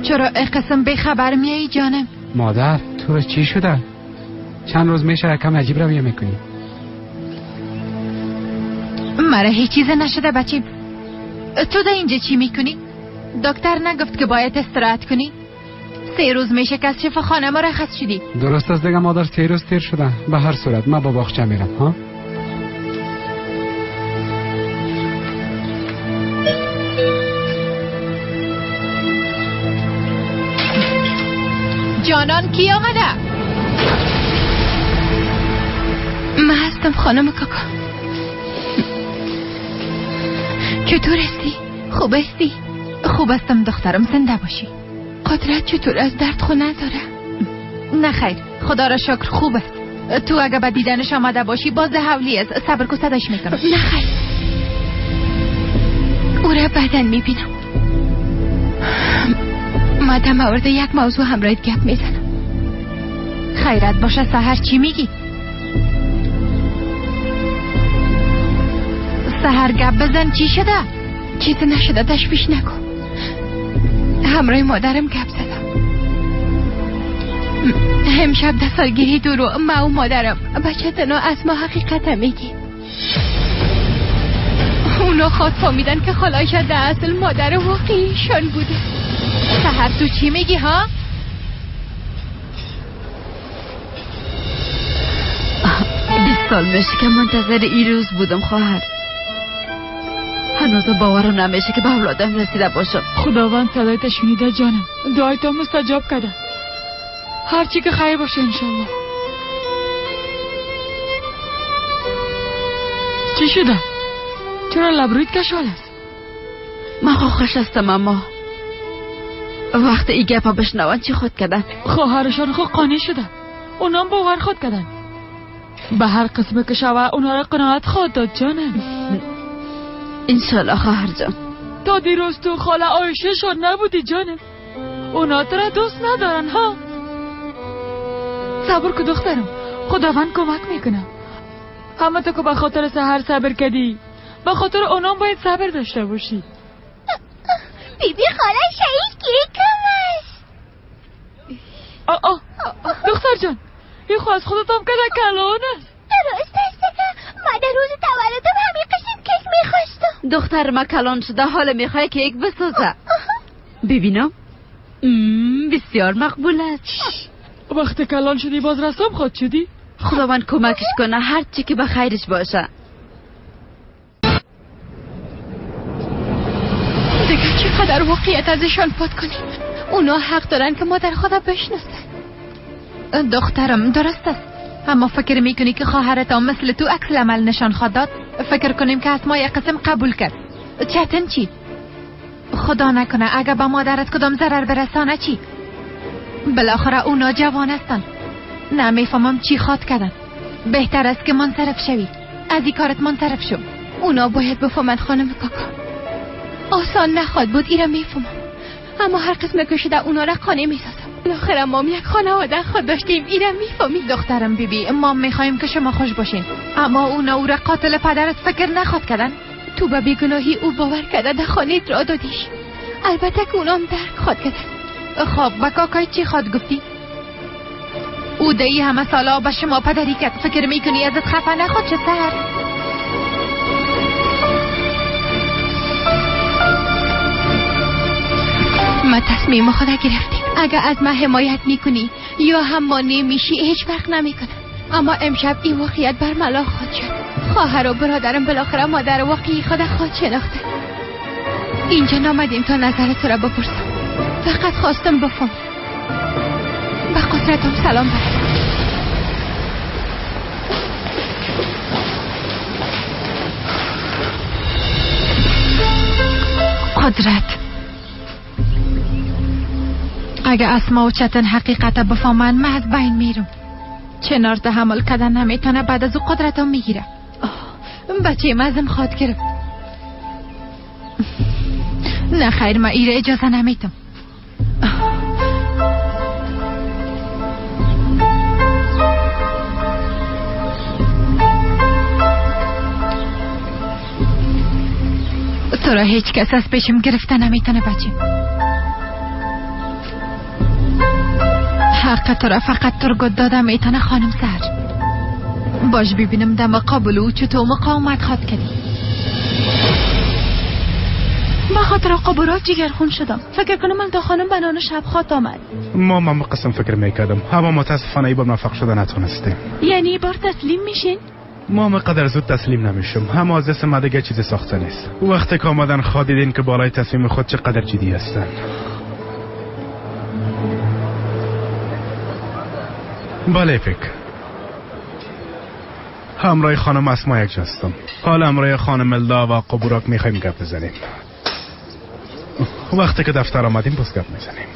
چرا قسم به خبر میایی جانم؟ مادر تو را چی شده؟ چند روز میشه یکم عجیب رویه میکنی. مرا هیچ چیز نشده بچیم. تو در اینجا چی میکنی؟ دکتر نگفت که باید استراحت کنی؟ 3 روز میشه که از شفاخانه مرخص شدی. درست است دیگه مادر، 3 روز تیر شده. به هر صورت من با باغچه میرم ها. جانان کی آمده؟ من هستم خانم کاکا. چطور هستی؟ خوب هستی؟ خوب هستم دخترم، زنده باشی. قدرت چطور؟ از درد خو نداره؟ نه خیر خدا را شکر خوب است. تو اگه به دیدنش آمده باشی باز حولی است. صبر کو صداش میکنم. نه خیر او را بعداً میبینم. من در مورد یک موضوع همراهت گپ میزنم. خیرت باشه سحر چی میگی؟ سحر گپ بزن چی شده؟ چیزی نشده تشویش نکن. همراه مادرم گپ زدم. امشب 10 سالگیری دورو ما و مادرم بچه تنو اسما حقیقت میگی. اونا خود فهمیدن که خالایش در اصل مادر واقعیشان بوده. سحر تو چی میگی ها؟ 20 سال میشه که منتظر این روز بودم خواهر. هنوز باورم نمیشه که به اولادم رسیده باشم. خداوند صدایت شنیده جانم. دعایت مستجاب کرده. هرچی که خیر باشه انشالله. چی شده؟ چرا لبرویت کشال است؟ من خوش هستم اما وقت ای گپا بشنوان چی خود کردن؟ خواهرشان خود قانع شده. اونام باور خود کردن. به هر قسم که شوه اونا را قناعت خود داد جانم. انشالله خواهر جان. تا دیروز تو خاله آیشه شد نبودی جانم. اونا تو را دوست ندارن ها. صبر که دخترم، خداوند کمک میکنه. اما تو که به خاطر سحر صبر کردی، به خاطر اونام باید صبر داشته باشی. بیبی خاله شهید گیری کم است. دختر جان، این خواست خودت هم کده کلان است. درست است که من در روز تولدم همین قسم کیک میخواستم. دختر ما کلان شده حال میخواه کیک بسازه. ببینم بسیار مقبول است. وقتی کلان شدی باز رسم خود شدی؟ خداوند کمکش کنه هر چی که به خیرش باشه. دیگه چقدر واقعیت ازشان پاد کنیم. اونا حق دارن که مادر خدا بشناسن. دخترم درست است، اما فکر میکنی که خواهرت هم مثل تو عکس العمل نشان خود داد؟ فکر کنیم که اسما یک قسم قبول کرد. چتن چی؟ خدا نکنه اگه با مادرت کدام ضرر برسانه چی؟ بالاخره اونا جوان هستن. نمیفهمم چی خواد کردن. بهتر است که منصرف شوی. از این کارت منصرف شو. اونا باید بفهمن خانم کاکا. آسان نخواد بود ایرا میفهمم، اما هر قسم که شده اونا را قانع میسازم. بالاخره ما یک خانواده خود داشتیم. ایرا میفهمی دخترم بیبی. ما میخوایم که شما خوش باشین، اما اونا او را قاتل پدرت فکر نخواد کردن. تو به بیگناهی او باور کرده در خانیت را دادیش. البته که اونام درک خواد کردن. خب با کاکای چی خواد گفتی؟ او دهی همه سالا به شما پدری کرد. فکر میکنی ازت خفه نخواد چه سر؟ ما تصمیم خود گرفتیم. اگه از ما حمایت میکنی یا هم مانع میشی هیچ فرق نمیکنه. اما امشب این واقعیت برملا خود شد. خواهر و برادرم بالاخره مادر واقعی خود خود شناخته. اینجا نامدیم تا نظر تو را بپرسم. فقط خواستم بفهم. به قدرتم سلام برد. قدرت، اگه اسما و چتن حقیقت بفهمن من از بین میرم. چنار تحمل کردن نمیتونه، بعد از او قدرتم میگیره. بچه مزم خواد گرفت. نه خیر، من ایره اجازه نمیتم. تو را هیچ کس از پیشم گرفته نمیتونه بچه. حق تو را فقط ترگت داده میتونه خانم سر. باش ببینم در مقابل او چطور مقاومت خواد کردی. من خاطر قبورات جگرخون شدم. فکر کنم من تا خانم بنان شب خواد آمد. ما قسم فکر میکردم، اما متاسفانه ای بار موفق شده نتونستیم. یعنی بار تسلیم میشین؟ ما قدر زود تسلیم نمیشم. هم از دست ما دیگه چیزی ساخته نیست. وقتی که آمدن خواد دیدین که بالای تصمیم خود چقدر جدی هستن. بله فکر همراه خانم اسما یک جاستم. حال همراه خانم الدا و قبوراک میخوایم گپ بزنیم. وقتی که دفتر آمدیم بس گپ میزنیم.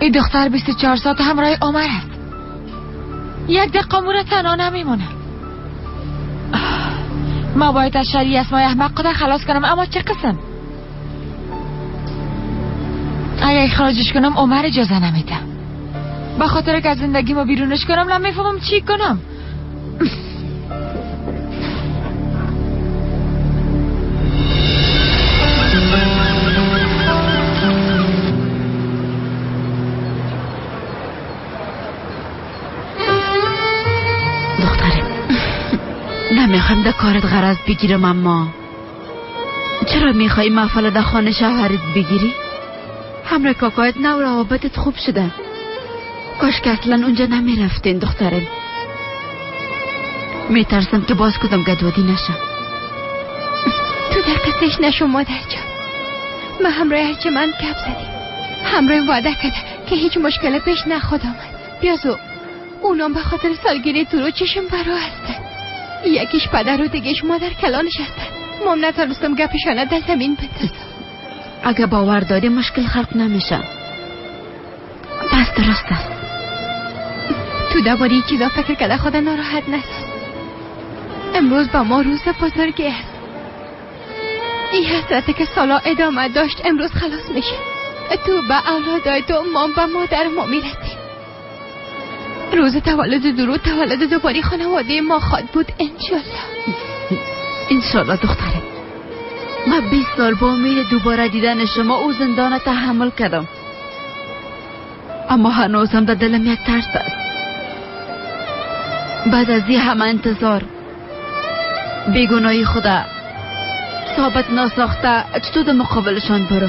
این دختر 24 ساعت همراه عمر است. یک دقیقه مونه تنها نمیمونه. ما باید از شری اسمای احمق خدا خلاص کنم، اما چه قسم؟ اگه اخراجش کنم عمر اجازه نمیده. به خاطر که از زندگی ما بیرونش کنم نمیفهمم چی کنم. نمیخوام در کارت غرض بگیرم، اما چرا میخوایی محفل در خانه شوهرت بگیری؟ همراه کاکایت نو روابطت خوب شده. کاش که اصلا اونجا نمیرفتین دخترم. میترسم که باز کدام گدوادی نشه. تو در قصهش نشو مادر جان. ما همراه هرچه من گپ زدیم، همراه وعده کرده که هیچ مشکل پیش نخواد آمد. بیازو اونام به خاطر سالگیری تو رو چشم برا هستن. یکیش پدر و دیگهش مادر کلانش هستن. مام نتونستم گپشانه در زمین بندازم. اگه باور داری مشکل خلق نمیشه. پس درست است. تو درباره این چیزا فکر کرده خود ناراحت نساز. امروز با ما روز بزرگی است. این حسرتی که سالا ادامه داشت امروز خلاص میشه. تو به اولادای تو، مام به مادر ما میرسیم. روز تولد درود، تولد دوباره خانواده ما خواد بود انشالله. انشالله دخترم. من 20 سال با امید دوباره دیدن شما او زندان تحمل کردم، اما هنوزم در دلم یک ترس است. بعد از این همه انتظار، بیگناهی خدا ثابت ناساخته، چطور در مقابلشان برو؟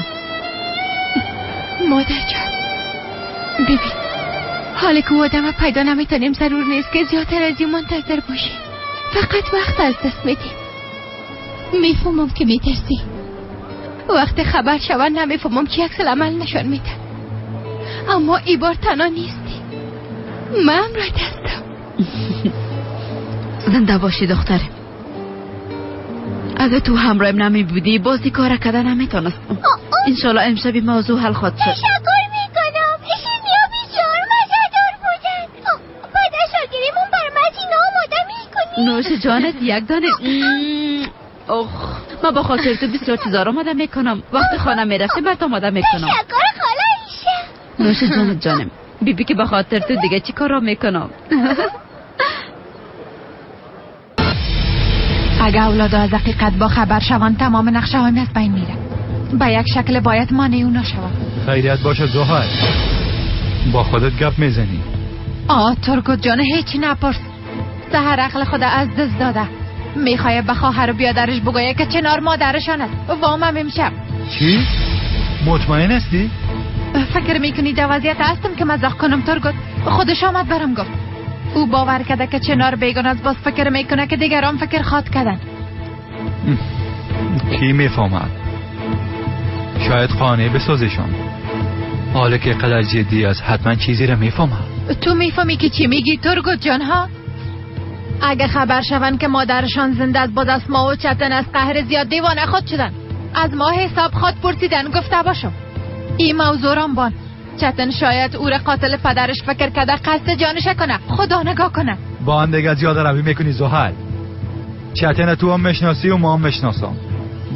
مادر جان ببین، حالی که آدم پیدا نمیتونیم ضرور نیست که زیادتر از این منتظر باشیم. فقط وقت از دست میدیم. میفهمم که میترسی. وقت خبر شود نمیفهمم چی عکس العمل نشان میده. اما ای بار تنها نیستی. من همراهت هستم. زنده باشی دخترم. اگه تو همراهم نمی بودی بازی کار کردن نمیتونستم. انشالله امشب موضوع حل خواهد شد. تشکر میکنم. اشینیا بسیار مزه‌دار بودن. بعد از سالگیریمون برام اینا آماده میکنی؟ نوش جانت یک دانه. من با خاطر تو بسیار چیزا رو آماده میکنم. وقتی خانه میرفتی برات آماده میکنم. تشکر خاله ایشه. نوش جانت جانم. بیبی که با خاطر تو دیگه چی کار رو میکنم. اگه اولادا از حقیقت با خبر شوند تمام نقشه های از بین میره. به یک شکل باید مانع اونا شوند. خیریت باشه زهر، با خودت گپ میزنی؟ ترگوت جان هیچی نپرس. سهر عقل خدا از دست داده. میخواه به خواهر و بیادرش بگویه که چنار مادرشان است. وامم امشب. چی؟ مطمئن هستی؟ فکر میکنی در وضعیت هستم که مزاح کنم ترگوت؟ خودش آمد برام گفت. او باور کرده که چنار بیگان است، باز فکر میکنه که دیگران فکر خواد کردن. کی میفهمد؟ شاید خانه بسازشان. حالا که قدر جدی است حتما چیزی را میفهمد. تو میفهمی که چی میگی ترگوت جان ها؟ اگه خبر شوند که مادرشان زنده است، باز از ما و چتن از قهر زیاد دیوانه خود شدن. از ما حساب خود پرسیدن. گفته باشم این موضوع رام بان. چتن شاید او را قاتل پدرش فکر کرده قصد جانش کنه. خدا نگاه کنه. با هم دیگه زیاد روی میکنی زحل. چتن تو هم مشناسی و ما هم مشناسم.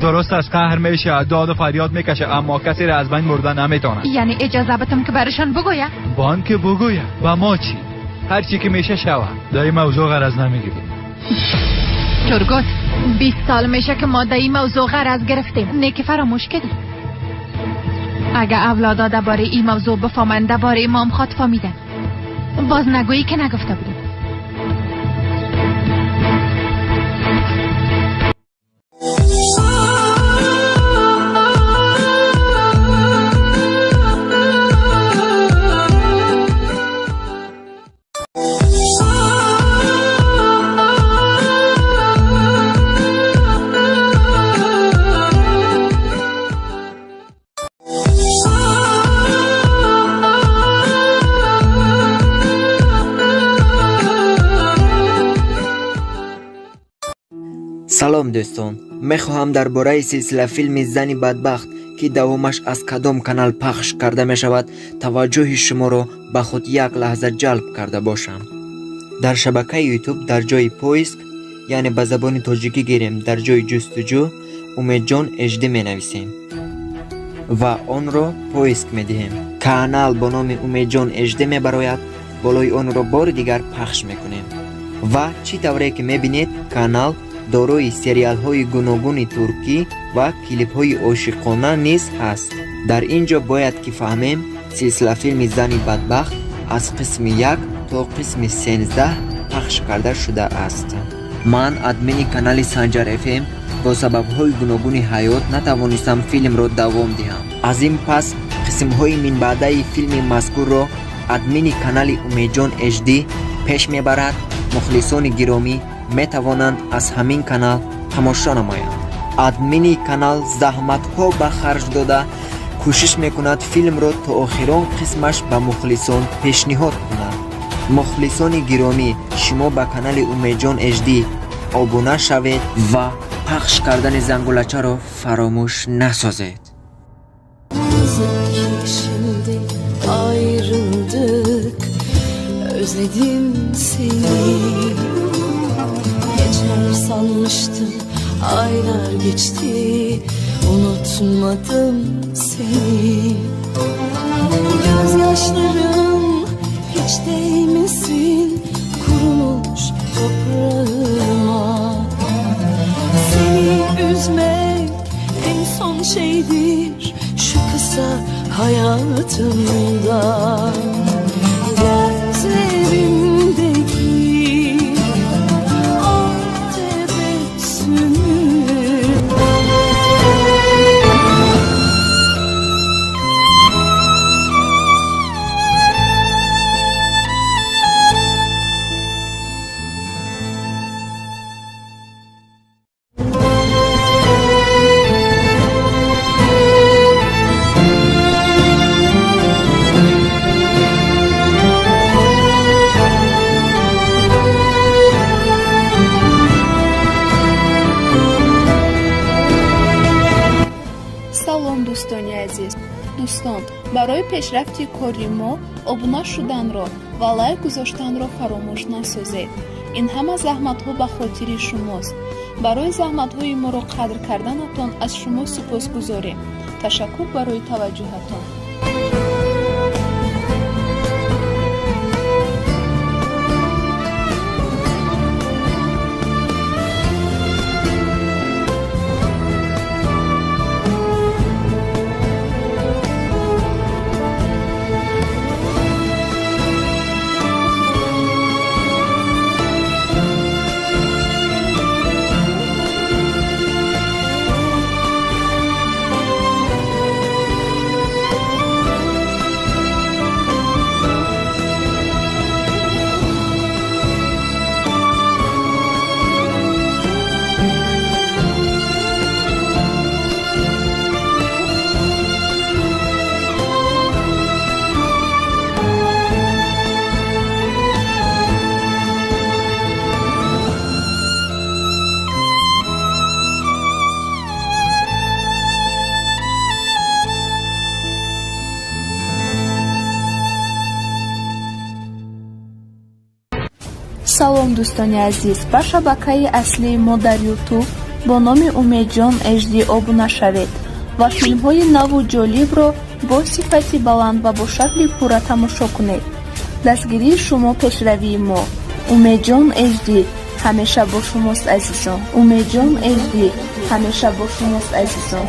درست از قهر میشه، داد و فریاد میکشه، اما کسی را از بین بردن نمیتونه. یعنی اجازه بدم که برشان بگویم؟ بان که بگویم و ما چی؟ هر چی که میشه شوه. در این موضوع غرض نمیگیریم. ترگوت 20 سال میشه که ما در این موضوع غرض گرفتیم. نیکی فراموش کردی. اگه اولادا درباره این موضوع بفهمند درباره امام خود فهمیدن، باز نگویی که نگفته بودیم. سلام دوستان، میخواهم درباره سلسله فیلم زنی بدبخت که دوامش از کدام کانال پخش کرده می شود توجه شما را به خود یک لحظه جلب کرده باشم. در شبکه یوتیوب در جای پویسک یعنی به زبان تاجیکی گیریم در جای جستجو امیدجان اژده می نویسیم و آن را پویسک می دهیم. کانال با نام امیدجان اژده می براید. بالای آن را بار دیگر پخش می کنیم و چی طوره که می بینید کانال داروی سریال های گوناگون ترکی و کلیپ های عاشقانه نیز هست. در اینجا باید که فهمیم سلسله فیلم زنی بدبخت از قسم 1 تا قسم 13 پخش کرده شده است. من ادمین کانال سنجر اف ام با سبب های گوناگون حیات نتوانستم فیلم را دوام دهم. از این پس قسم های من بعده فیلم مذکور را ادمین کانال امیدجان اژدی پیش میبرد. مخلصان گرامی می توانند از همین کانال تماشا نمایند. ادمین کانال زحمت ها به خرج داده کوشش میکند فیلم را تا آخران قسمش به مخلصان پیشنهاد کند. مخلصان گرامی شما به کانال امیدجان اژدی abone شوید و پخش کردن زنگولچه را فراموش نسازید. Şimdi ayrıldık, özledim seni. Geçer sanmıştım, aylar geçti, unutmadım seni. Gözyaşlarım hiç değmesin kurumuş toprağıma. Seni üzmek en son şeydir şu kısa hayatımda. Gözlerimdeki o tebessümü دوستان برای پیشرفت کاری ما ابونه شدنرو و لایک گذاشتنرو فراموش نسازید. این همه زحمت ها به خاطر شماست. برای زحمت های ما را قدر کردنتان از شما سپاسگزاریم. تشکر برای توجهتان. салом дӯстони азиз, ба шабакаи аслии мо дар ютуб бо номи умедҷон HD обуна шавед ва филмҳои наву ҷолибро бо сифати баланд ва бо шакли пурра тамошо кунед. дастгирии шумо пешравии мо. умедҷон HD ҳамеша бо шумост азизон. умедҷон HD ҳамеша бо шумост азизон.